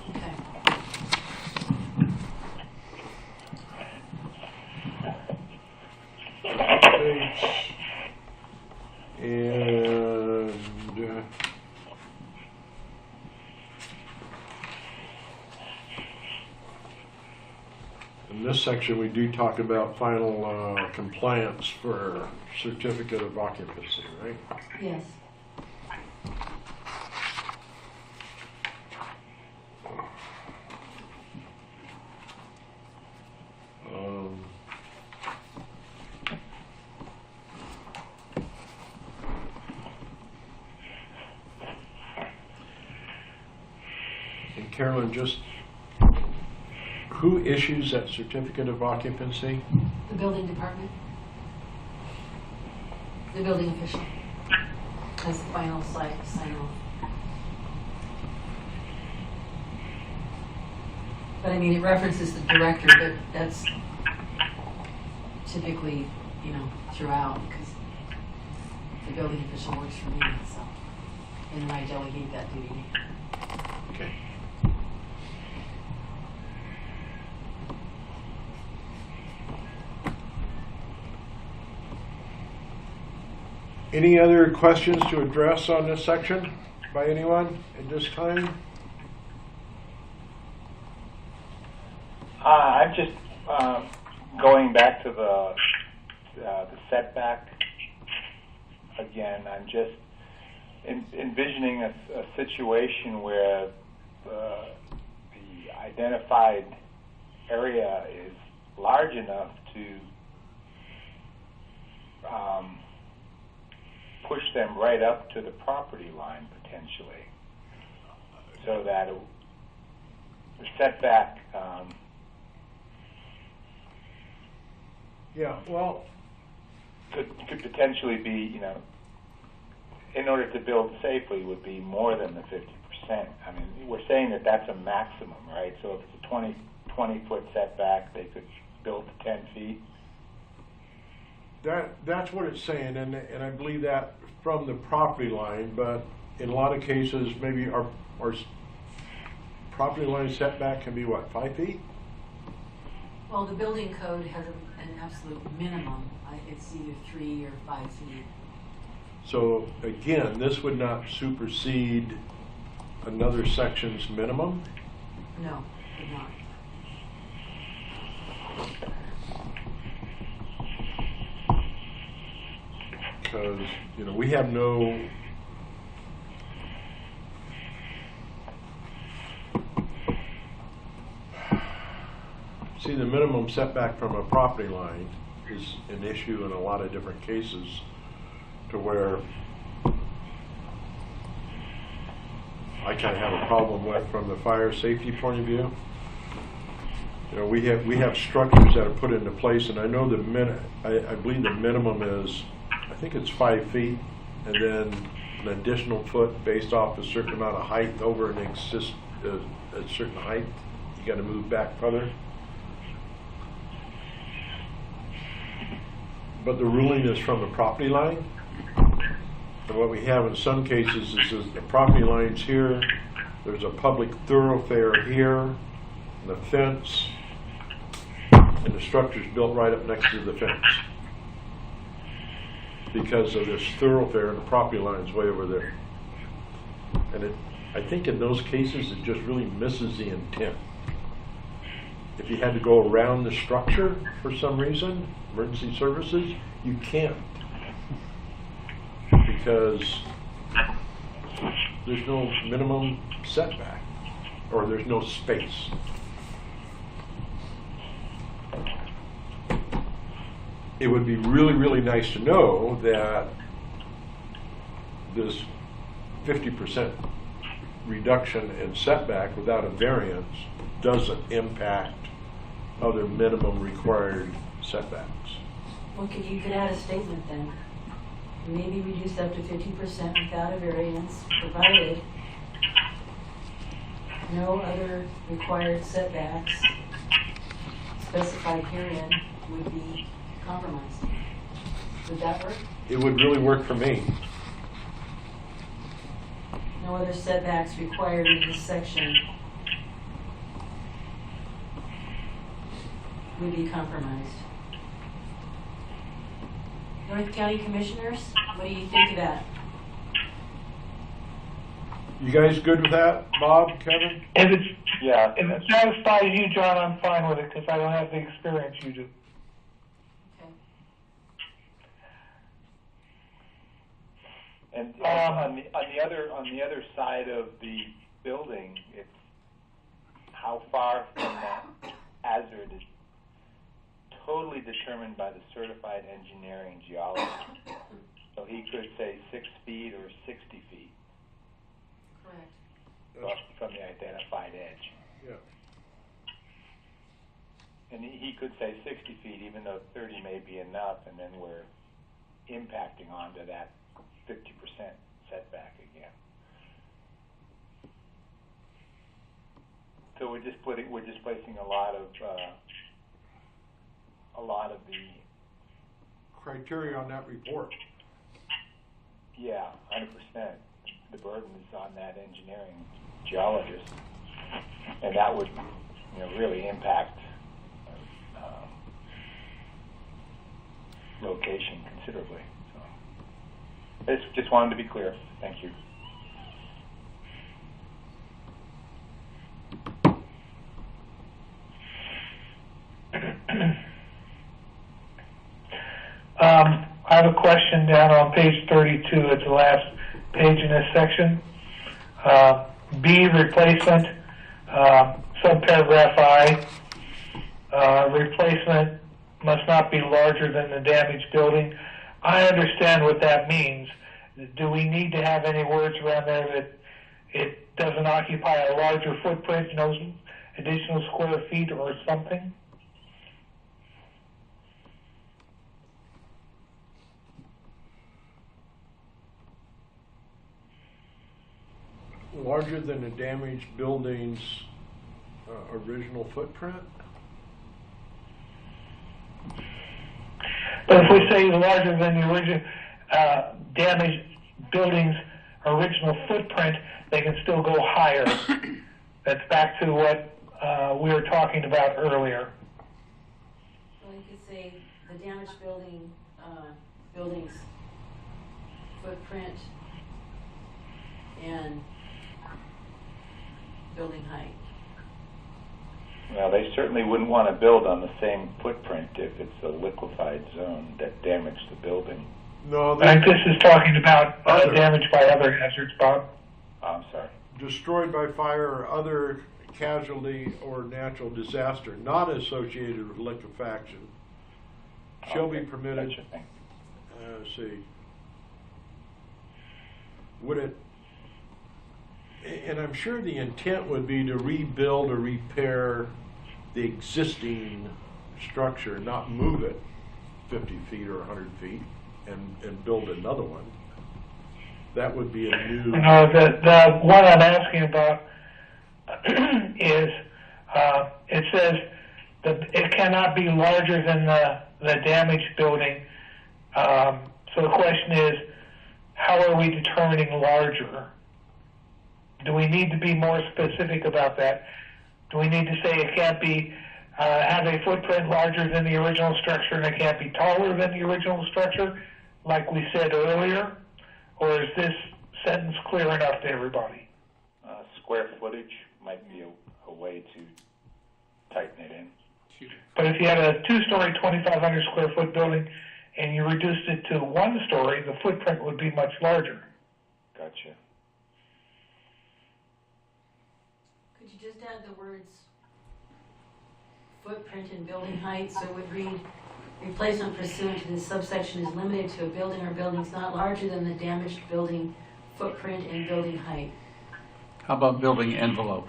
Okay. And in this section, we do talk about final compliance for certificate of occupancy, right? Yes. And Carolyn, just who issues that certificate of occupancy? The building department. The building official has the final sign off. But I mean, it references the director, but that's typically, throughout, because the building official works for me, so, and then I delegate that duty. Okay. Any other questions to address on this section by anyone at this time? I'm just going back to the setback, again, I'm just envisioning a situation where the identified area is large enough to push them right up to the property line potentially, so that the setback. Yeah, well, Could potentially be, in order to build safely, would be more than the 50%. I mean, we're saying that that's a maximum, right? So if it's a 20-foot setback, they could build to 10 feet. that's what it's saying, and I believe that from the property line, but in a lot of cases, maybe our property line setback can be what, 5 feet? Well, the building code has an absolute minimum. It's either 3 or 5 feet. So again, this would not supersede another section's minimum? No, did not. Because, we have no see, the minimum setback from a property line is an issue in a lot of different cases, to where I kind of have a problem with from the fire safety point of view. We have structures that are put into place, and I know I believe the minimum is, I think it's 5 feet, and then an additional foot based off a certain amount of height over a certain height. You got to move back further. But the ruling is from the property line. And what we have in some cases is the property line's here, there's a public thoroughfare here, and a fence, and the structure's built right up next to the fence. Because of this thoroughfare, and the property line's way over there. And I think in those cases, it just really misses the intent. If you had to go around the structure for some reason, emergency services, you can't. Because there's no minimum setback, or there's no space. It would be really, really nice to know that this 50% reduction in setback without a variance doesn't impact other minimum required setbacks. Well, you could add a statement then. Maybe reduce up to 50% without a variance, provided no other required setbacks specified herein would be compromised. Would that work? It would really work for me. No other setbacks required in this section would be compromised. North County Commissioners, what do you think of that? You guys good with that, Bob, Kevin? If Yeah. it satisfies you, John, I'm fine with it, because I don't have the experience you do. Okay. And on the other side of the building, it's how far from that hazard is totally determined by the certified engineering geologist. So he could say 6 feet or 60 feet Correct. from the identified edge. Yeah. And he could say 60 feet, even though 30 may be enough, and then we're impacting onto that 50% setback again. So we're just placing a lot of the Criteria on that report. 100%. The burden is on that engineering geologist, and that would really impact location considerably. So just wanted to be clear. Thank you. have a question down on page 32 at the last page in this section. B, replacement, subparagraph I, replacement must not be larger than the damaged building. I understand what that means. Do we need to have any words around there that it doesn't occupy a larger footprint, no additional square feet or something? Larger than the damaged building's original footprint? But if we say larger than the original damaged building's original footprint, they can still go higher. That's back to what we were talking about earlier. Well, you could say the damaged building's footprint and building height. Well, they certainly wouldn't want to build on the same footprint if it's a liquefied zone that damaged the building. No, I think this is talking about damage by other hazards, Bob. Oh, I'm sorry. destroyed by fire or other casualty or natural disaster not associated with liquefaction shall be permitted. Let's see. Would it, and I'm sure the intent would be to rebuild or repair the existing structure, not move it 50 feet or 100 feet and build another one. That would be a new... No, the one I'm asking about is, it says that it cannot be larger than the damaged building. So the question is, how are we determining larger? Do we need to be more specific about that? Do we need to say it can't be have a footprint larger than the original structure and it can't be taller than the original structure, like we said earlier? Or is this sentence clear enough to everybody? Square footage might be a way to tighten it in. But if you had a two-story, 2,500 square foot building and you reduced it to one story, the footprint would be much larger. Gotcha. Could you just add the words footprint and building height, so it would read, replacement pursuant to this subsection is limited to a building or buildings not larger than the damaged building footprint and building height. How about building envelope?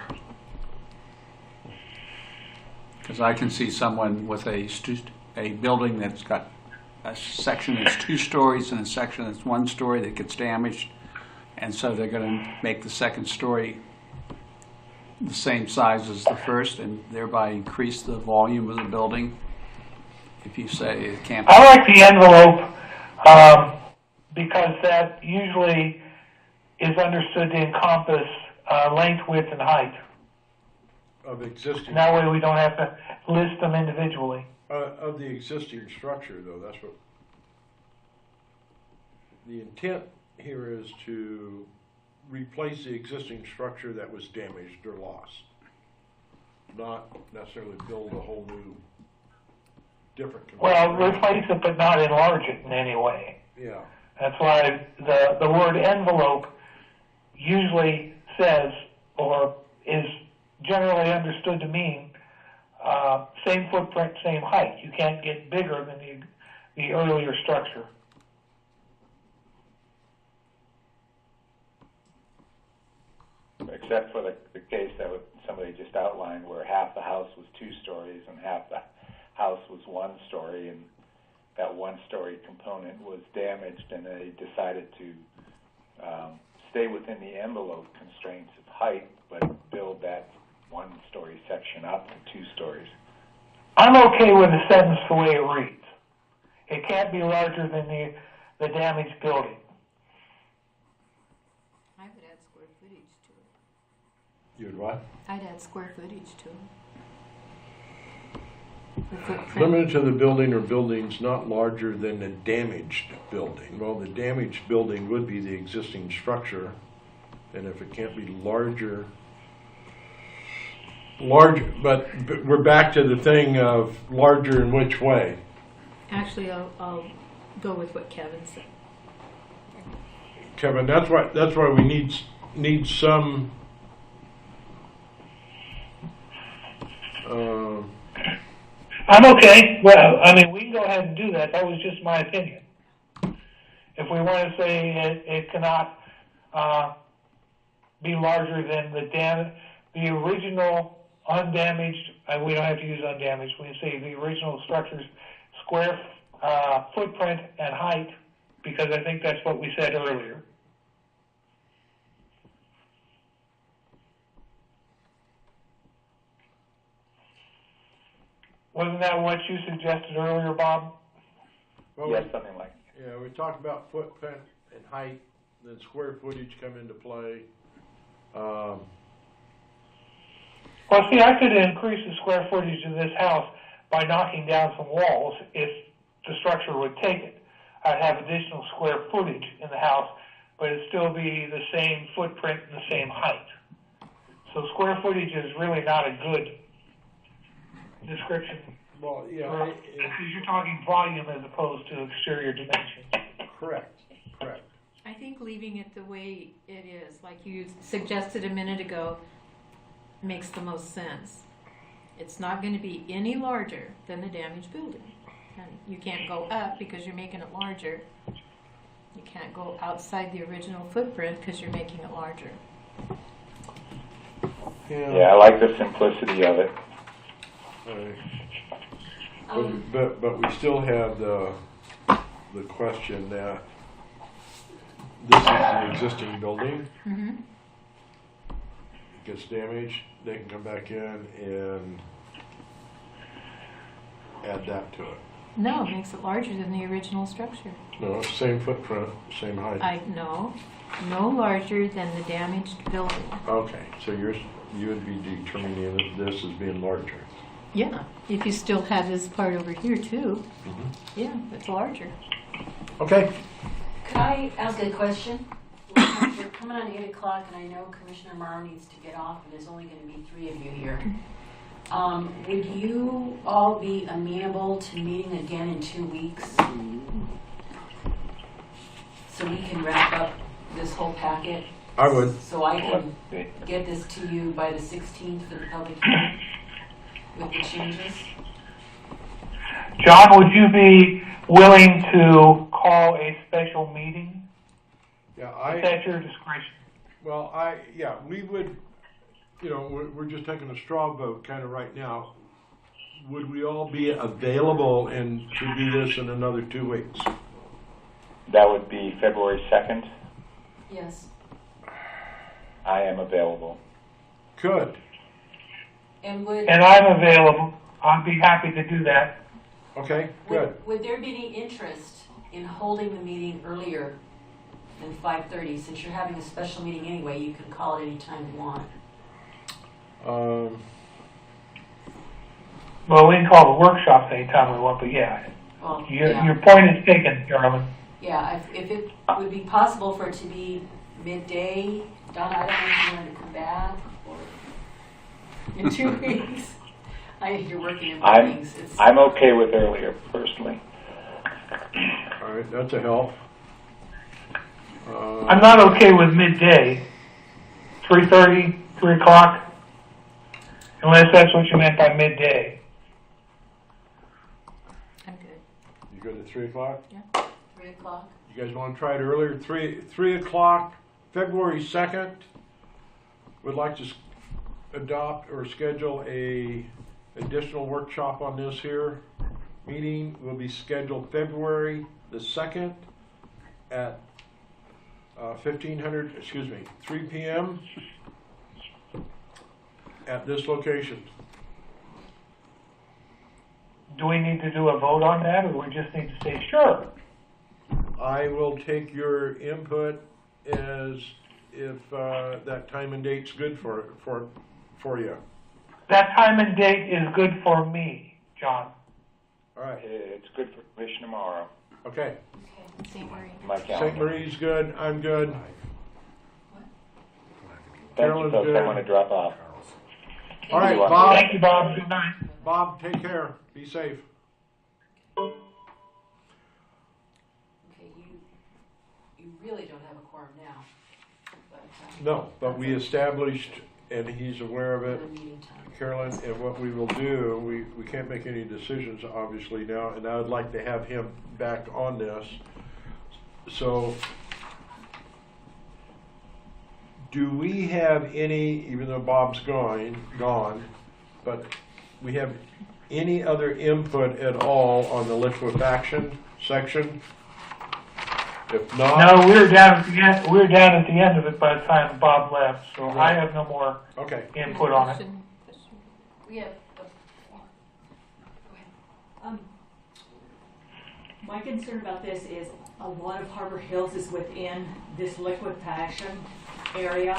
Because I can see someone with a building that's got a section that's 2 stories and a section that's 1 story that gets damaged, and so they're going to make the second story the same size as the first and thereby increase the volume of the building. If you say it can't be... I like the envelope because that usually is understood to encompass length, width, and height. Of existing... And that way we don't have to list them individually. Of the existing structure, though, that's what... The intent here is to replace the existing structure that was damaged or lost. Not necessarily build a whole new, different... Well, replace it but not enlarge it in any way. Yeah. That's why the word envelope usually says, or is generally understood to mean, same footprint, same height. You can't get bigger than the earlier structure. Except for the case that somebody just outlined where half the house was 2 stories and half the house was 1 story, and that 1-story component was damaged, and they decided to stay within the envelope constraints of height, but build that 1-story section up to 2 stories. I'm okay with the sentence the way it reads. It can't be larger than the damaged building. I would add square footage to it. You would what? I'd add square footage to it. The footprint. Limited to the building or buildings not larger than the damaged building. Well, the damaged building would be the existing structure, and if it can't be larger, but we're back to the thing of larger in which way? Actually, I'll go with what Kevin said. Kevin, that's why we need some I'm okay. Well, I mean, we can go ahead and do that. That was just my opinion. If we want to say it cannot be larger than the original undamaged, we don't have to use undamaged, we can say the original structure's square footprint and height, because I think that's what we said earlier. Wasn't that what you suggested earlier, Bob? well, Yes, something like that. yeah, we talked about footprint and height, then square footage come into play. Well, see, I could increase the square footage of this house by knocking down some walls if the structure would take it. I'd have additional square footage in the house, but it'd still be the same footprint and the same height. So square footage is really not a good description. Well, yeah, Because you're talking volume as opposed to exterior dimensions. correct. I think leaving it the way it is, like you suggested a minute ago, makes the most sense. It's not going to be any larger than the damaged building. And you can't go up because you're making it larger. You can't go outside the original footprint because you're making it larger. Yeah, I like the simplicity of it. But we still have the question that this is an existing building. Mm-hmm. It gets damaged, they can come back in and add that to it. No, it makes it larger than the original structure. No, it's same footprint, same height. No larger than the damaged building. Okay, so you would be determining that this is being larger. Yeah, if you still have this part over here too, Mm-hmm. yeah, it's larger. Okay. Could I ask a question? We're coming on 8 o'clock, and I know Commissioner Morrow needs to get off, and there's only going to be 3 of you here. Would you all be amenable to meeting again in 2 weeks? So we can wrap up this whole packet? I would. So I can get this to you by the 16th for the public hearing with the changes? John, would you be willing to call a special meeting? Yeah, Is that your discretion? well, we would, we're just taking a straw vote kind of right now. Would we all be available and to do this in another 2 weeks? That would be February 2nd. Yes. I am available. Good. And would I'm available. I'd be happy to do that. Okay, good. Would there be any interest in holding the meeting earlier than 5:30? Since you're having a special meeting anyway, you can call it any time you want. Well, we can call the workshops anytime we want, but yeah. Well, Your point is taken, Carolyn. Yeah, if it would be possible for it to be midday, Donna, I don't know if you wanted to come back or in 2 weeks. You're working in mornings. I'm okay with earlier, personally. All right, that's a help. I'm not okay with midday, 3:30, 3 o'clock, unless that's what you meant by midday. I'm good. You good at 3 o'clock? Yeah. 3 o'clock. You guys want to try it earlier? 3 o'clock, February 2nd. Would like to adopt or schedule a additional workshop on this here. Meeting will be scheduled February the 2nd at 3 p.m. at this location. Do we need to do a vote on that, or we just need to say sure? I will take your input as if that time and date's good for you. That time and date is good for me, John. All right. It's good for Commissioner Morrow. Okay. St. Marie. My calendar. St. Marie's good. I'm good. Thank you, Carolyn's folks. good. I want to drop off. All right, you. Bob. Thank you, Bob. Good night. Bob, take care. Be safe. you really don't have a quorum now. But, No, but we established, and he's aware of it, at a meeting time. Carolyn, and what we will do, we can't make any decisions obviously now, and I would like to have him back on this. So, do we have any, even though Bob's gone, but we have any other input at all on the liquefaction section? If not, No, we were down at the end. We were down at the end of it by the time Bob left, so I have no more okay. input on it. We have, My concern about this is a lot of Harbor Hills is within this liquefaction area.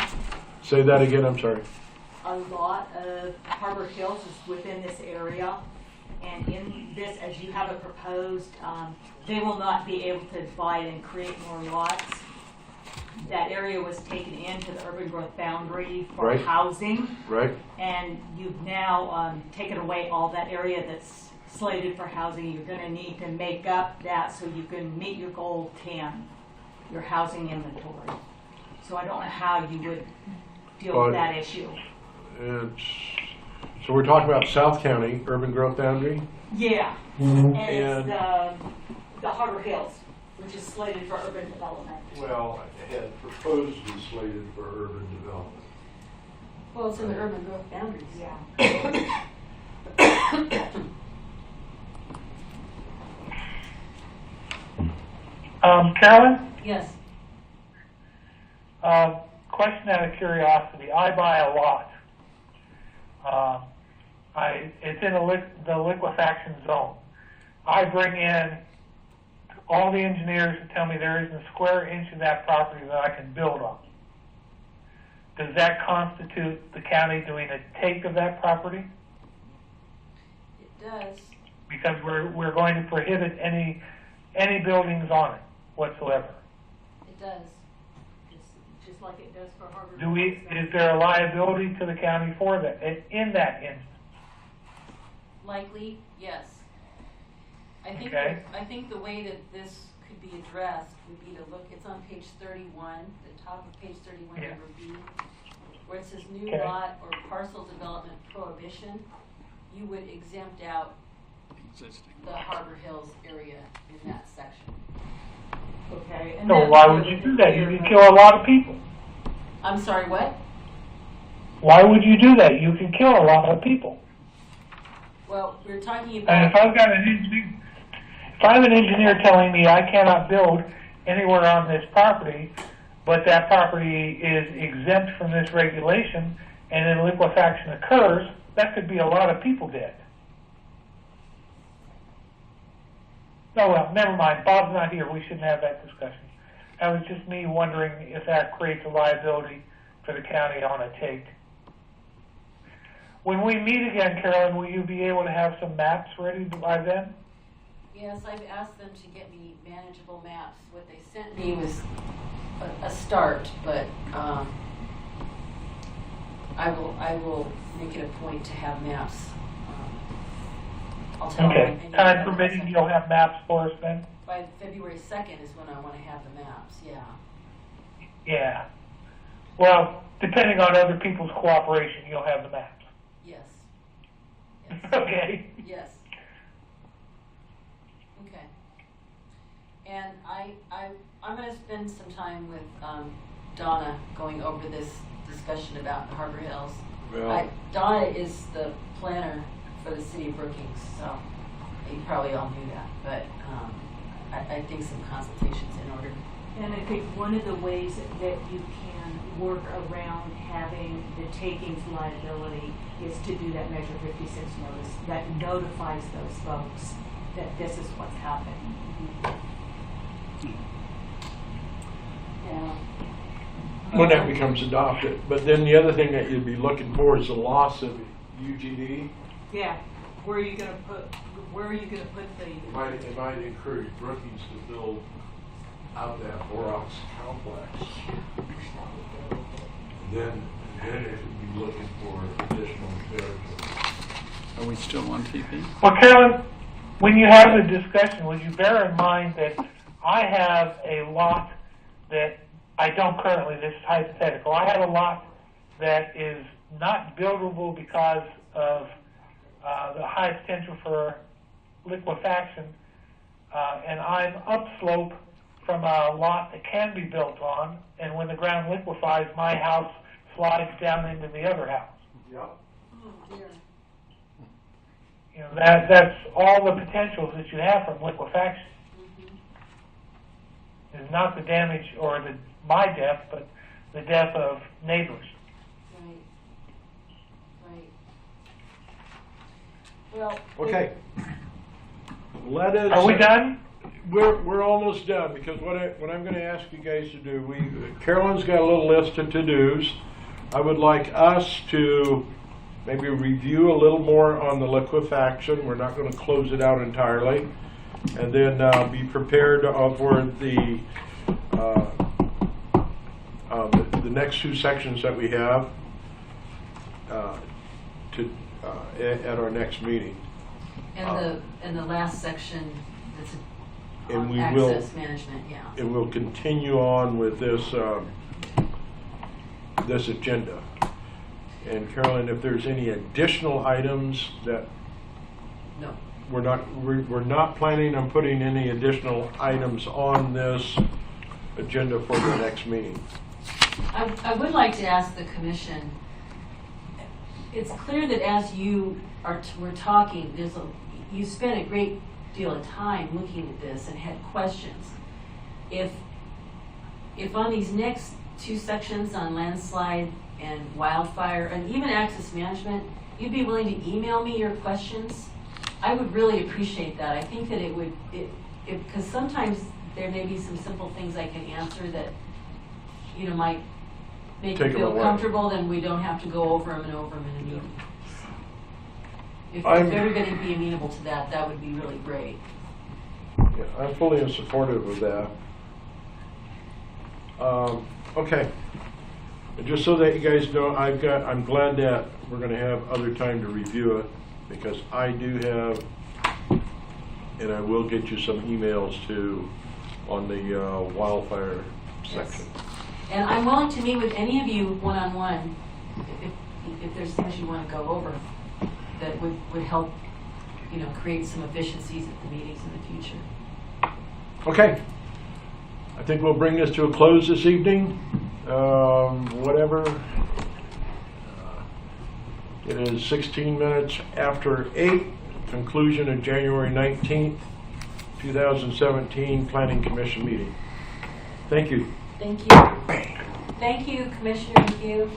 Say that again, I'm sorry. A lot of Harbor Hills is within this area. And in this, as you have it proposed, they will not be able to divide and create more lots. That area was taken into the urban growth boundary for Right. housing. Right? And you've now taken away all that area that's slated for housing. You're going to need to make up that so you can meet your goal 10, your housing inventory. So I don't know how you would deal with that issue. So we're talking about South County, urban growth boundary? Yeah, and And- it's the Harbor Hills, which is slated for urban development. Well, I had proposed and slated for urban development. well, it's in the urban growth boundaries. Yeah. Carolyn, Yes. question out of curiosity. I buy a lot. It's in the liquefaction zone. I bring in all the engineers to tell me there isn't a square inch of that property that I can build on. Does that constitute the county doing a take of that property? It does. Because we're going to prohibit any buildings on it whatsoever. It does. It's just like it does for Harbor Is there a liability to the county for that in that instance? Likely, yes. Okay. I think the way that this could be addressed would be to look, it's on page 31, the top of page 31, Yeah. number B, where it says new Okay. lot or parcel development prohibition. You would exempt out the Harbor Hills area in that section. Okay. And So then- why would you do that? You can kill a lot of people. I'm sorry, what? Why would you do that? You can kill a lot of people. Well, we're talking And if about, I've got an engineer, if I'm an engineer telling me I cannot build anywhere on this property, but that property is exempt from this regulation, and then liquefaction occurs, that could be a lot of people dead. Oh well, never mind. Bob's not here. We shouldn't have that discussion. That was just me wondering if that creates a liability for the county on a take. When we meet again, Carolyn, will you be able to have some maps ready by then? yes, I've asked them to get me manageable maps. What they sent me was a start, but I will make it a point to have maps. I'll tell them. Okay. Time permitting, you'll have maps for us then? By February 2nd is when I want to have the maps, yeah. Yeah. Well, depending on other people's cooperation, you'll have the maps. Yes. Yes. Okay. Yes. Okay. And I'm going to spend some time with Donna going over this discussion about the Harbor Hills. Well, Donna is the planner for the city of Brookings, so you probably all knew that. But I think some consultations in order. And I think one of the ways that you can work around having the takings liability is to do that Measure 56 notice that notifies those folks that this is what's happening. Yeah. when that becomes adopted. But then the other thing that you'd be looking for is the loss of UGD. Yeah. Where are you going to put the? It might encourage Brookings to build out that borax complex. Then it would be looking for additional territory. Are we still on TV? Well, Carolyn, when you have the discussion, would you bear in mind that I have a lot that I don't currently, this is hypothetical. I have a lot that is not buildable because of the high potential for liquefaction, and I'm upslope from a lot that can be built on, and when the ground liquefies, my house slides down into the other house. Yep. Oh, dear. You know, that's all the potentials that you have from liquefaction. It's not the damage or my death, but the death of neighbors. Right. Right. Well. Okay. Let us. Are we done? We're almost done, because what I'm going to ask you guys to do, Carolyn's got a little list of to-dos. I would like us to maybe review a little more on the liquefaction. We're not going to close it out entirely, and then be prepared for the next two sections that we have at our next meeting. And the last section that's And on we access management, yeah. And we'll continue on with this this agenda. And Carolyn, if there's any additional items that No. we're not planning on putting any additional items on this agenda for the next meeting. I would like to ask the commission, it's clear that as you were talking, you spent a great deal of time looking at this and had questions. If on these next two sections on landslide and wildfire and even access management, you'd be willing to email me your questions, I would really appreciate that. I think that it would, because sometimes there may be some simple things I can answer that, you know, might make you feel comfortable, then we don't have to go over them and over them in a meeting. If everybody would be amenable to that, that would be really great. Yeah, I'm fully in supportive of that. Okay. And just so that you guys know, I'm glad that we're going to have other time to review it, because I do have, and I will get you some emails too on the wildfire section. Yes. And I'm willing to meet with any of you one-on-one if there's things you want to go over that would help, you know, create some efficiencies at the meetings in the future. Okay. I think we'll bring this to a close this evening. It is 16 minutes after 8, conclusion of January 19th, 2017 Planning Commission meeting. Thank you. Thank you. Thank you, Commissioner Hugh.